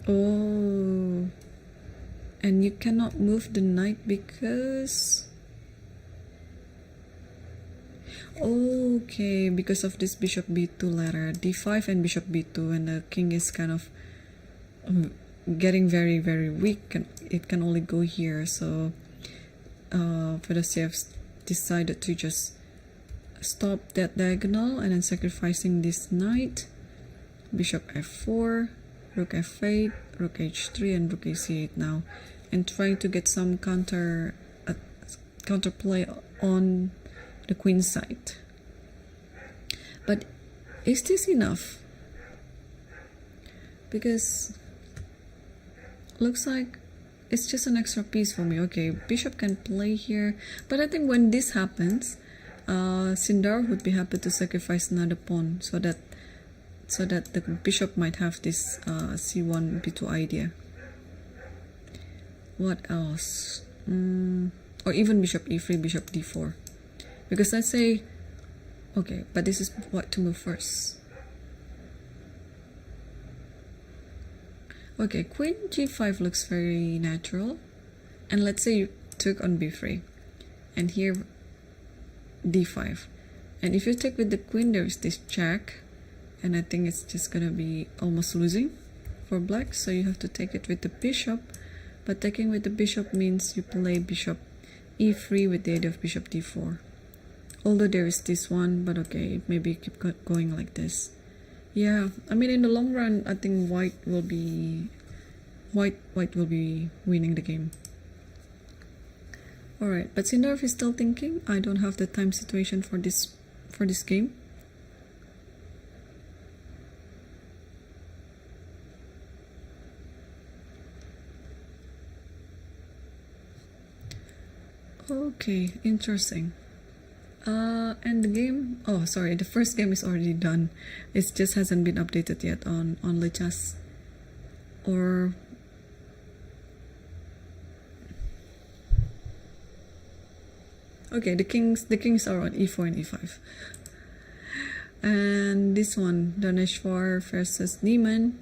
Oh, and you cannot move the knight because, okay, because of this bishop b2 ladder, d5 and bishop b2, and the king is kind of getting very, very weak, and it can only go here. So Fedosiev decided to just stop that diagonal and then sacrificing this knight. Bishop f4, rook f8, rook h3, and rook ac8 now, and trying to get some counterplay on the queen side. But is this enough? Because looks like it's just an extra piece for me. Okay, bishop can play here, but I think when this happens, Sindar would be happy to sacrifice another pawn so that the bishop might have this c1 b2 idea. What else? Or even bishop e3, bishop d4. Because let's say, okay, but this is what to move first. Okay, queen g5 looks very natural. And let's say you took on b3. And here, d5. And if you take with the queen, there's this check. And I think it's just gonna be almost losing for black. So you have to take it with the bishop. But taking with the bishop means you play bishop e3 with the aid of bishop d4. Although there is this one, but okay, maybe keep going like this. Yeah, I mean in the long run, I think white will be winning the game. Alright, but Sindorf is still thinking. I don't have the time situation for this game. Okay, interesting. And the game, oh sorry, the first game is already done. It just hasn't been updated yet on Lichess. Or okay, the kings are on e4 and e5. And this one, Daneshvar versus Niemann.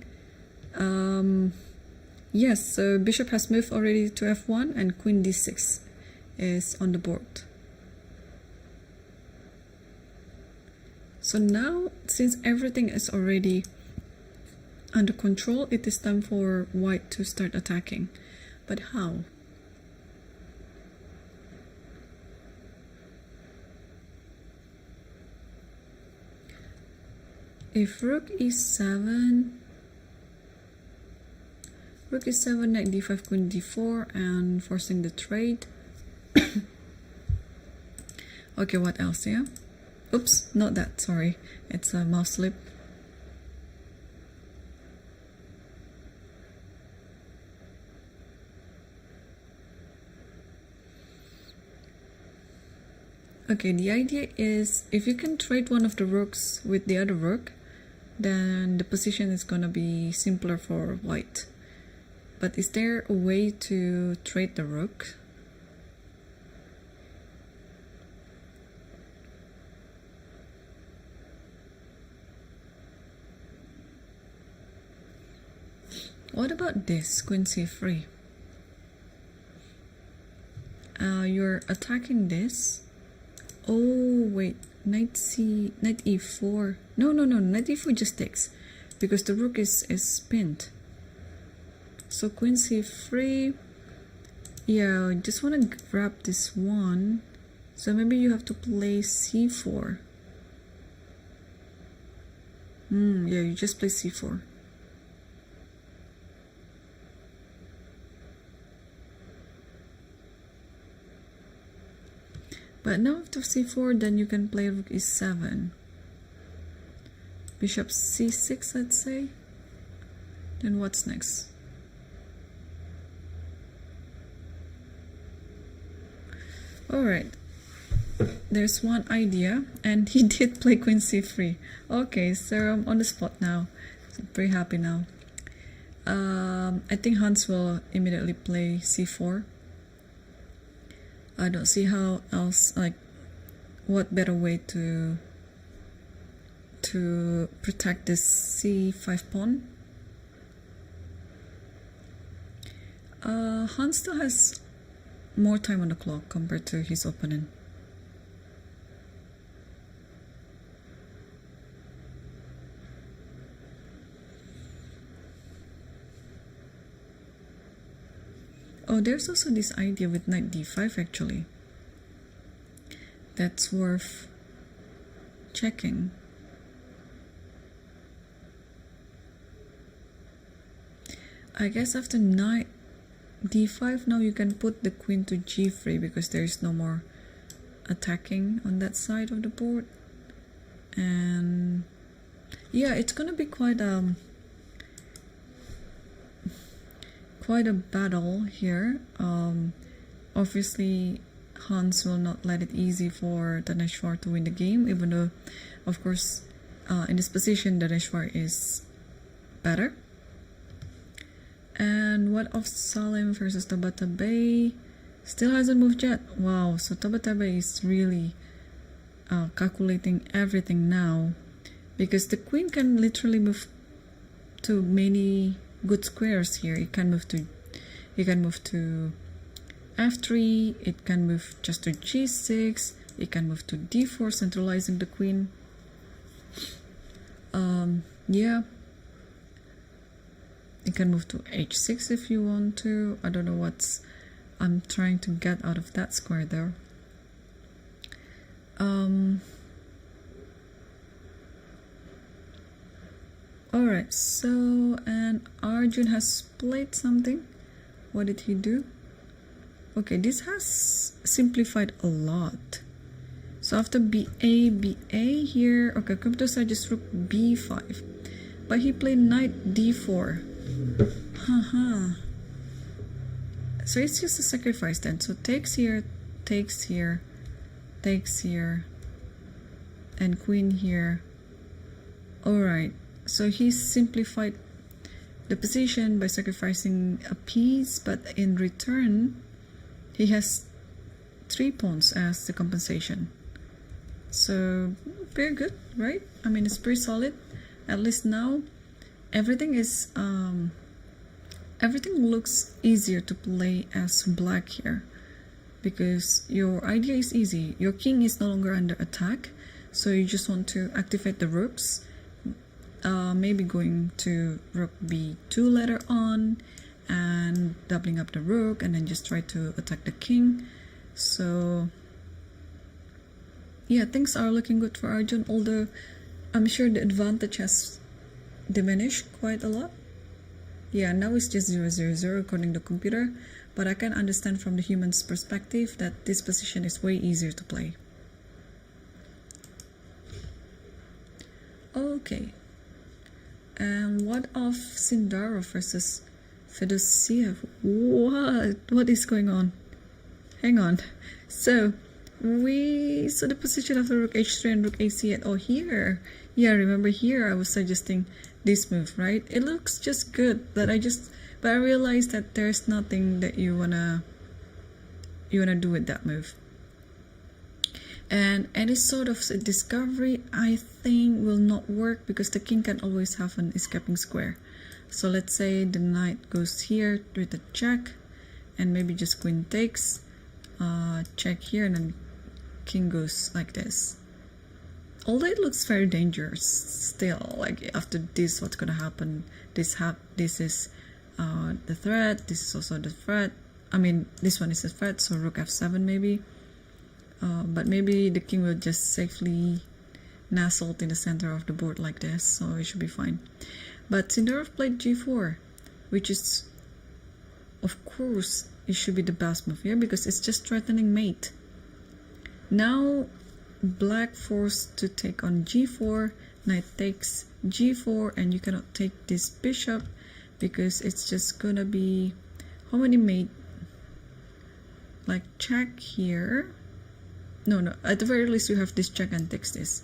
Yes, so bishop has moved already to f1 and queen d6 is on the board. So now, since everything is already under control, it is time for white to start attacking. But how? If rook e7, knight d5, queen d4, and forcing the trade. Okay, what else? Yeah. Oops, not that. Sorry, it's a mouse slip. Okay, the idea is if you can trade one of the rooks with the other rook, then the position is gonna be simpler for white. But is there a way to trade the rook? What about this, queen c3? You're attacking this. Oh wait, knight e4. No, knight e4 just takes because the rook is pinned. So queen c3. Yeah, I just want to grab this one. So maybe you have to play c4. Yeah, you just play c4. But now after c4, then you can play rook e7. Bishop c6, let's say. Then what's next? Alright. There's one idea, and he did play queen c3. Okay, so I'm on the spot now. So I'm pretty happy now. I think Hans will immediately play c4. I don't see how else, like, what better way to protect this c5 pawn. Hans still has more time on the clock compared to his opponent. Oh, there's also this idea with knight d5 actually. That's worth checking. I guess after knight d5 now you can put the queen to g3 because there is no more attacking on that side of the board. And yeah, it's gonna be quite a battle here. Obviously Hans will not let it easy for Daneshvar to win the game, even though of course in this position Daneshvar is better. And what of Salem versus Tabatabaei? Still hasn't moved yet. Wow, so Tabatabaei is really calculating everything now, because the queen can literally move to many good squares here. It can move to f3, it can move just to g6, it can move to d4, centralizing the queen. Yeah, You can move to h6 if you want to. I don't know what's I'm trying to get out of that square there. Alright, so, and Arjun has played something. What did he do? Okay, this has simplified a lot. So after BA here, okay, computer side just rook B5. But he played knight D4. Haha. So it's just a sacrifice then. So takes here, takes here, takes here, and queen here. Alright, so he simplified the position by sacrificing a piece, but in return, he has 3 pawns as the compensation. So very good, right? I mean, it's pretty solid. At least now, everything is everything looks easier to play as black here, because your idea is easy. Your king is no longer under attack, so you just want to activate the rooks. Maybe going to rook b2 later on and doubling up the rook, and then just try to attack the king. So yeah, things are looking good for Arjun, although I'm sure the advantage has diminished quite a lot. Yeah, now it's just 0-0-0 according to the computer, but I can understand from the human's perspective that this position is way easier to play. Okay, and what of Sindarov versus Fedosiev? What is going on? Hang on. So the position of the rook h3 and rook a8. Oh, here. Yeah, remember here I was suggesting this move, right? It looks just good, but I realized that there's nothing that you wanna do with that move. And any sort of discovery, I think, will not work, because the king can always have an escaping square. So let's say the knight goes here with a check, and maybe just queen takes, check here, and then king goes like this. Although it looks very dangerous still, like after this, what's gonna happen? This is the threat, this is also the threat. I mean, this one is a threat, so rook f7 maybe. But maybe the king will just safely nestled in the center of the board like this, so it should be fine. But Sindarov played g4, which is, of course, it should be the best move here, because it's just threatening mate. Now black forced to take on g4, knight takes g4, and you cannot take this bishop because it's just gonna be how many mate, like check here. No, at the very least you have this check and takes this.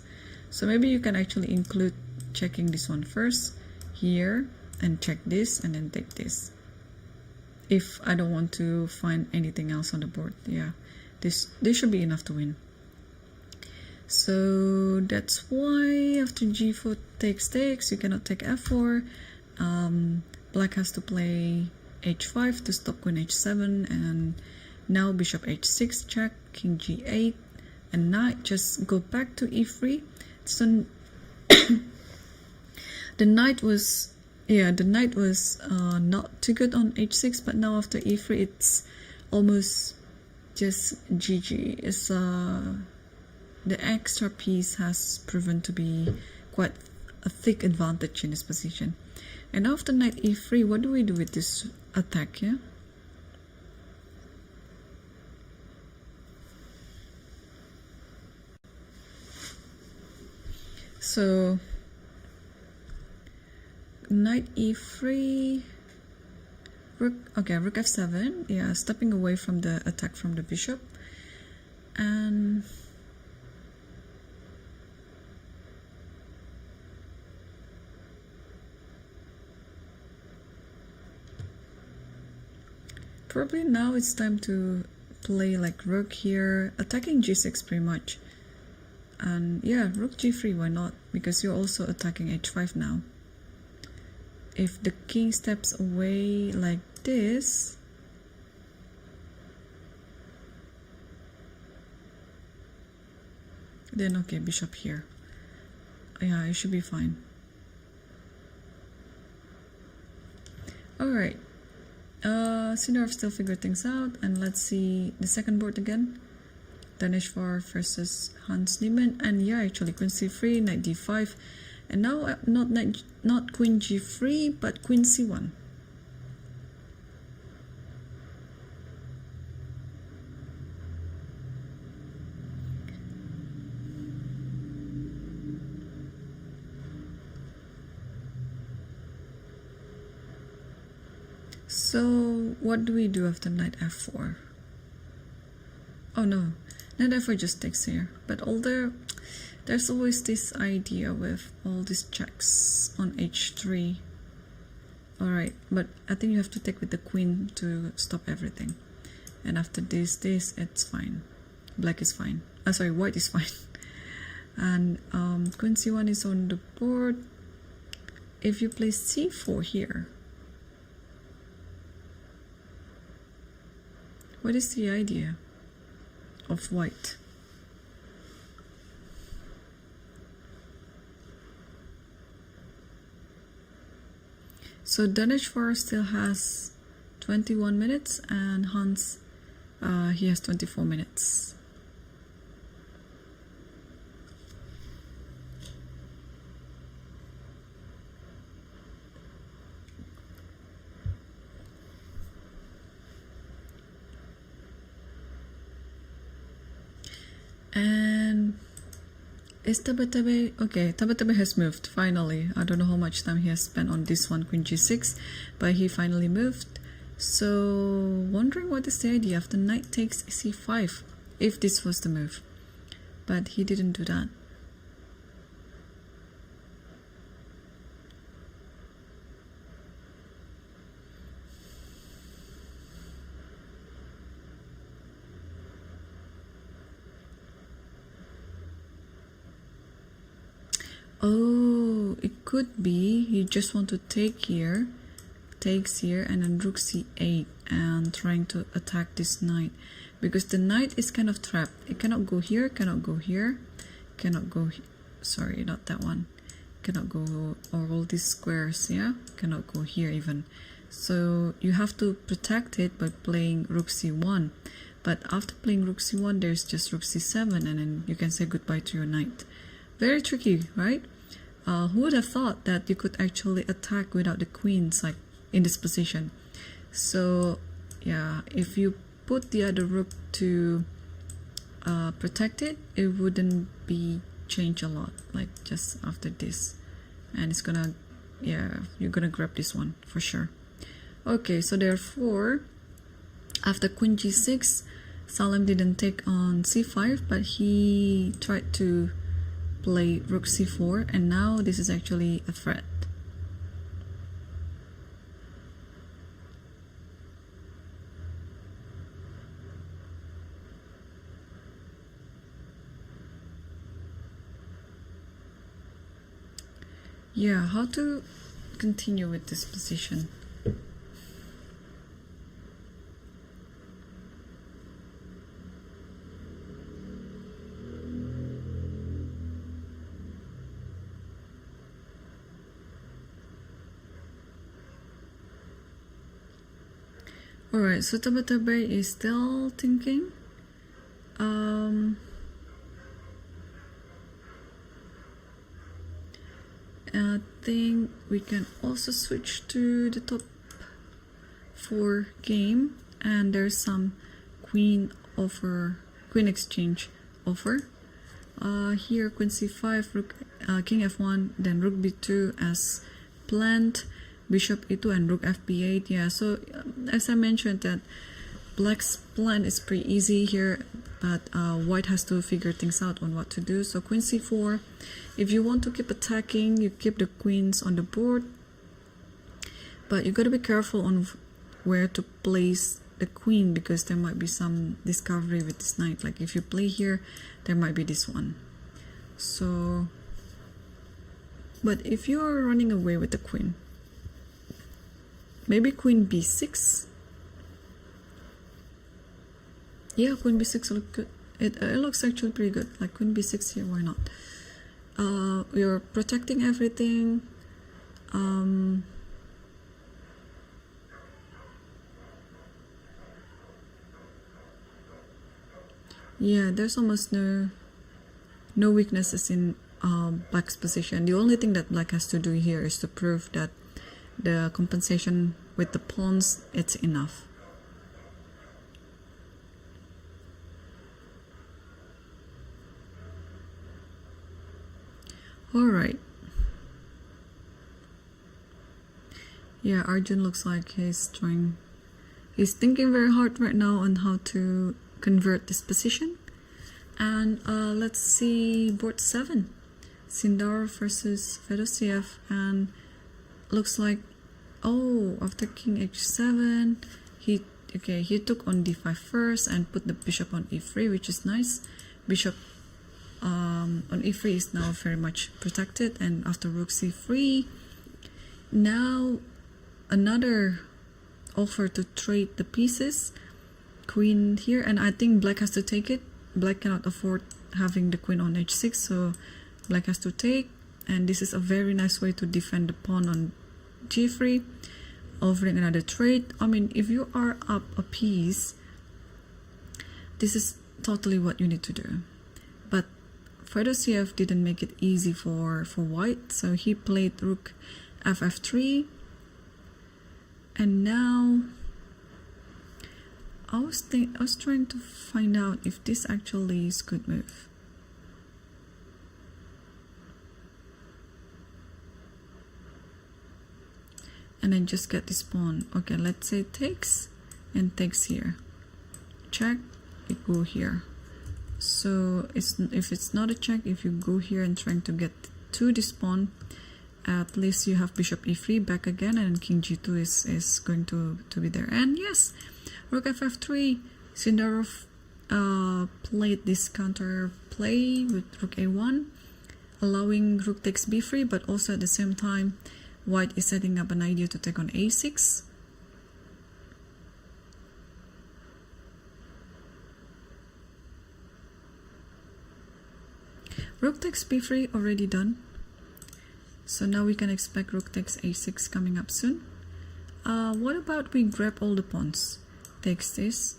So maybe you can actually include checking this one first here and check this and then take this, if I don't want to find anything else on the board. Yeah, this should be enough to win. So that's why after g4 takes, you cannot take f4. Black has to play h5 to stop queen h7, and now bishop h6 check, king g8, and knight just go back to e3. So the knight was not too good on h6, but now after e3 it's almost just GG. It's the extra piece has proven to be quite a thick advantage in this position. And after knight e3, what do we do with this attack? Yeah, so knight e3, rook f7. Yeah, stepping away from the attack from the bishop, and probably now it's time to play like rook here, attacking g6 pretty much. And yeah, rook g3, why not? Because you're also attacking h5 now. If the king steps away like this, then okay, bishop here. Yeah, it should be fine. Alright. Sindarov still figured things out, and let's see the second board again. Daneshvar versus Hans Niemann, and yeah, actually queen c3, knight d5, and now not queen g3, but queen c1. So what do we do after knight f4? Oh no, knight f4 just takes here. But although there's always this idea with all these checks on h3. Alright, but I think you have to take with the queen to stop everything. And after this, it's fine. Black is fine. Sorry, white is fine. And queen c1 is on the board. If you play c4 here, what is the idea of white? So Daneshvar still has 21 minutes and Hans, he has 24 minutes. And is Tabatabaei? Okay, Tabatabaei has moved finally. I don't know how much time he has spent on this one, queen g6, but he finally moved. So wondering what is the idea after knight takes c5, if this was the move, but he didn't do that. Oh, it could be you just want to take here, takes here, and then rook c8 and trying to attack this knight, because the knight is kind of trapped. It cannot go here, cannot go here, cannot go sorry, not that one, cannot go, or all these squares, yeah, cannot go here even. So you have to protect it by playing rook c1, but after playing rook c1 there's just rook c7, and then you can say goodbye to your knight. Very tricky, right? Who would have thought that you could actually attack without the queens, like in this position? So yeah, if you put the other rook to protect it, it wouldn't be changed a lot, like just after this, and it's gonna, yeah, you're gonna grab this one for sure. Okay, so therefore after queen g6, Salem didn't take on c5, but he tried to play rook c4, and now this is actually a threat. Yeah, how to continue with this position? Alright, so Tabatabaei is still thinking. I think we can also switch to the top 4 game, and there's some queen exchange offer. Here queen c5, rook, king f1, then rook b2 as planned, bishop e2, and rook fb8. Yeah, so as I mentioned, that black's plan is pretty easy here, but white has to figure things out on what to do. So queen c4, if you want to keep attacking, you keep the queens on the board, but you got to be careful on where to place the queen, because there might be some discovery with this knight. Like if you play here, there might be this one. So, but if you are running away with the queen, maybe queen b6. Yeah, queen b6 look good. It looks actually pretty good. Like queen b6 here, why not? You're protecting everything. Yeah, there's almost no weaknesses in black's position. The only thing that black has to do here is to prove that the compensation with the pawns, it's enough. Alright. Yeah, Arjun looks like he's thinking very hard right now on how to convert this position. And let's see board 7. Sindar versus Fedosiev, and looks like, oh, after king h7, he took on d5 first and put the bishop on e3, which is nice. Bishop on e3 is now very much protected, and after rook c3, now another offer to trade the pieces. Queen here, and I think black has to take it. Black cannot afford having the queen on h6, so black has to take, and this is a very nice way to defend the pawn on g3, offering another trade. I mean, if you are up a piece, this is totally what you need to do. But Fedosiev didn't make it easy for white, so he played rook ff3, and now I was trying to find out if this actually is a good move. And then just get this pawn. Okay, let's say takes, and takes here. Check, it go here. So if it's not a check, if you go here and trying to get to this pawn, at least you have bishop e3 back again, and king g2 is going to be there. And yes, rook ff3, Sindarov played this counter play with rook a1, allowing rook takes b3, but also at the same time white is setting up an idea to take on a6. Rook takes b3 already done, so now we can expect rook takes a6 coming up soon. What about we grab all the pawns? Takes this,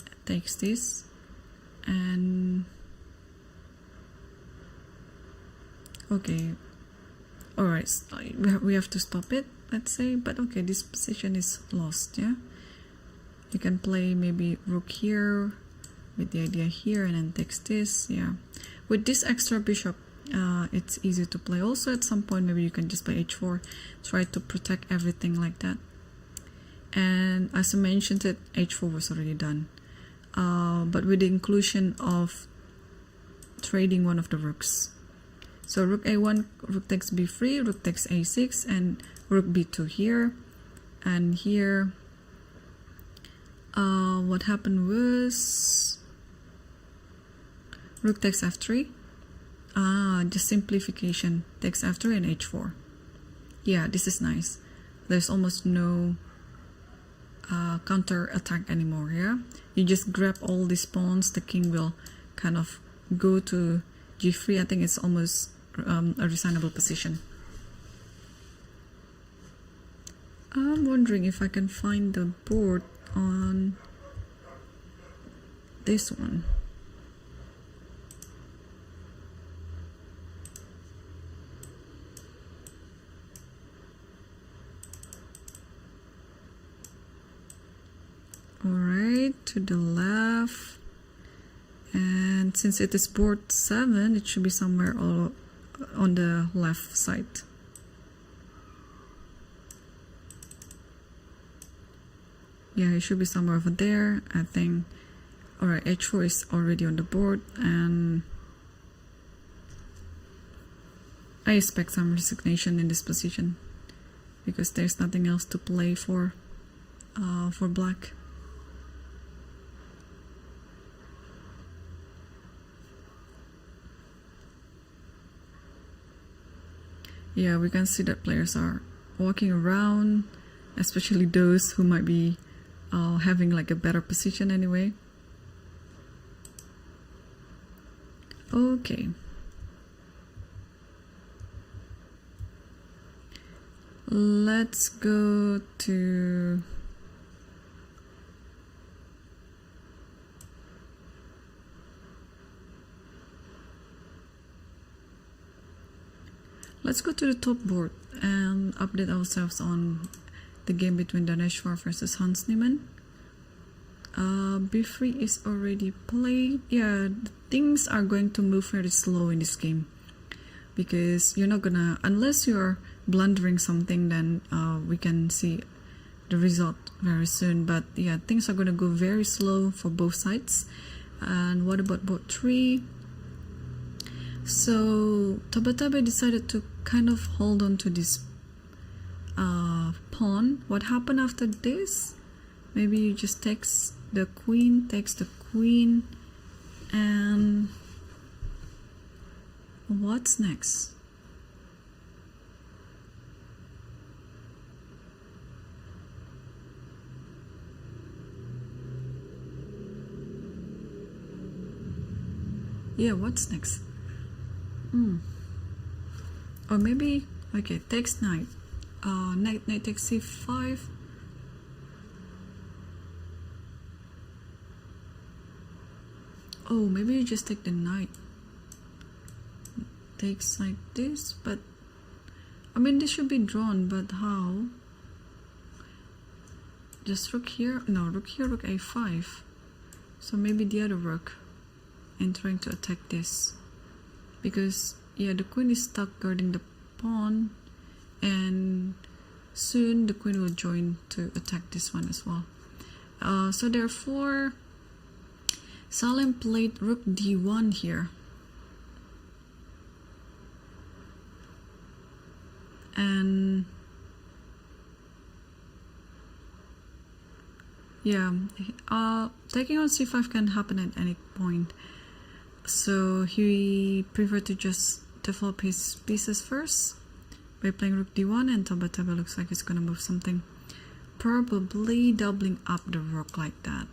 and okay, alright, we have to stop it, let's say. But okay, this position is lost. Yeah, you can play maybe rook here with the idea here, and then takes this. Yeah, with this extra bishop, it's easy to play. Also at some point maybe you can just play h4, try to protect everything like that. And as I mentioned, it h4 was already done, but with the inclusion of trading one of the rooks. So rook a1, rook takes b3, rook takes a6, and rook b2 here. And here what happened was rook takes f3. Just simplification, takes f3 and h4. Yeah, this is nice. There's almost no counter attack anymore. Yeah, you just grab all these pawns, the king will kind of go to g3. I think it's almost a reasonable position. I'm wondering if I can find the board on this one. Alright, to the left, and since it is board 7, it should be somewhere all on the left side. Yeah, it should be somewhere over there, I think. Alright, h4 is already on the board, and I expect some resignation in this position because there's nothing else to play for black. Yeah, we can see that players are walking around, especially those who might be having like a better position anyway. Okay. Let's go to let's go to the top board and update ourselves on the game between Daneshvar versus Niemann. B3 is already played. Yeah, things are going to move very slow in this game, because you're not gonna, unless you're blundering something, then we can see the result very soon. But yeah, things are gonna go very slow for both sides. And what about board 3? So Tabatabaei decided to kind of hold on to this pawn. What happened after this? Maybe you just takes the queen, and what's next? Yeah, what's next? Or maybe, okay, takes knight. Knight takes c5. Oh, maybe you just take the knight. Takes like this, but I mean, this should be drawn, but how? Just rook here? No, rook here, rook a5. So maybe the other rook and trying to attack this, because yeah, the queen is stuck guarding the pawn, and soon the queen will join to attack this one as well. So therefore Salem played rook d1 here, and yeah, taking on c5 can happen at any point. So he preferred to just develop his pieces first by playing rook d1, and Tabatabaei looks like he's gonna move something, probably doubling up the rook like that.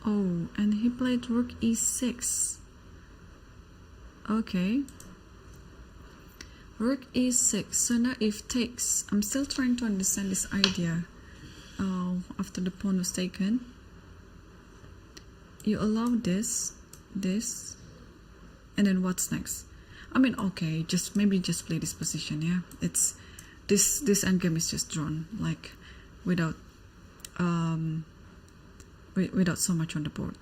Oh, and he played rook e6. Okay. Rook e6. So now if takes, I'm still trying to understand this idea. After the pawn was taken, you allow this, and then what's next? I mean, okay, just maybe just play this position. Yeah, it's this endgame is just drawn like without without so much on the board,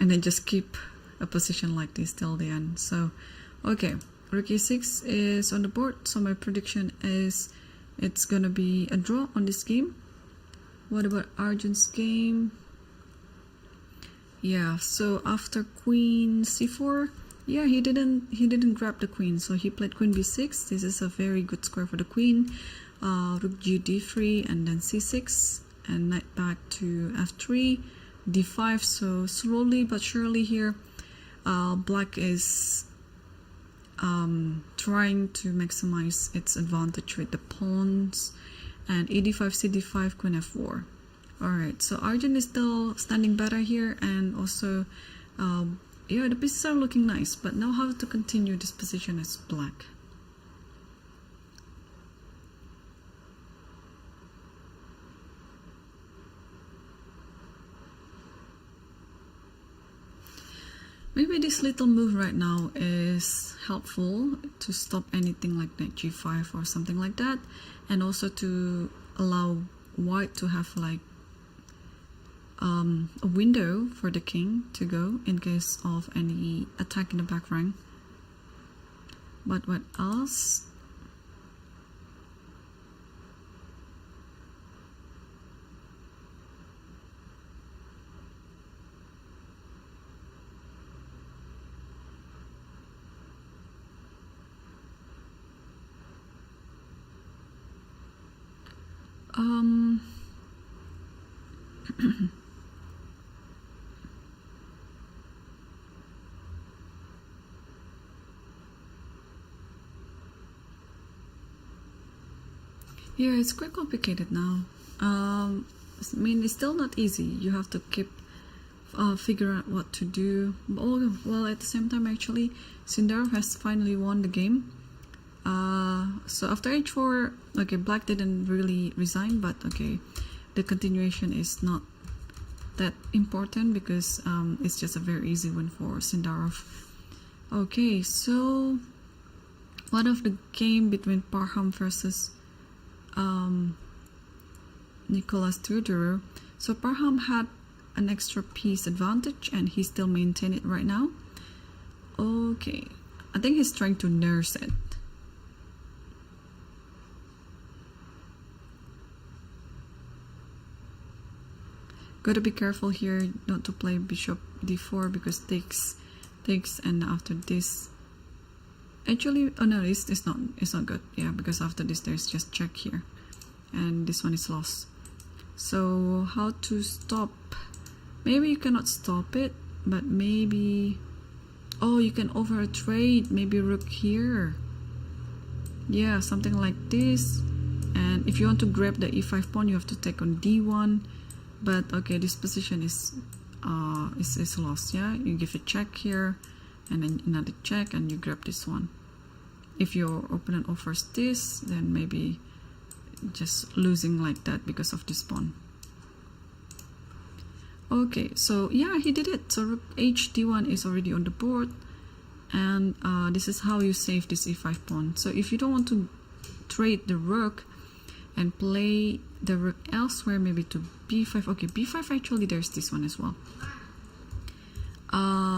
and then just keep a position like this till the end. So okay, rook e6 is on the board, so my prediction is it's gonna be a draw on this game. What about Arjun's game? Yeah, so after queen c4, yeah, he didn't grab the queen, so he played queen b6. This is a very good square for the queen. Rook g d3, and then c6, and knight back to f3, d5. So slowly but surely here, black is trying to maximize its advantage with the pawns, and e5, c5, queen f4. Alright, so Arjun is still standing better here, and also yeah, the pieces are looking nice, but now how to continue this position as black. Maybe this little move right now is helpful to stop anything like knight g5 or something like that, and also to allow white to have like a window for the king to go in case of any attack in the back rank. But what else? Yeah, it's quite complicated now. I mean, it's still not easy. You have to keep figure out what to do. Oh, well, at the same time, actually, Sindarov has finally won the game. So after h4, okay, black didn't really resign, but okay, the continuation is not that important because it's just a very easy win for Sindarov. Okay, so what of the game between Parham versus Nicolas Tudor? So Parham had an extra piece advantage and he still maintained it right now. Okay, I think he's trying to nurse it. Gotta be careful here not to play bishop d4 because takes and after this actually, oh no, it's not good. Yeah, because after this there's just check here and this one is lost. So how to stop? Maybe you cannot stop it, but maybe, oh, you can over trade, maybe rook here. Yeah, something like this. And if you want to grab the e5 pawn, you have to take on d1. But okay, this position is lost. Yeah, you give a check here and then another check and you grab this one. If your opponent offers this, then maybe just losing like that because of this pawn. Okay, so yeah, he did it. So rook h d1 is already on the board, and this is how you save this e5 pawn. So if you don't want to trade the rook and play the rook elsewhere, maybe to b5. Okay, b5, actually there's this one as well.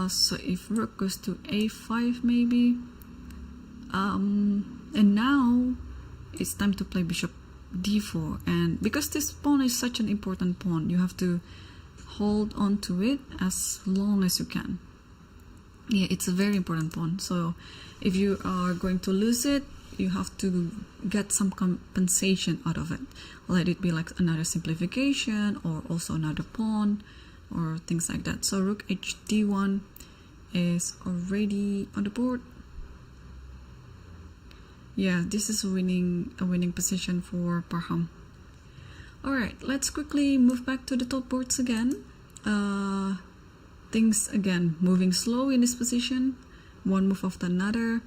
So if rook goes to a5 maybe, and now it's time to play bishop d4, and because this pawn is such an important pawn, you have to hold on to it as long as you can. Yeah, it's a very important pawn, so if you are going to lose it, you have to get some compensation out of it. Let it be like another simplification or also another pawn or things like that. So rook h d1 is already on the board. Yeah, this is a winning position for Parham. Alright, let's quickly move back to the top boards again. Things again moving slow in this position, one move after another.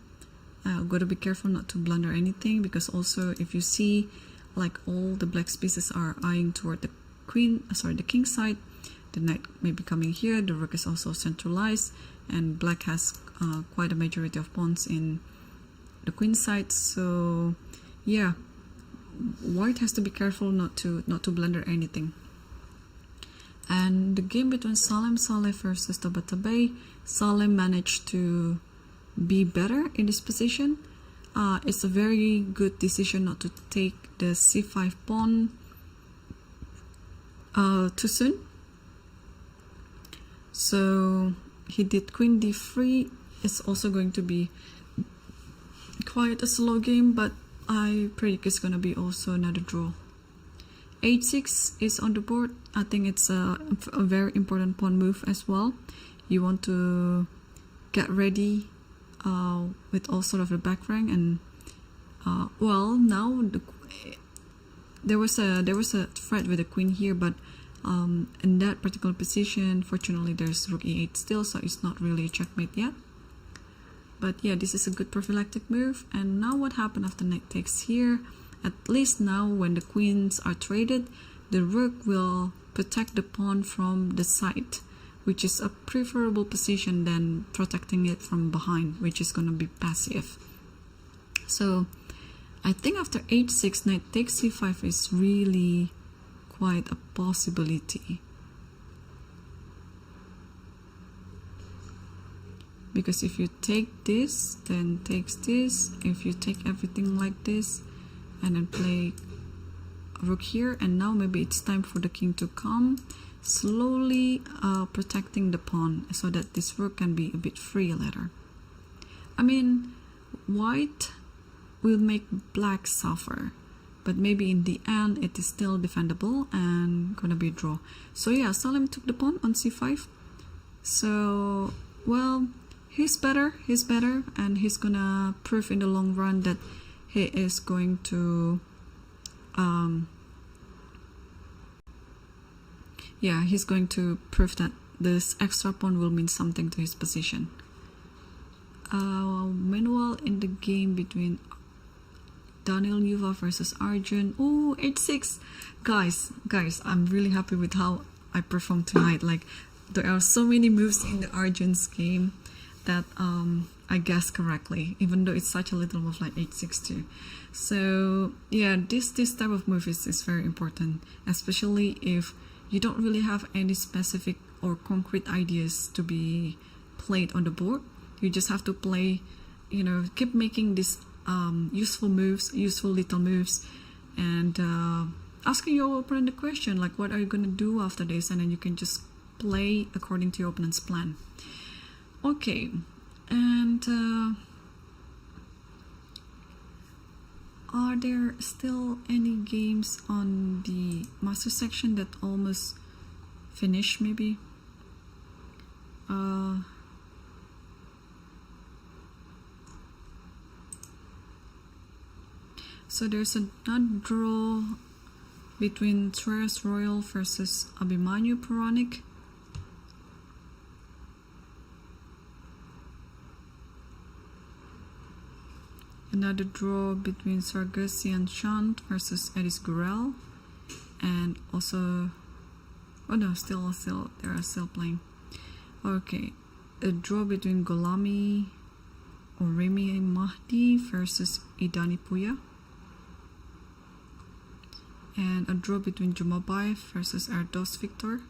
Gotta be careful not to blunder anything, because also if you see like all the black pieces are eyeing toward the the king side, the knight may be coming here, the rook is also centralized, and black has quite a majority of pawns in the queen side. So yeah, white has to be careful not to blunder anything. And the game between Salem versus Tabatabaei, Salem managed to be better in this position. It's a very good decision not to take the c5 pawn too soon. So he did queen d3. It's also going to be quite a slow game, but I predict it's going to be also another draw. h6 is on the board. I think it's a very important pawn move as well. You want to get ready with all sort of the back rank, and well, now there was a threat with the queen here, but in that particular position, fortunately there's rook e8 still, so it's not really a checkmate yet. But yeah, this is a good prophylactic move. And now what happened after knight takes here? At least now when the queens are traded, the rook will protect the pawn from the side, which is a preferable position than protecting it from behind, which is going to be passive. So I think after h6, knight takes c5 is really quite a possibility. Because if you take this, then takes this. If you take everything like this and then play rook here, and now maybe it's time for the king to come, slowly protecting the pawn so that this rook can be a bit free later. I mean, white will make black suffer, but maybe in the end it is still defendable and gonna be a draw. So yeah, Salem took the pawn on c5. So well, he's better, and he's gonna prove in the long run that he is going to yeah, he's going to prove that this extra pawn will mean something to his position. Meanwhile, in the game between Daniel Yuva versus Arjun, oh, h6. Guys, I'm really happy with how I performed tonight. Like, there are so many moves in the Arjun's game that I guessed correctly, even though it's such a little move like h6 too. So yeah, this type of move is very important, especially if you don't really have any specific or concrete ideas to be played on the board. You just have to play, you know, keep making these useful moves, useful little moves, and asking your opponent the question like, what are you going to do after this? And then you can just play according to your opponent's plan. Okay, and are there still any games on the master section that almost finished maybe? So there's another draw between Tres Royal versus Abhimanyu Puranik. Another draw between Sargasian Chant versus Edis Gurel. And also, oh no, still they are still playing. Okay, a draw between Golami Oremi Mahdi versus Idani Puya. And a draw between Jumabayev versus Erdos Victor.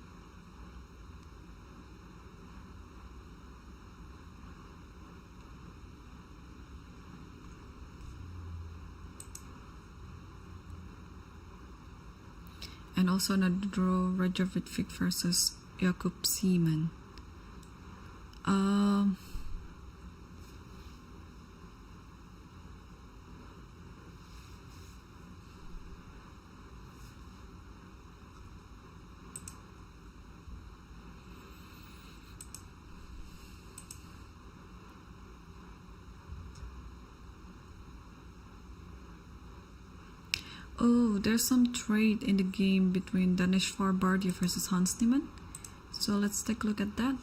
And also another draw, Roger Vitvik versus Jakub Seaman. Oh, there's some trade in the game between Daneshvar Bardia versus Hans Niemann. So let's take a look at that.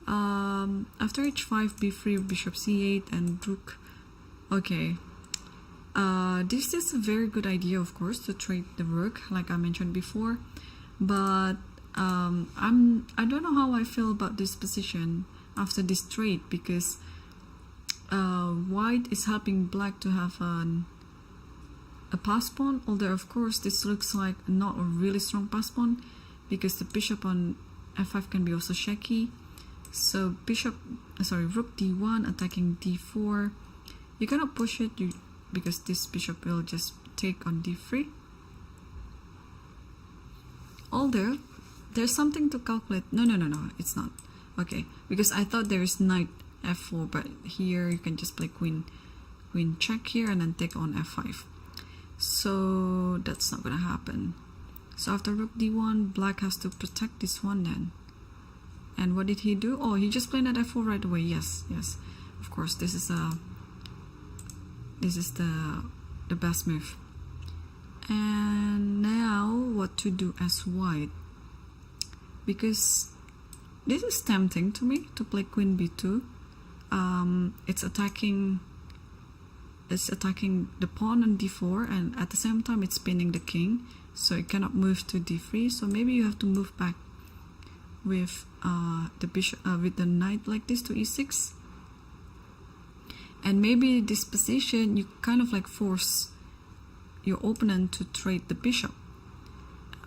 After h5, b3, bishop c8, and rook. Okay. This is a very good idea, of course, to trade the rook, like I mentioned before. But I don't know how I feel about this position after this trade, because white is helping black to have a pass pawn, although of course this looks like not a really strong pass pawn because the bishop on f5 can be also shaky. So rook d1 attacking d4. You cannot push it because this bishop will just take on d3. Although there's something to calculate. No, it's not. Okay, because I thought there is knight f4, but here you can just play queen check here and then take on f5. So that's not gonna happen. So after rook d1, black has to protect this one then. And what did he do? Oh, he just played at f4 right away. Yes. Of course, this is the best move. And now what to do as white? Because this is tempting to me to play queen b2. It's attacking the pawn on d4, and at the same time it's pinning the king, so it cannot move to d3. So maybe you have to move back with the bishop with the knight like this to e6, and maybe this position you kind of like force your opponent to trade the bishop.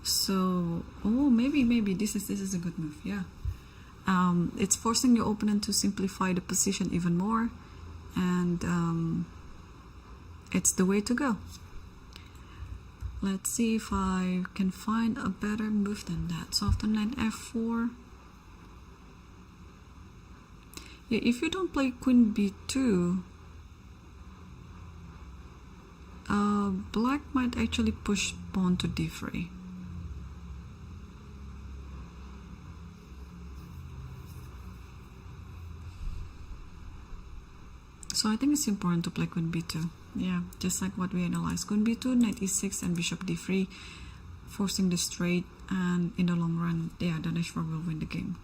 So maybe this is a good move. Yeah, it's forcing your opponent to simplify the position even more, and it's the way to go. Let's see if I can find a better move than that. So after knight f4, yeah, if you don't play queen b2, black might actually push pawn to d3. So I think it's important to play queen b2. Yeah, just like what we analyzed. Queen b2, knight e6, and bishop d3, forcing the straight, and in the long run, yeah, Daneshvar will win the game.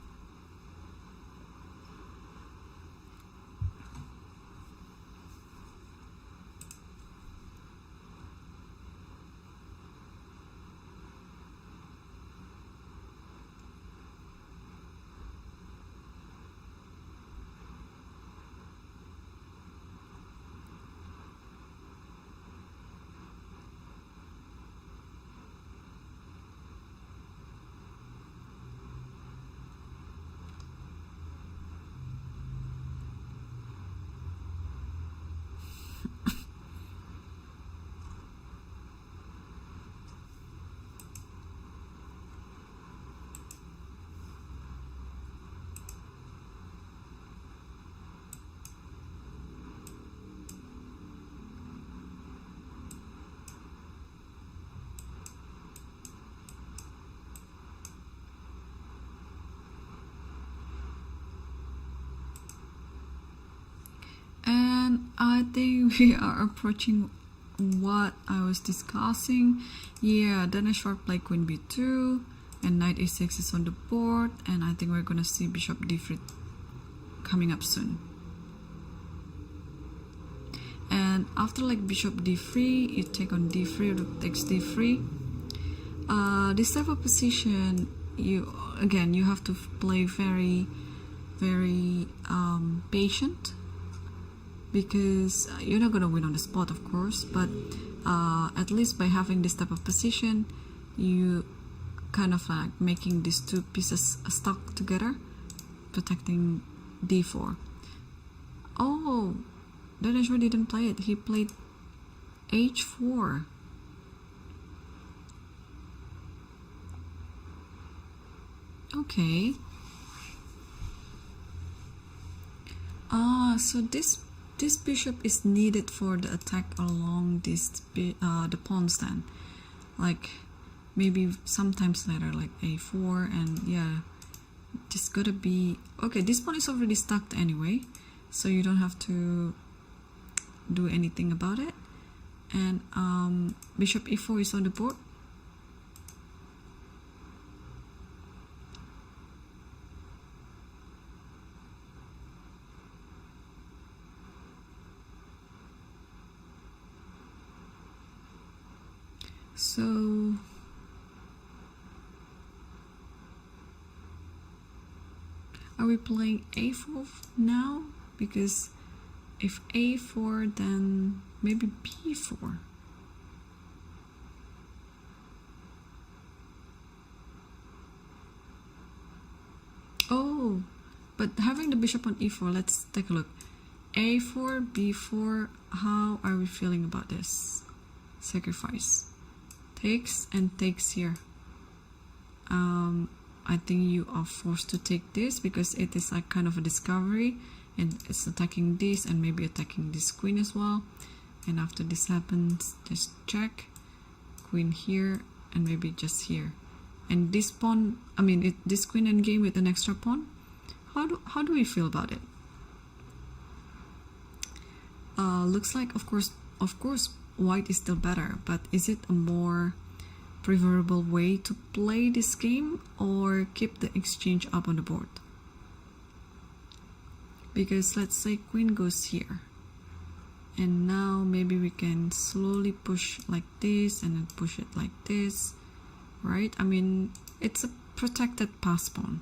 And I think we are approaching what I was discussing. Yeah, Daneshvar played queen b2 and knight a6 is on the board, and I think we're gonna see bishop d3 coming up soon. And after like bishop d3, you take on d3, rook takes d3. This type of position, you have to play very patient, because you're not gonna win on the spot, of course, but at least by having this type of position, you kind of like making these two pieces stuck together, protecting d4. Oh, Daneshvar didn't play it. He played h4. Okay. So this bishop is needed for the attack along this the pawn stand, like maybe sometimes later, like a4, and yeah, just gotta be okay. This pawn is already stuck anyway, so you don't have to do anything about it. And bishop e4 is on the board. So are we playing a4 now? Because if a4, then maybe b4. Oh, but having the bishop on e4, let's take a look. a4, b4, how are we feeling about this? Sacrifice. Takes and takes here. I think you are forced to take this because it is like kind of a discovery, and it's attacking this and maybe attacking this queen as well. And after this happens, just check, queen here, and maybe just here. And this pawn, I mean this queen endgame with an extra pawn, how do we feel about it? Looks like of course white is still better, but is it a more preferable way to play this game, or keep the exchange up on the board? Because let's say queen goes here, and now maybe we can slowly push like this and then push it like this, right? I mean, it's a protected pass pawn,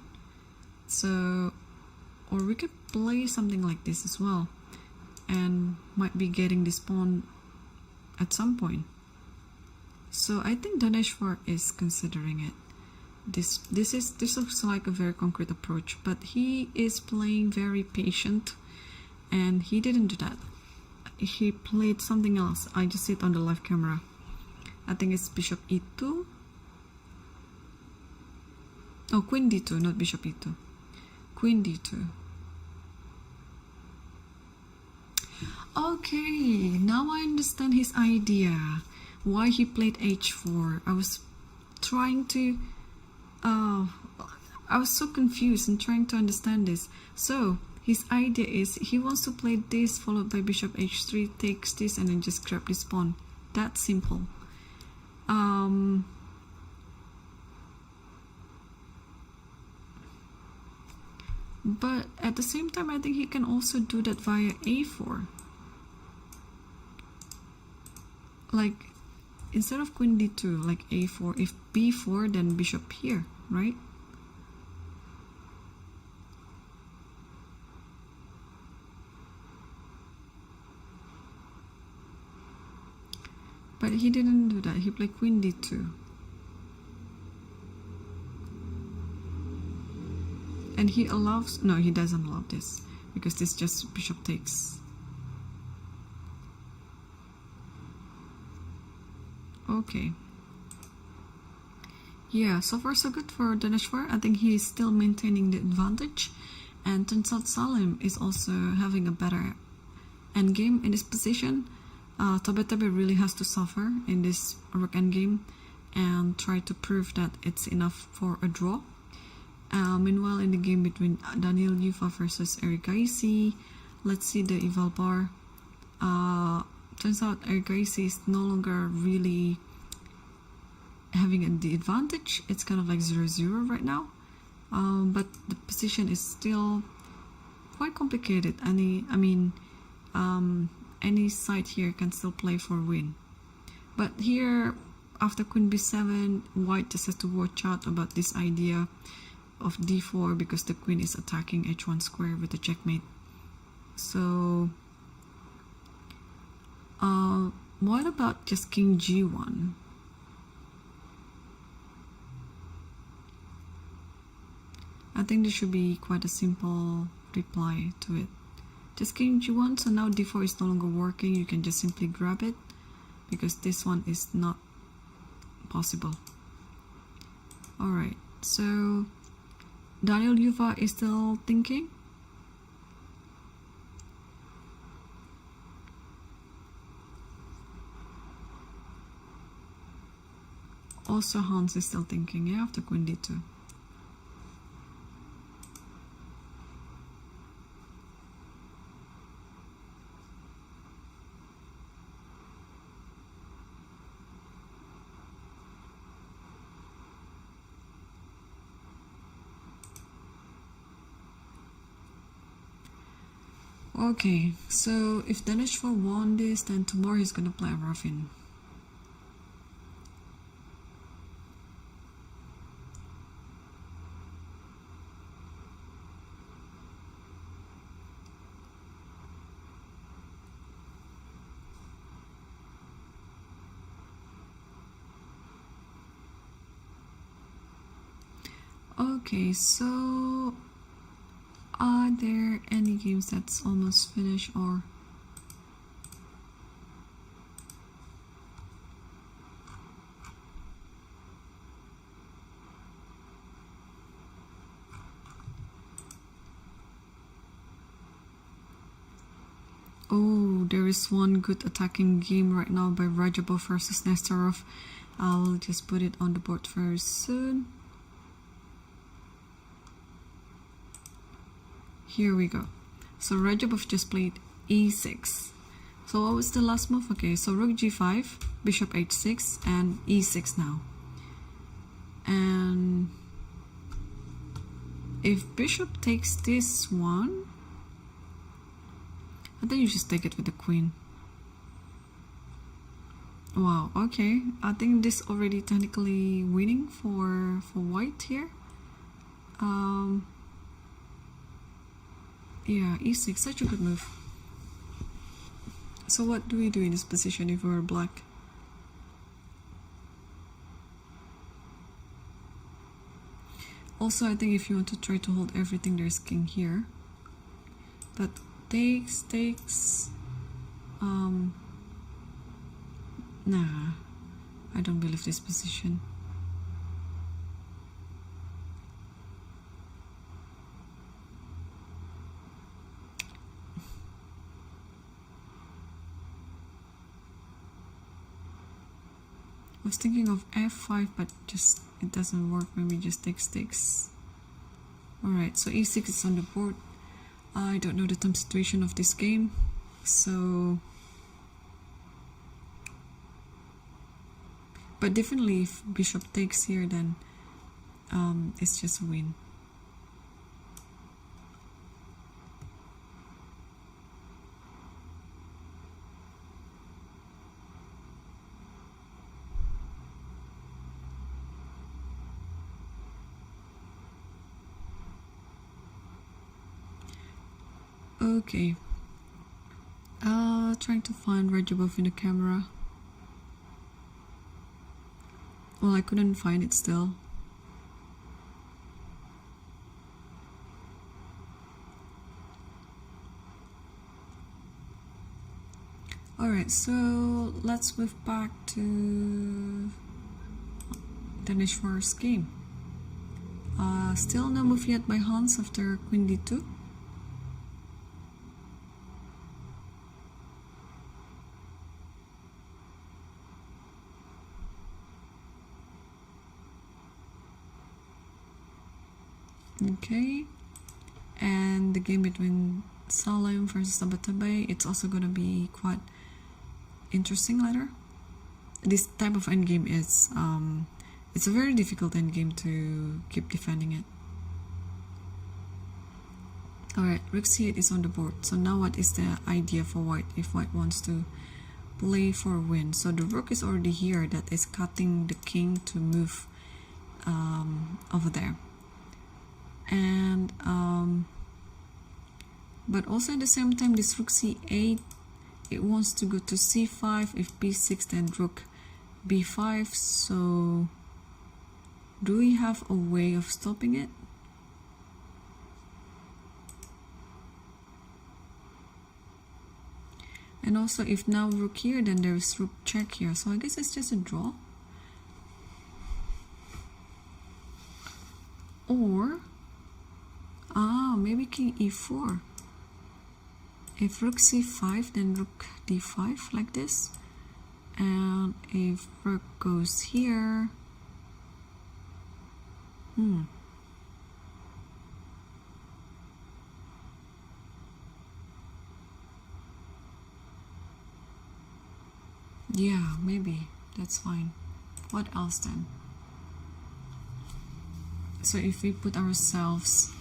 so, or we could play something like this as well, and might be getting this pawn at some point. So I think Daneshvar is considering it. This looks like a very concrete approach, but he is playing very patient, and he didn't do that. He played something else. I just see it on the live camera. I think it's bishop e2. Oh, queen d2, not bishop e2. Queen d2. Okay, now I understand his idea. Why he played h4. I was trying to I was so confused and trying to understand this. So his idea is he wants to play this followed by bishop h3, takes this, and then just grab this pawn. That's simple. But at the same time, I think he can also do that via a4. Like, instead of queen d2, like a4, if b4, then bishop here, right? But he didn't do that. He played queen d2. And he allows, no, he doesn't allow this, because this just bishop takes. Okay. Yeah, so far so good for Daneshvar. I think he's still maintaining the advantage. And turns out Salem is also having a better endgame in this position. Tabatabaei really has to suffer in this rook endgame and try to prove that it's enough for a draw. Meanwhile, in the game between Daniel Yuva versus Erigaisi, let's see the eval bar. Turns out Erigaisi is no longer really having the advantage. It's kind of like 0-0 right now, but the position is still quite complicated. Any side here can still play for win. But here, after queen b7, white just has to watch out about this idea of d4 because the queen is attacking h1 square with a checkmate. So what about just king g1? I think this should be quite a simple reply to it. Just king g1, so now d4 is no longer working. You can just simply grab it because this one is not possible. Alright, so Daniel Yuva is still thinking. Also Hans is still thinking, yeah, after queen d2. Okay, so if Daneshvar won this, then tomorrow he's gonna play Aravindh. Okay, so are there any games that's almost finished or oh, there is one good attacking game right now by Rajabov versus Nesterov. I'll just put it on the board very soon. Here we go. So Rajabov just played e6. So what was the last move? Okay, so rook g5, bishop h6, and e6 now. And if bishop takes this one, I think you just take it with the queen. Wow, okay. I think this already technically winning for white here. Yeah, e6, such a good move. So what do we do in this position if we're black? Also, I think if you want to try to hold everything, there's king here. But takes, nah, I don't believe this position. I was thinking of f5, but just it doesn't work. Maybe just takes. Alright, so e6 is on the board. I don't know the time situation of this game, so... But definitely if bishop takes here, then it's just a win. Okay. Trying to find Rajabov in the camera. Well, I couldn't find it still. Alright, so let's move back to Daneshvar's game. Still no move yet by Hans after Queen D2. Okay, and the game between Salem versus Tabatabaei, it's also gonna be quite interesting later. This type of endgame is it's a very difficult endgame to keep defending it. Alright, rook c8 is on the board. So now what is the idea for white if white wants to play for a win? So the rook is already here, that is cutting the king to move over there. And but also at the same time, this rook c8, it wants to go to c5. If b6, then rook b5. So do we have a way of stopping it? And also if now rook here, then there is rook check here, so I guess it's just a draw. Or maybe king e4. If rook c5, then rook d5 like this. And if rook goes here, yeah, maybe that's fine. What else then? So if we put ourselves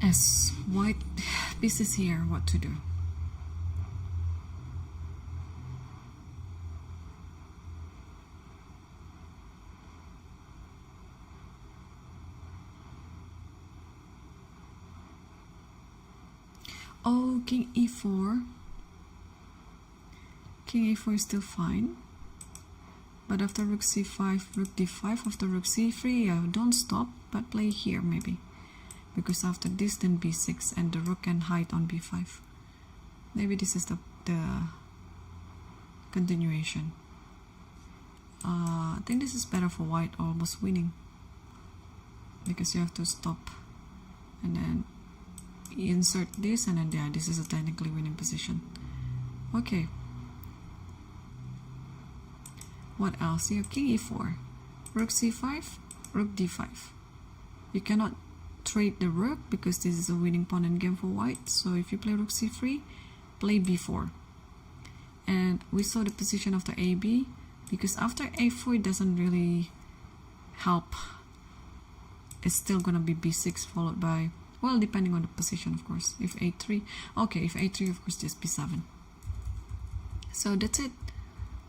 as white pieces here, what to do? Oh, king e4. King a4 is still fine. But after rook c5, rook d5, after rook c3, don't stop, but play here maybe. Because after this, then b6, and the rook can hide on b5. Maybe this is the continuation. I think this is better for white, almost winning. Because you have to stop. And then insert this, and then yeah, this is a technically winning position. Okay. What else? You have king e4, rook c5, rook d5. You cannot trade the rook because this is a winning pawn in game for white. So if you play rook c3, play b4. And we saw the position after ab, because after a4 it doesn't really help. It's still gonna be b6 followed by, well, depending on the position, of course. If a3, okay, if a3, of course, just b7. So that's it.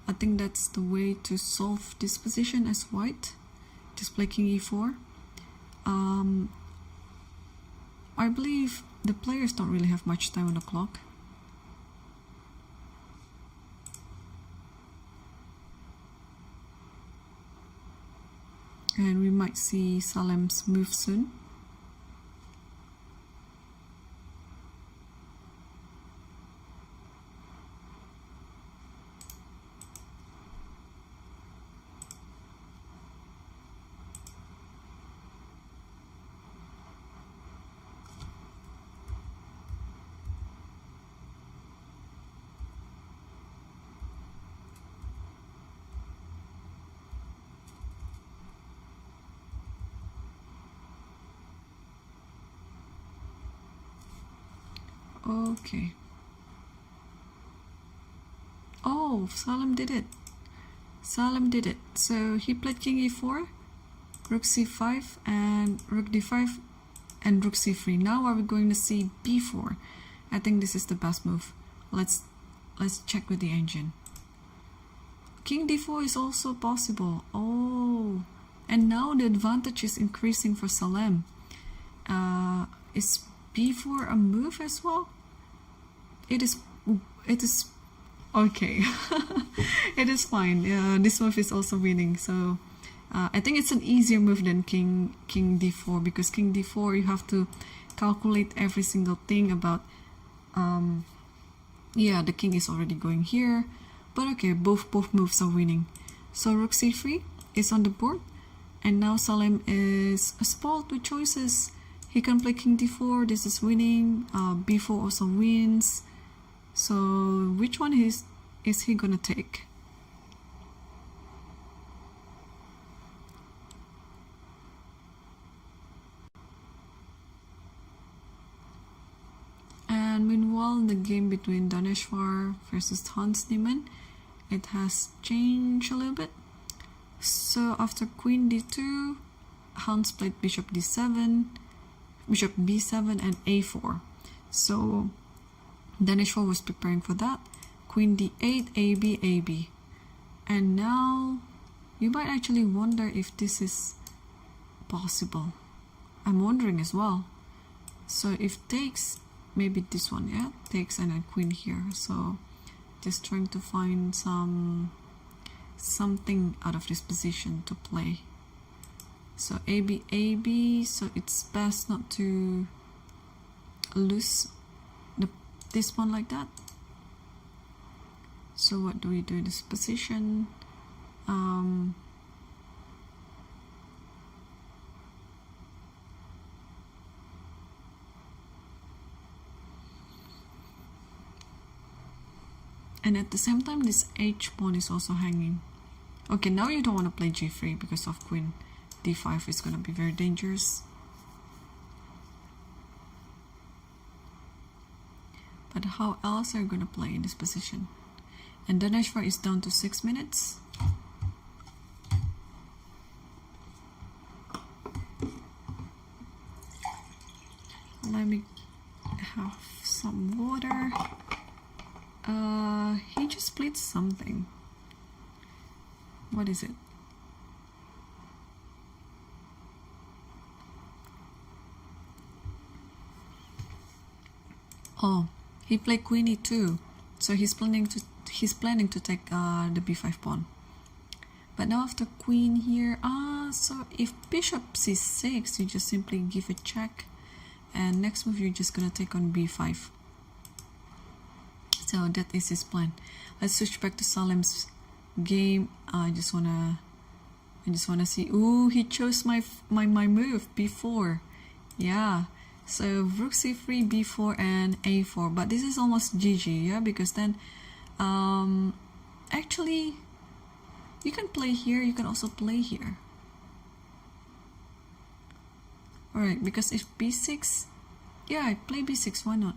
I think that's the way to solve this position as white. Just play king e4. I believe the players don't really have much time on the clock. And we might see Salem's move soon. Okay. Oh, Salem did it. Salem did it. So he played king e4, rook c5, and rook d5, and rook c3. Now are we going to see b4? I think this is the best move. Let's check with the engine. King d4 is also possible. Oh, and now the advantage is increasing for Salem. Is b4 a move as well? It is okay. It is fine. This move is also winning, so I think it's an easier move than king d4, because king d4 you have to calculate every single thing about yeah, the king is already going here, but okay, both moves are winning. So rook c3 is on the board, and now Salem is spoiled with choices. He can play king d4, this is winning, b4 also wins. So which one is he gonna take? And meanwhile, the game between Daneshvar versus Hans Niemann, it has changed a little bit. So after queen d2, Hans played bishop d7, bishop b7, and a4. So Daneshvar was preparing for that. Queen d8, ab, ab. And now you might actually wonder if this is possible. I'm wondering as well. So if takes, maybe this one, yeah, takes and then queen here. So just trying to find something out of this position to play. So ab, ab. So it's best not to lose this one like that. So what do we do in this position? And at the same time, this h pawn is also hanging. Okay, now you don't want to play g3 because of queen d5 is going to be very dangerous. But how else are you going to play in this position? And Daneshvar is down to 6 minutes. Let me have some water. He just played something. What is it? Oh, he played queen e2, so he's planning to take the b5 pawn. But now after queen here, so if bishop c6, you just simply give a check, and next move you're just gonna take on b5. So that is his plan. Let's switch back to Salem's game. I just wanna see. Ooh, he chose my move b4. Yeah. So rook c3, b4, and a4. But this is almost GG, yeah, because then actually you can play here, you can also play here. Alright, because if b6, yeah, I play b6, why not?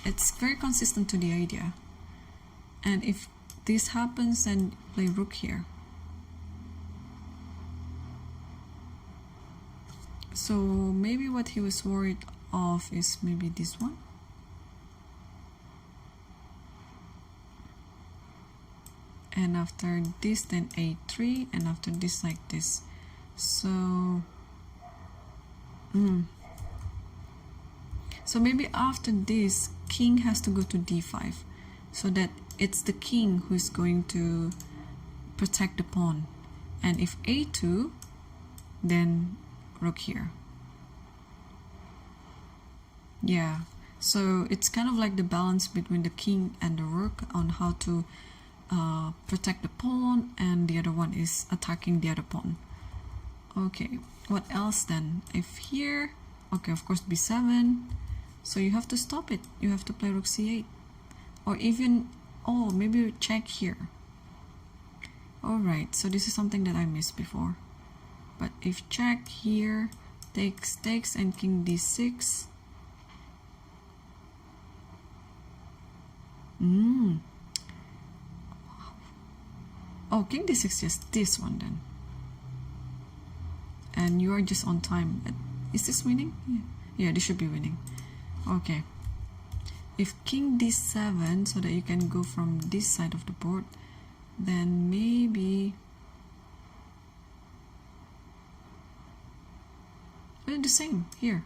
It's very consistent to the idea. And if this happens, then play rook here. So maybe what he was worried of is maybe this one. And after this, then a3, and after this, like this. So so maybe after this, king has to go to d5, so that it's the king who's going to protect the pawn. And if a2, then rook here. Yeah, so it's kind of like the balance between the king and the rook on how to protect the pawn, and the other one is attacking the other pawn. Okay, what else then? If here, okay, of course b7, so you have to stop it. You have to play rook c8, or even, oh, maybe check here. Alright, so this is something that I missed before. But if check here, takes, and king d6, Oh, king d6, just this one then. And you are just on time. Is this winning? Yeah, this should be winning. Okay. If king d7, so that you can go from this side of the board, then maybe the same here.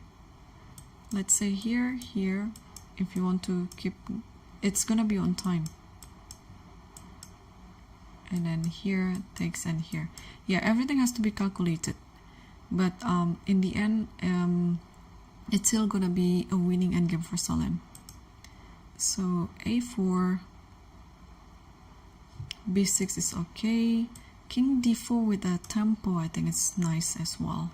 Let's say here, here. If you want to keep, it's gonna be on time. And then here takes, and here. Yeah, everything has to be calculated. But in the end, it's still gonna be a winning endgame for Salem. So a4, b6 is okay. King d4 with a tempo, I think it's nice as well.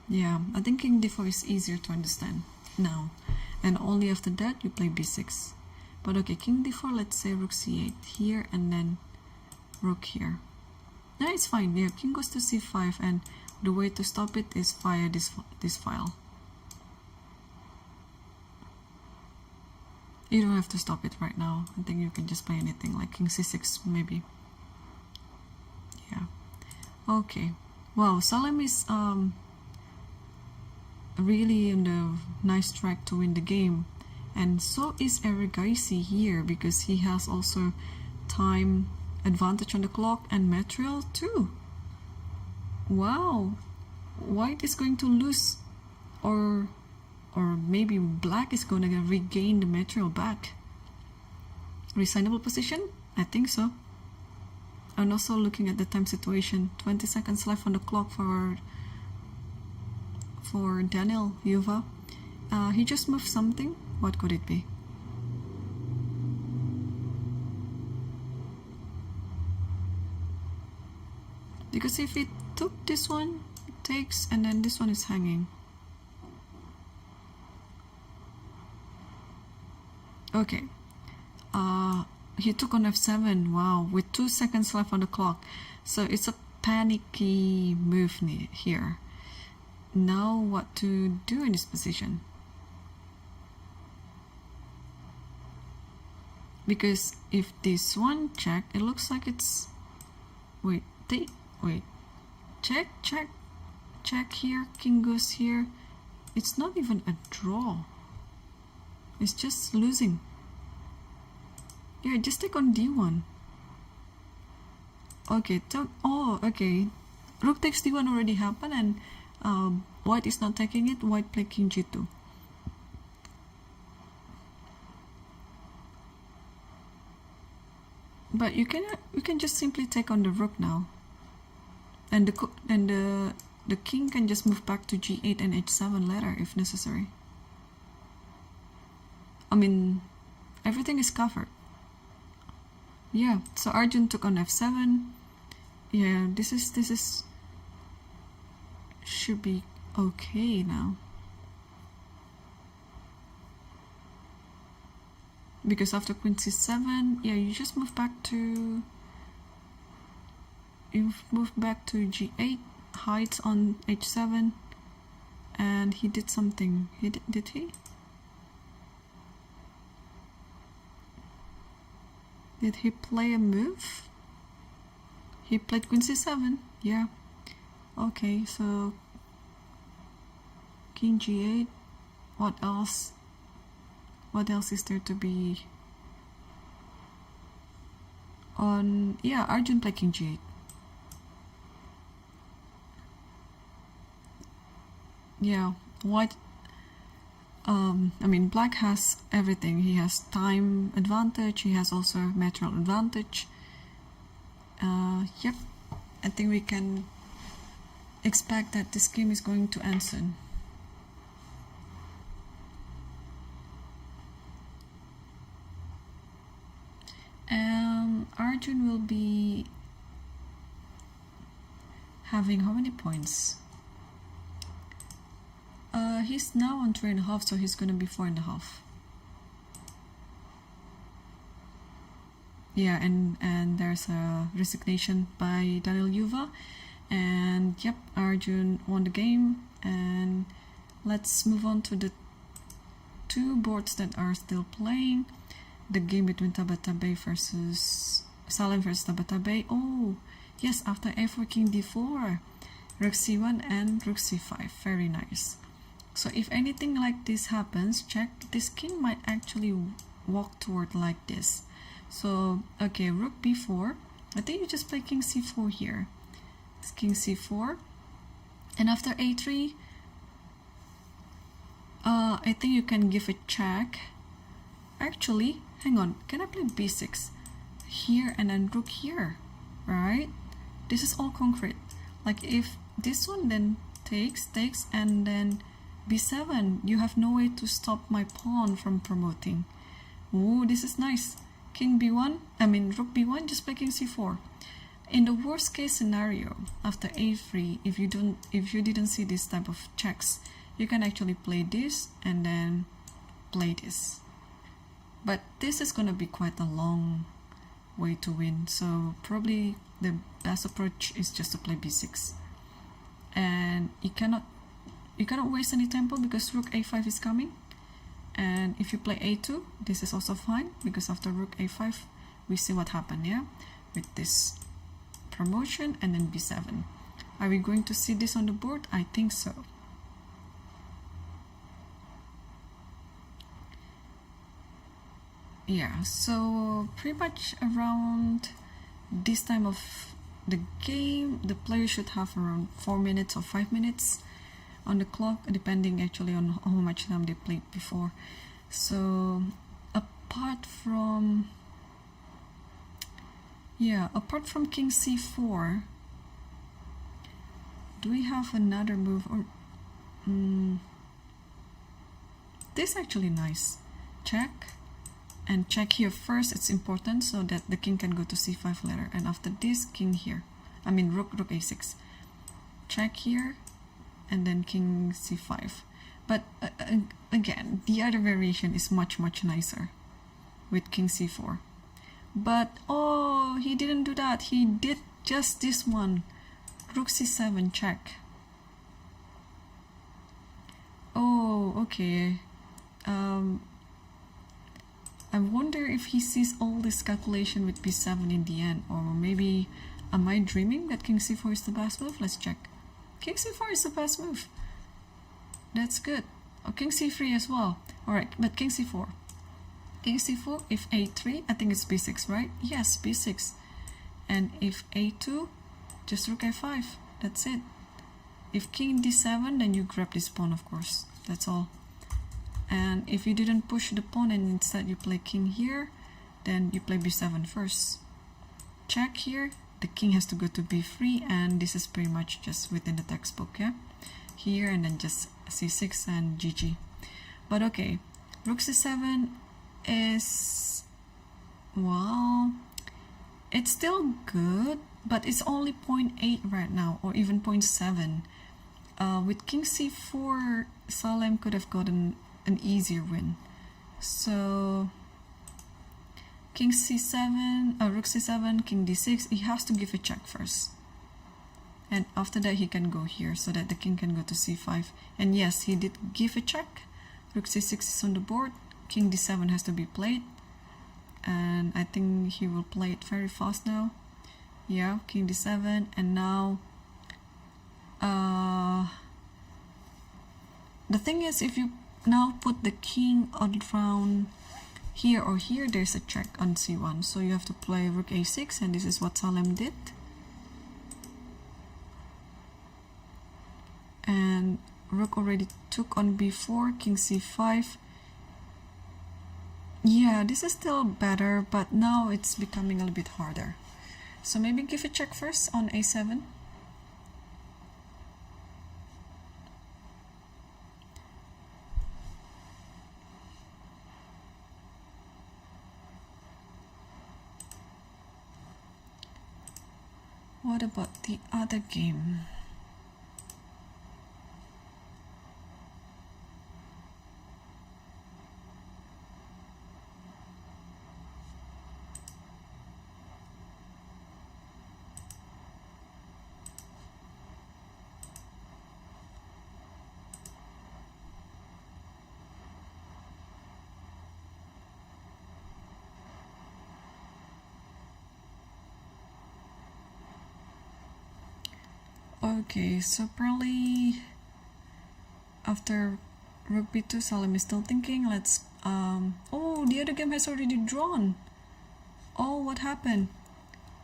Yeah, I think king d4 is easier to understand now. And only after that you play b6. But okay, king d4, let's say rook c8 here, and then rook here. Yeah, it's fine. Yeah, king goes to c5, and the way to stop it is via this file. You don't have to stop it right now. I think you can just play anything, like king c6 maybe. Yeah. Okay. Wow, Salem is really on the nice track to win the game. And so is Erigaisi here, because he has also time advantage on the clock and material too. Wow, white is going to lose, or maybe black is going to regain the material back. Resignable position? I think so. And also looking at the time situation, 20 seconds left on the clock for Daniel Yuva. He just moved something. What could it be? Because if it took this one, it takes, and then this one is hanging. Okay. He took on f7. Wow, with 2 seconds left on the clock. So it's a panicky move here. Now what to do in this position? Because if this one check, it looks like it's wait, check here, king goes here. It's not even a draw, it's just losing. Yeah, just take on d1. Okay, okay, rook takes d1 already happened, and white is not taking it. White play king g2. But you can just simply take on the rook now, and the king can just move back to g8 and h7 later if necessary. I mean, everything is covered. Yeah, so Arjun took on f7. Yeah, this is should be okay now. Because after queen c7, yeah, you just move back to g8, hides on h7, and he did something. Did he? Did he play a move? He played queen c7. Yeah. Okay, so king g8. What else? What else is there to be on? Yeah, Arjun played king g8. Yeah, white. I mean, black has everything. He has time advantage. He has also material advantage. Yep, I think we can expect that this game is going to end soon. Arjun will be having how many points? He's now on 3.5, so he's gonna be 4.5. Yeah, and there's a resignation by Daniel Yuva, and yep, Arjun won the game. And let's move on to two boards that are still playing. The game between Tabatabaei versus Salem versus Tabatabaei. Oh, yes, after f4, king d4, rook c1 and rook c5. Very nice. So if anything like this happens, check, this king might actually walk toward like this. So, okay, rook b4. I think you just play king c4 here. It's king c4. And after a3, I think you can give a check. Actually, hang on, can I play b6 here and then rook here, right? This is all concrete. Like if this one then takes, and then b7, you have no way to stop my pawn from promoting. Oh, this is nice. King b1, rook b1, just play king c4. In the worst case scenario, after a3, if you didn't see this type of checks, you can actually play this and then play this. But this is gonna be quite a long way to win, so probably the best approach is just to play b6. And you cannot waste any tempo because rook a5 is coming. And if you play a2, this is also fine, because after rook a5, we see what happened, yeah? With this promotion and then b7. Are we going to see this on the board? I think so. Yeah, so pretty much around this time of the game, the player should have around 4 minutes or 5 minutes on the clock, depending actually on how much time they played before. So apart from king c4, do we have another move? Or this actually nice. Check, and check here first, it's important so that the king can go to c5 later, and after this, king here, rook a6, check here, and then king c5. But again, the other variation is much nicer with king c4. But oh, he didn't do that, he did just this one, rook c7, check. Oh, okay. I wonder if he sees all this calculation with b7 in the end, or maybe am I dreaming that king c4 is the best move? Let's check. King c4 is the best move. That's good. Oh, king c3 as well. Alright, but king c4. King c4, if a3, I think it's b6, right? Yes, b6. And if a2, just rook a5. That's it. If king d7, then you grab this pawn, of course. That's all. And if you didn't push the pawn and instead you play king here, then you play b7 first. Check here, the king has to go to b3, and this is pretty much just within the textbook, yeah? Here and then just c6 and GG. But okay, rook c7 is, well, it's still good, but it's only 0.8 right now, or even 0.7. With king c4, Salem could have gotten an easier win. So king c7, rook c7, king d6, he has to give a check first, and after that he can go here so that the king can go to c5. And yes, he did give a check. Rook c6 is on the board, king d7 has to be played, and I think he will play it very fast now. Yeah, king d7, and now the thing is, if you now put the king around here or here, there's a check on c1, so you have to play rook a6, and this is what Salem did. And rook already took on b4, king c5. Yeah, this is still better, but now it's becoming a little bit harder. So maybe give a check first on a7. What about the other game? Okay, so probably after rook b2, Salem is still thinking. Let's oh, the other game has already drawn. Oh, what happened?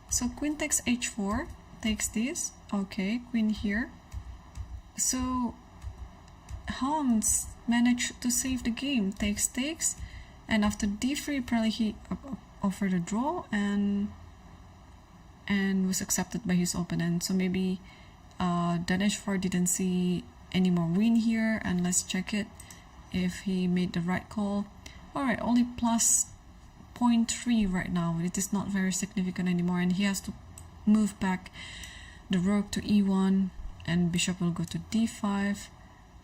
So queen takes h4, takes this. Okay, queen here. So Hans managed to save the game. Takes, and after d3, probably he offered a draw and was accepted by his opponent. So maybe Daneshvar didn't see any more win here, and let's check it if he made the right call. Alright, only plus 0.3 right now. It is not very significant anymore, and he has to move back the rook to e1 and bishop will go to d5.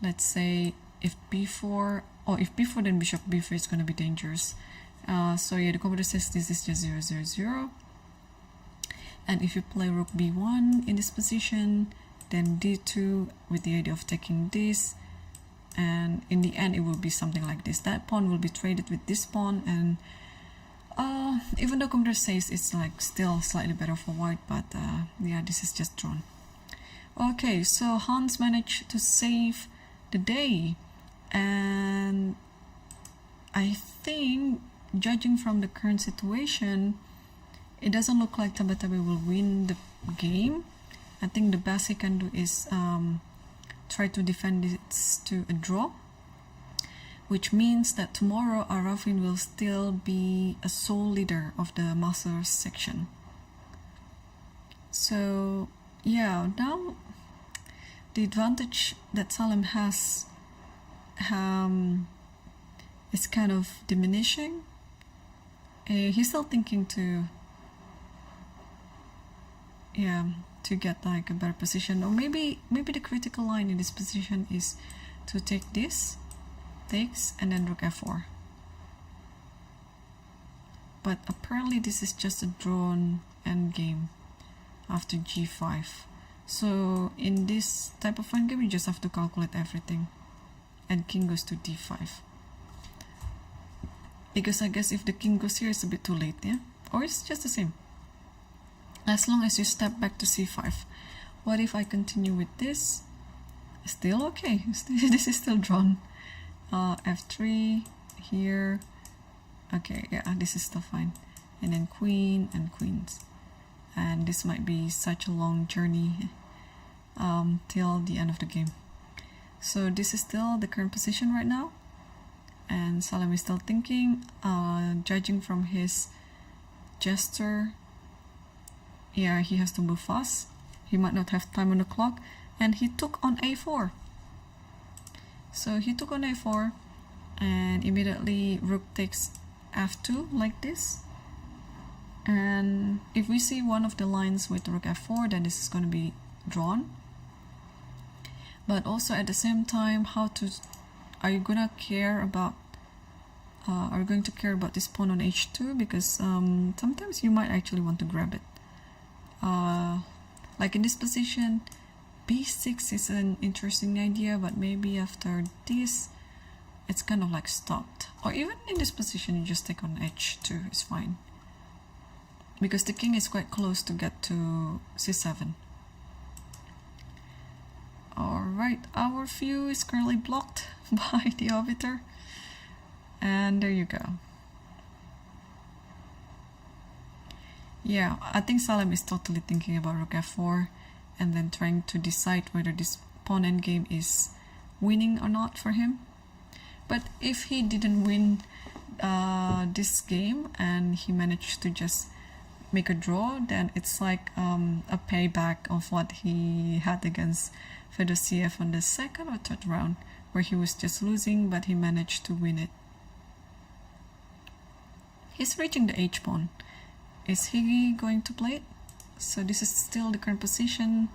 Let's say if b4, or if b4 then bishop b3 is going to be dangerous. So yeah, the computer says this is just 0, 0, 0. And if you play rook b1 in this position, then d2 with the idea of taking this, and in the end it will be something like this. That pawn will be traded with this pawn, and even though computer says it's like still slightly better for white, but yeah, this is just drawn. Okay, so Hans managed to save the day, and I think, judging from the current situation, it doesn't look like Tabatabaei will win the game. I think the best he can do is try to defend it to a draw, which means that tomorrow Aravindh will still be a sole leader of the Masters section. So yeah, now the advantage that Salem has is kind of diminishing. He's still thinking to get like a better position, or maybe the critical line in this position is to take this, takes, and then rook f4. But apparently this is just a drawn endgame after g5. So in this type of endgame, you just have to calculate everything, and king goes to d5. Because I guess if the king goes here, it's a bit too late, yeah? Or it's just the same. As long as you step back to c5. What if I continue with this? Still okay. This is still drawn. f3 here. Okay, yeah, this is still fine. And then queen and queens. And this might be such a long journey till the end of the game. So this is still the current position right now. And Salem is still thinking, judging from his gesture. Yeah, he has to move fast. He might not have time on the clock. And he took on a4. So he took on a4, and immediately rook takes f2 like this. And if we see one of the lines with rook f4, then this is going to be drawn. But also at the same time, are you going to care about this pawn on h2? Because sometimes you might actually want to grab it. Like in this position, b6 is an interesting idea, but maybe after this it's kind of like stopped. Or even in this position, you just take on h2, it's fine, because the king is quite close to get to c7. Alright, our view is currently blocked by the arbiter, and there you go. Yeah, I think Salem is totally thinking about rook f4 and then trying to decide whether this pawn endgame is winning or not for him. But if he didn't win this game and he managed to just make a draw, then it's like a payback of what he had against Fedosiev on the second or third round, where he was just losing but he managed to win it. He's reaching the h-pawn. Is he going to play it? So this is still the current position.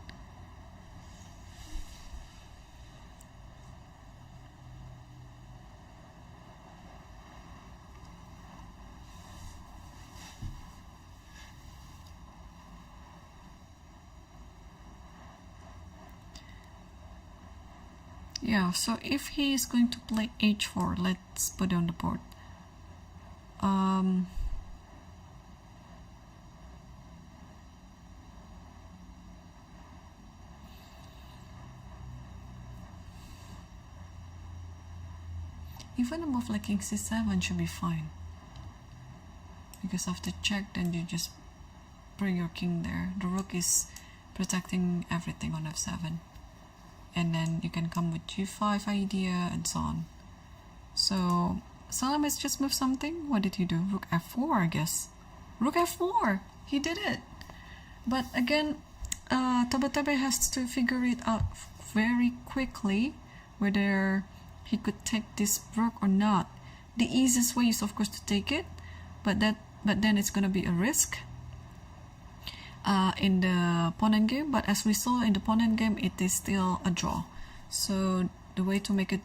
Yeah, so if he is going to play h4, let's put it on the board. even a move like king c7 should be fine. Because after check, then you just bring your king there. The rook is protecting everything on f7. And then you can come with g5 idea and so on. So Salem has just moved something. What did he do? Rook f4, I guess. Rook f4! He did it! But again, Tabatabaei has to figure it out very quickly whether he could take this rook or not. The easiest way is of course to take it, but then it's gonna be a risk in the opponent game. But as we saw in the opponent game, it is still a draw. So the way to make it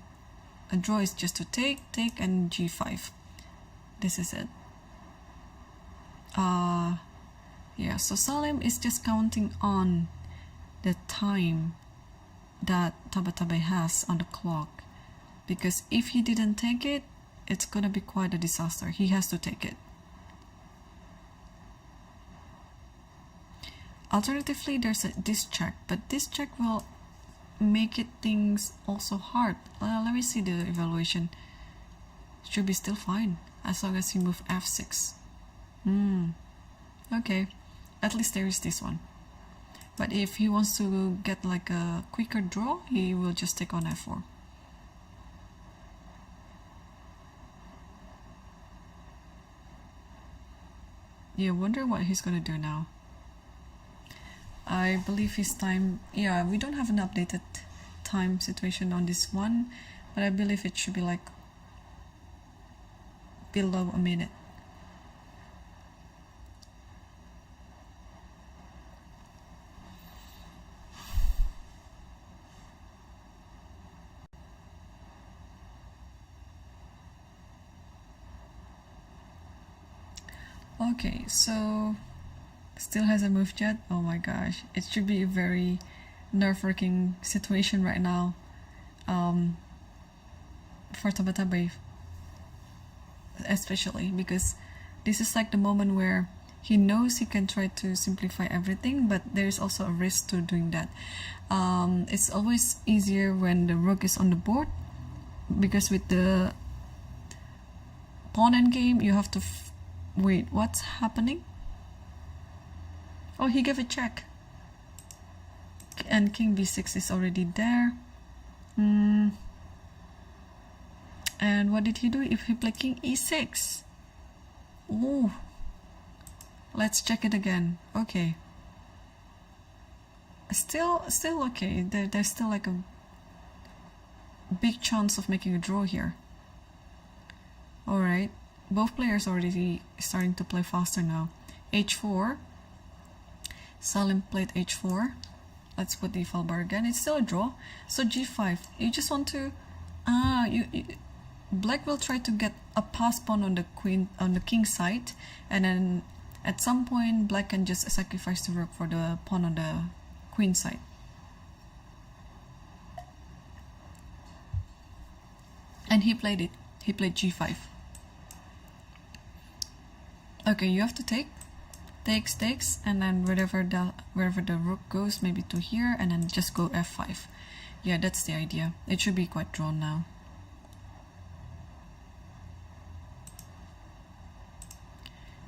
a draw is just to take, and g5. This is it. Yeah, so Salem is just counting on the time that Tabatabaei has on the clock, because if he didn't take it, it's gonna be quite a disaster. He has to take it. Alternatively, there's this check, but this check will make it things also hard. Let me see the evaluation. Should be still fine as long as he move f6. Okay, at least there is this one. But if he wants to get like a quicker draw, he will just take on f4. Yeah, wonder what he's gonna do now. I believe his time, yeah, we don't have an updated time situation on this one, but I believe it should be like below a minute. Okay, so still hasn't moved yet. Oh my gosh, it should be a very nerve-wracking situation right now for Tabatabaei, especially because this is like the moment where he knows he can try to simplify everything, but there's also a risk to doing that. It's always easier when the rook is on the board, because with the pawn end game you have to wait, what's happening? Oh, he gave a check. And king b6 is already there. And what did he do if he played king e6? Ooh. Let's check it again. Okay. Still okay. There's still like a big chance of making a draw here. Alright. Both players already starting to play faster now. h4. Salem played h4. Let's put the file bar again. It's still a draw. So g5. You just want to black will try to get a pass pawn on the king side, and then at some point black can just sacrifice the rook for the pawn on the queen side. And he played it. He played g5. Okay, you have to take. Takes, and then wherever the rook goes, maybe to here, and then just go f5. Yeah, that's the idea. It should be quite drawn now.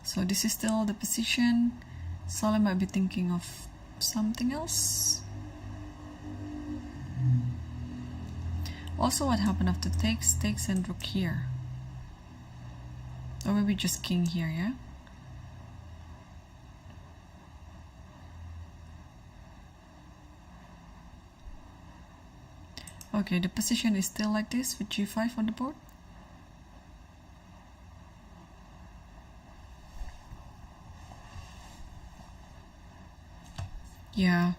So this is still the position. Salem might be thinking of something else. Also, what happened after takes and rook here? Or maybe just king here, yeah? Okay, the position is still like this with g5 on the board. Yeah,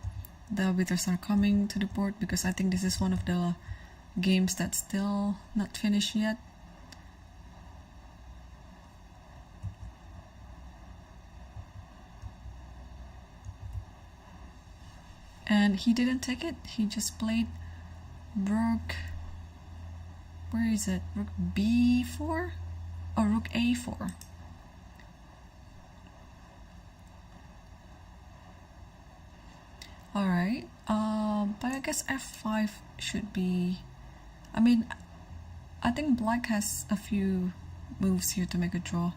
the arbiters are coming to the board because I think this is one of the games that's still not finished yet. And he didn't take it, he just played rook, where is it? Rook b4 or rook a4? Alright, but I guess f5 should be, I mean, I think black has a few moves here to make a draw,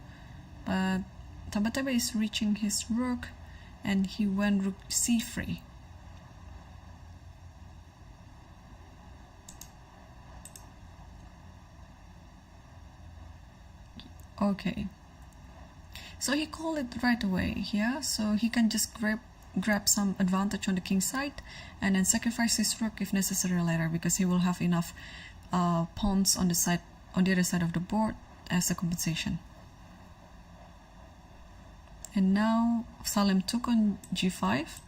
but Tabatabaei is reaching his rook, and he went rook c3. Okay, so he called it right away, yeah, so he can just grab some advantage on the king side and then sacrifice his rook if necessary later, because he will have enough pawns on the other side of the board as a compensation. And now Salem took on g5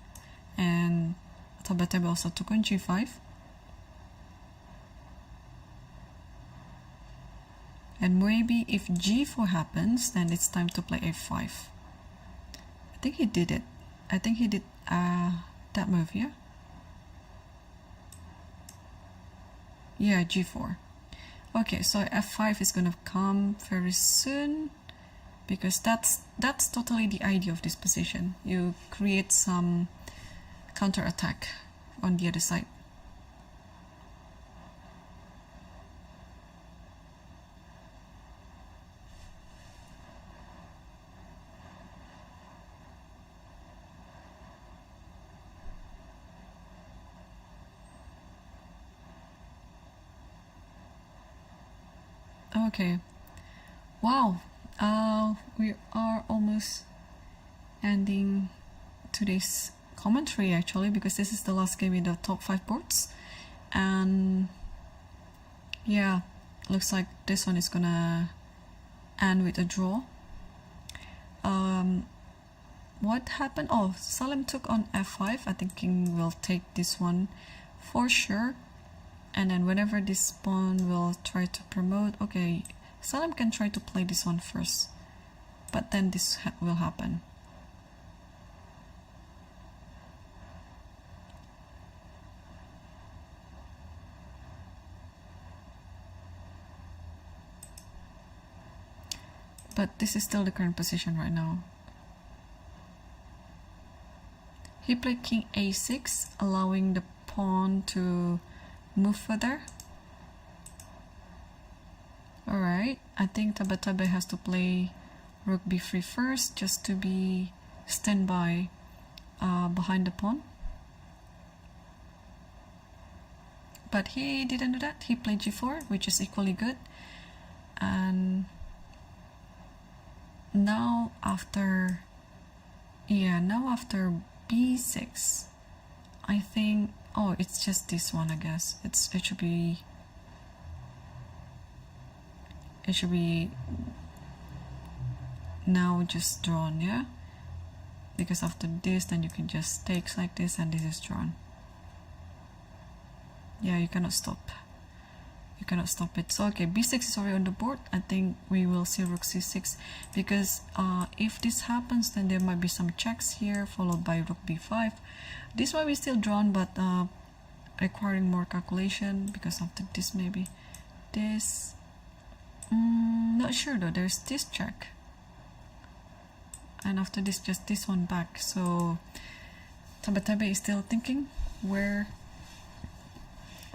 and Tabatabaei also took on g5. And maybe if g4 happens, then it's time to play f5. I think he did it. I think he did that move, yeah? Yeah, g4. Okay, so f5 is gonna come very soon, because that's totally the idea of this position. You create some counter attack on the other side. Okay, wow, we are almost ending today's commentary actually, because this is the last game in the top 5 boards, and yeah, looks like this one is gonna end with a draw. What happened? Oh, Salem took on f5. I think king will take this one for sure. And then whenever this pawn will try to promote, okay, Salem can try to play this one first, but then this will happen. But this is still the current position right now. He played king a6, allowing the pawn to move further. Alright, I think Tabatabaei has to play rook b3 first, just to be standby behind the pawn. But he didn't do that. He played g4, which is equally good. And now after b6, I think, oh, it's just this one, I guess. It should be now just drawn, yeah? Because after this, then you can just take like this, and this is drawn. Yeah, you cannot stop. You cannot stop it. So okay, b6 is already on the board. I think we will see rook c6, because if this happens, then there might be some checks here, followed by rook b5. This might be still drawn, but requiring more calculation, because after this maybe this. Not sure though. There's this check, and after this, just this one back. So Tabatabaei is still thinking where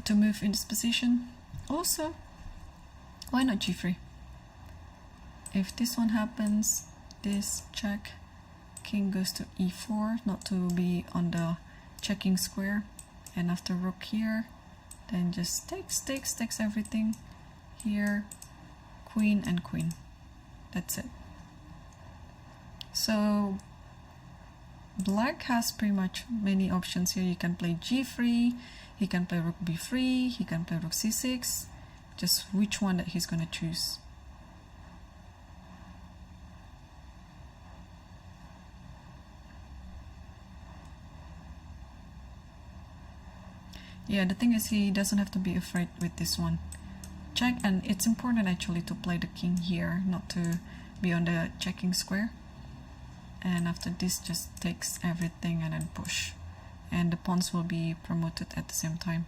to move in this position. Also, why not g3? If this one happens, this check, king goes to e4, not to be on the checking square, and after rook here, then just takes everything here, queen and queen. That's it. So black has pretty much many options here. You can play g3, he can play rook b3, he can play rook c6, just which one that he's going to choose. Yeah, the thing is, he doesn't have to be afraid with this one. Check, and it's important actually to play the king here, not to be on the checking square. And after this, just takes everything and then push. And the pawns will be promoted at the same time.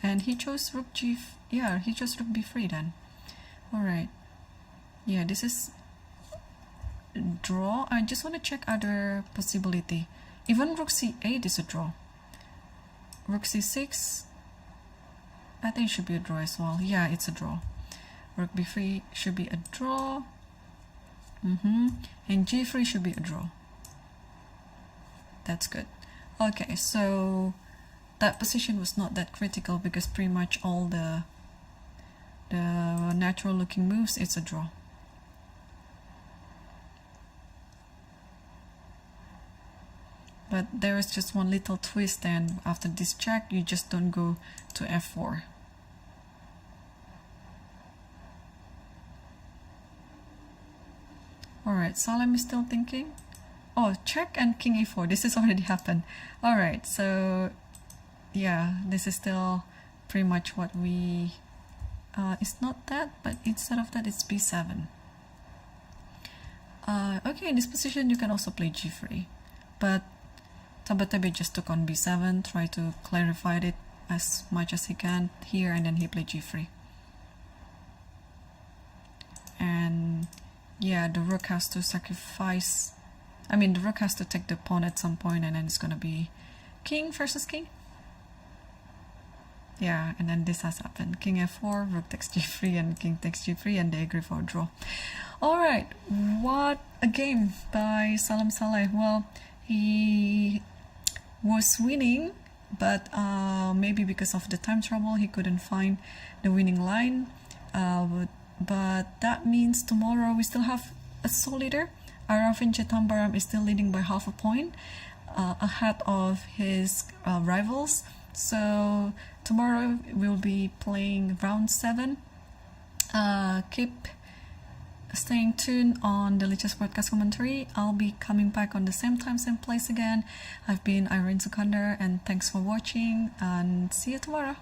And he chose rook he chose rook b3 then. Alright. Yeah, this is draw. I just want to check other possibility. Even rook c8 is a draw. Rook c6. I think it should be a draw as well. Yeah, it's a draw. Rook b3 should be a draw. And g3 should be a draw. That's good. Okay, so that position was not that critical because pretty much all the natural looking moves, it's a draw. But there is just one little twist, and after this check you just don't go to f4. Alright, Salem is still thinking. Oh, check and king e4. This has already happened. Alright, so yeah, this is still pretty much what we... it's not that, but instead of that it's b7. Okay, in this position you can also play g3. But Tabatabaei just took on b7, try to clarify it as much as he can here, and then he played g3. And yeah, the rook has to sacrifice, I mean the rook has to take the pawn at some point, and then it's gonna be king versus king. Yeah, and then this has happened. King f4, rook takes g3, and king takes g3, and they agree for a draw. Alright, what a game by Salem Saleh. Well, he was winning, but maybe because of the time trouble he couldn't find the winning line. But that means tomorrow we still have a sole leader. Aravindh is still leading by half a point ahead of his rivals. So tomorrow we'll be playing round 7. Keep staying tuned on the Lichess podcast commentary. I'll be coming back on the same time, same place again. I've been Irene Sukandar, and thanks for watching, and see you tomorrow.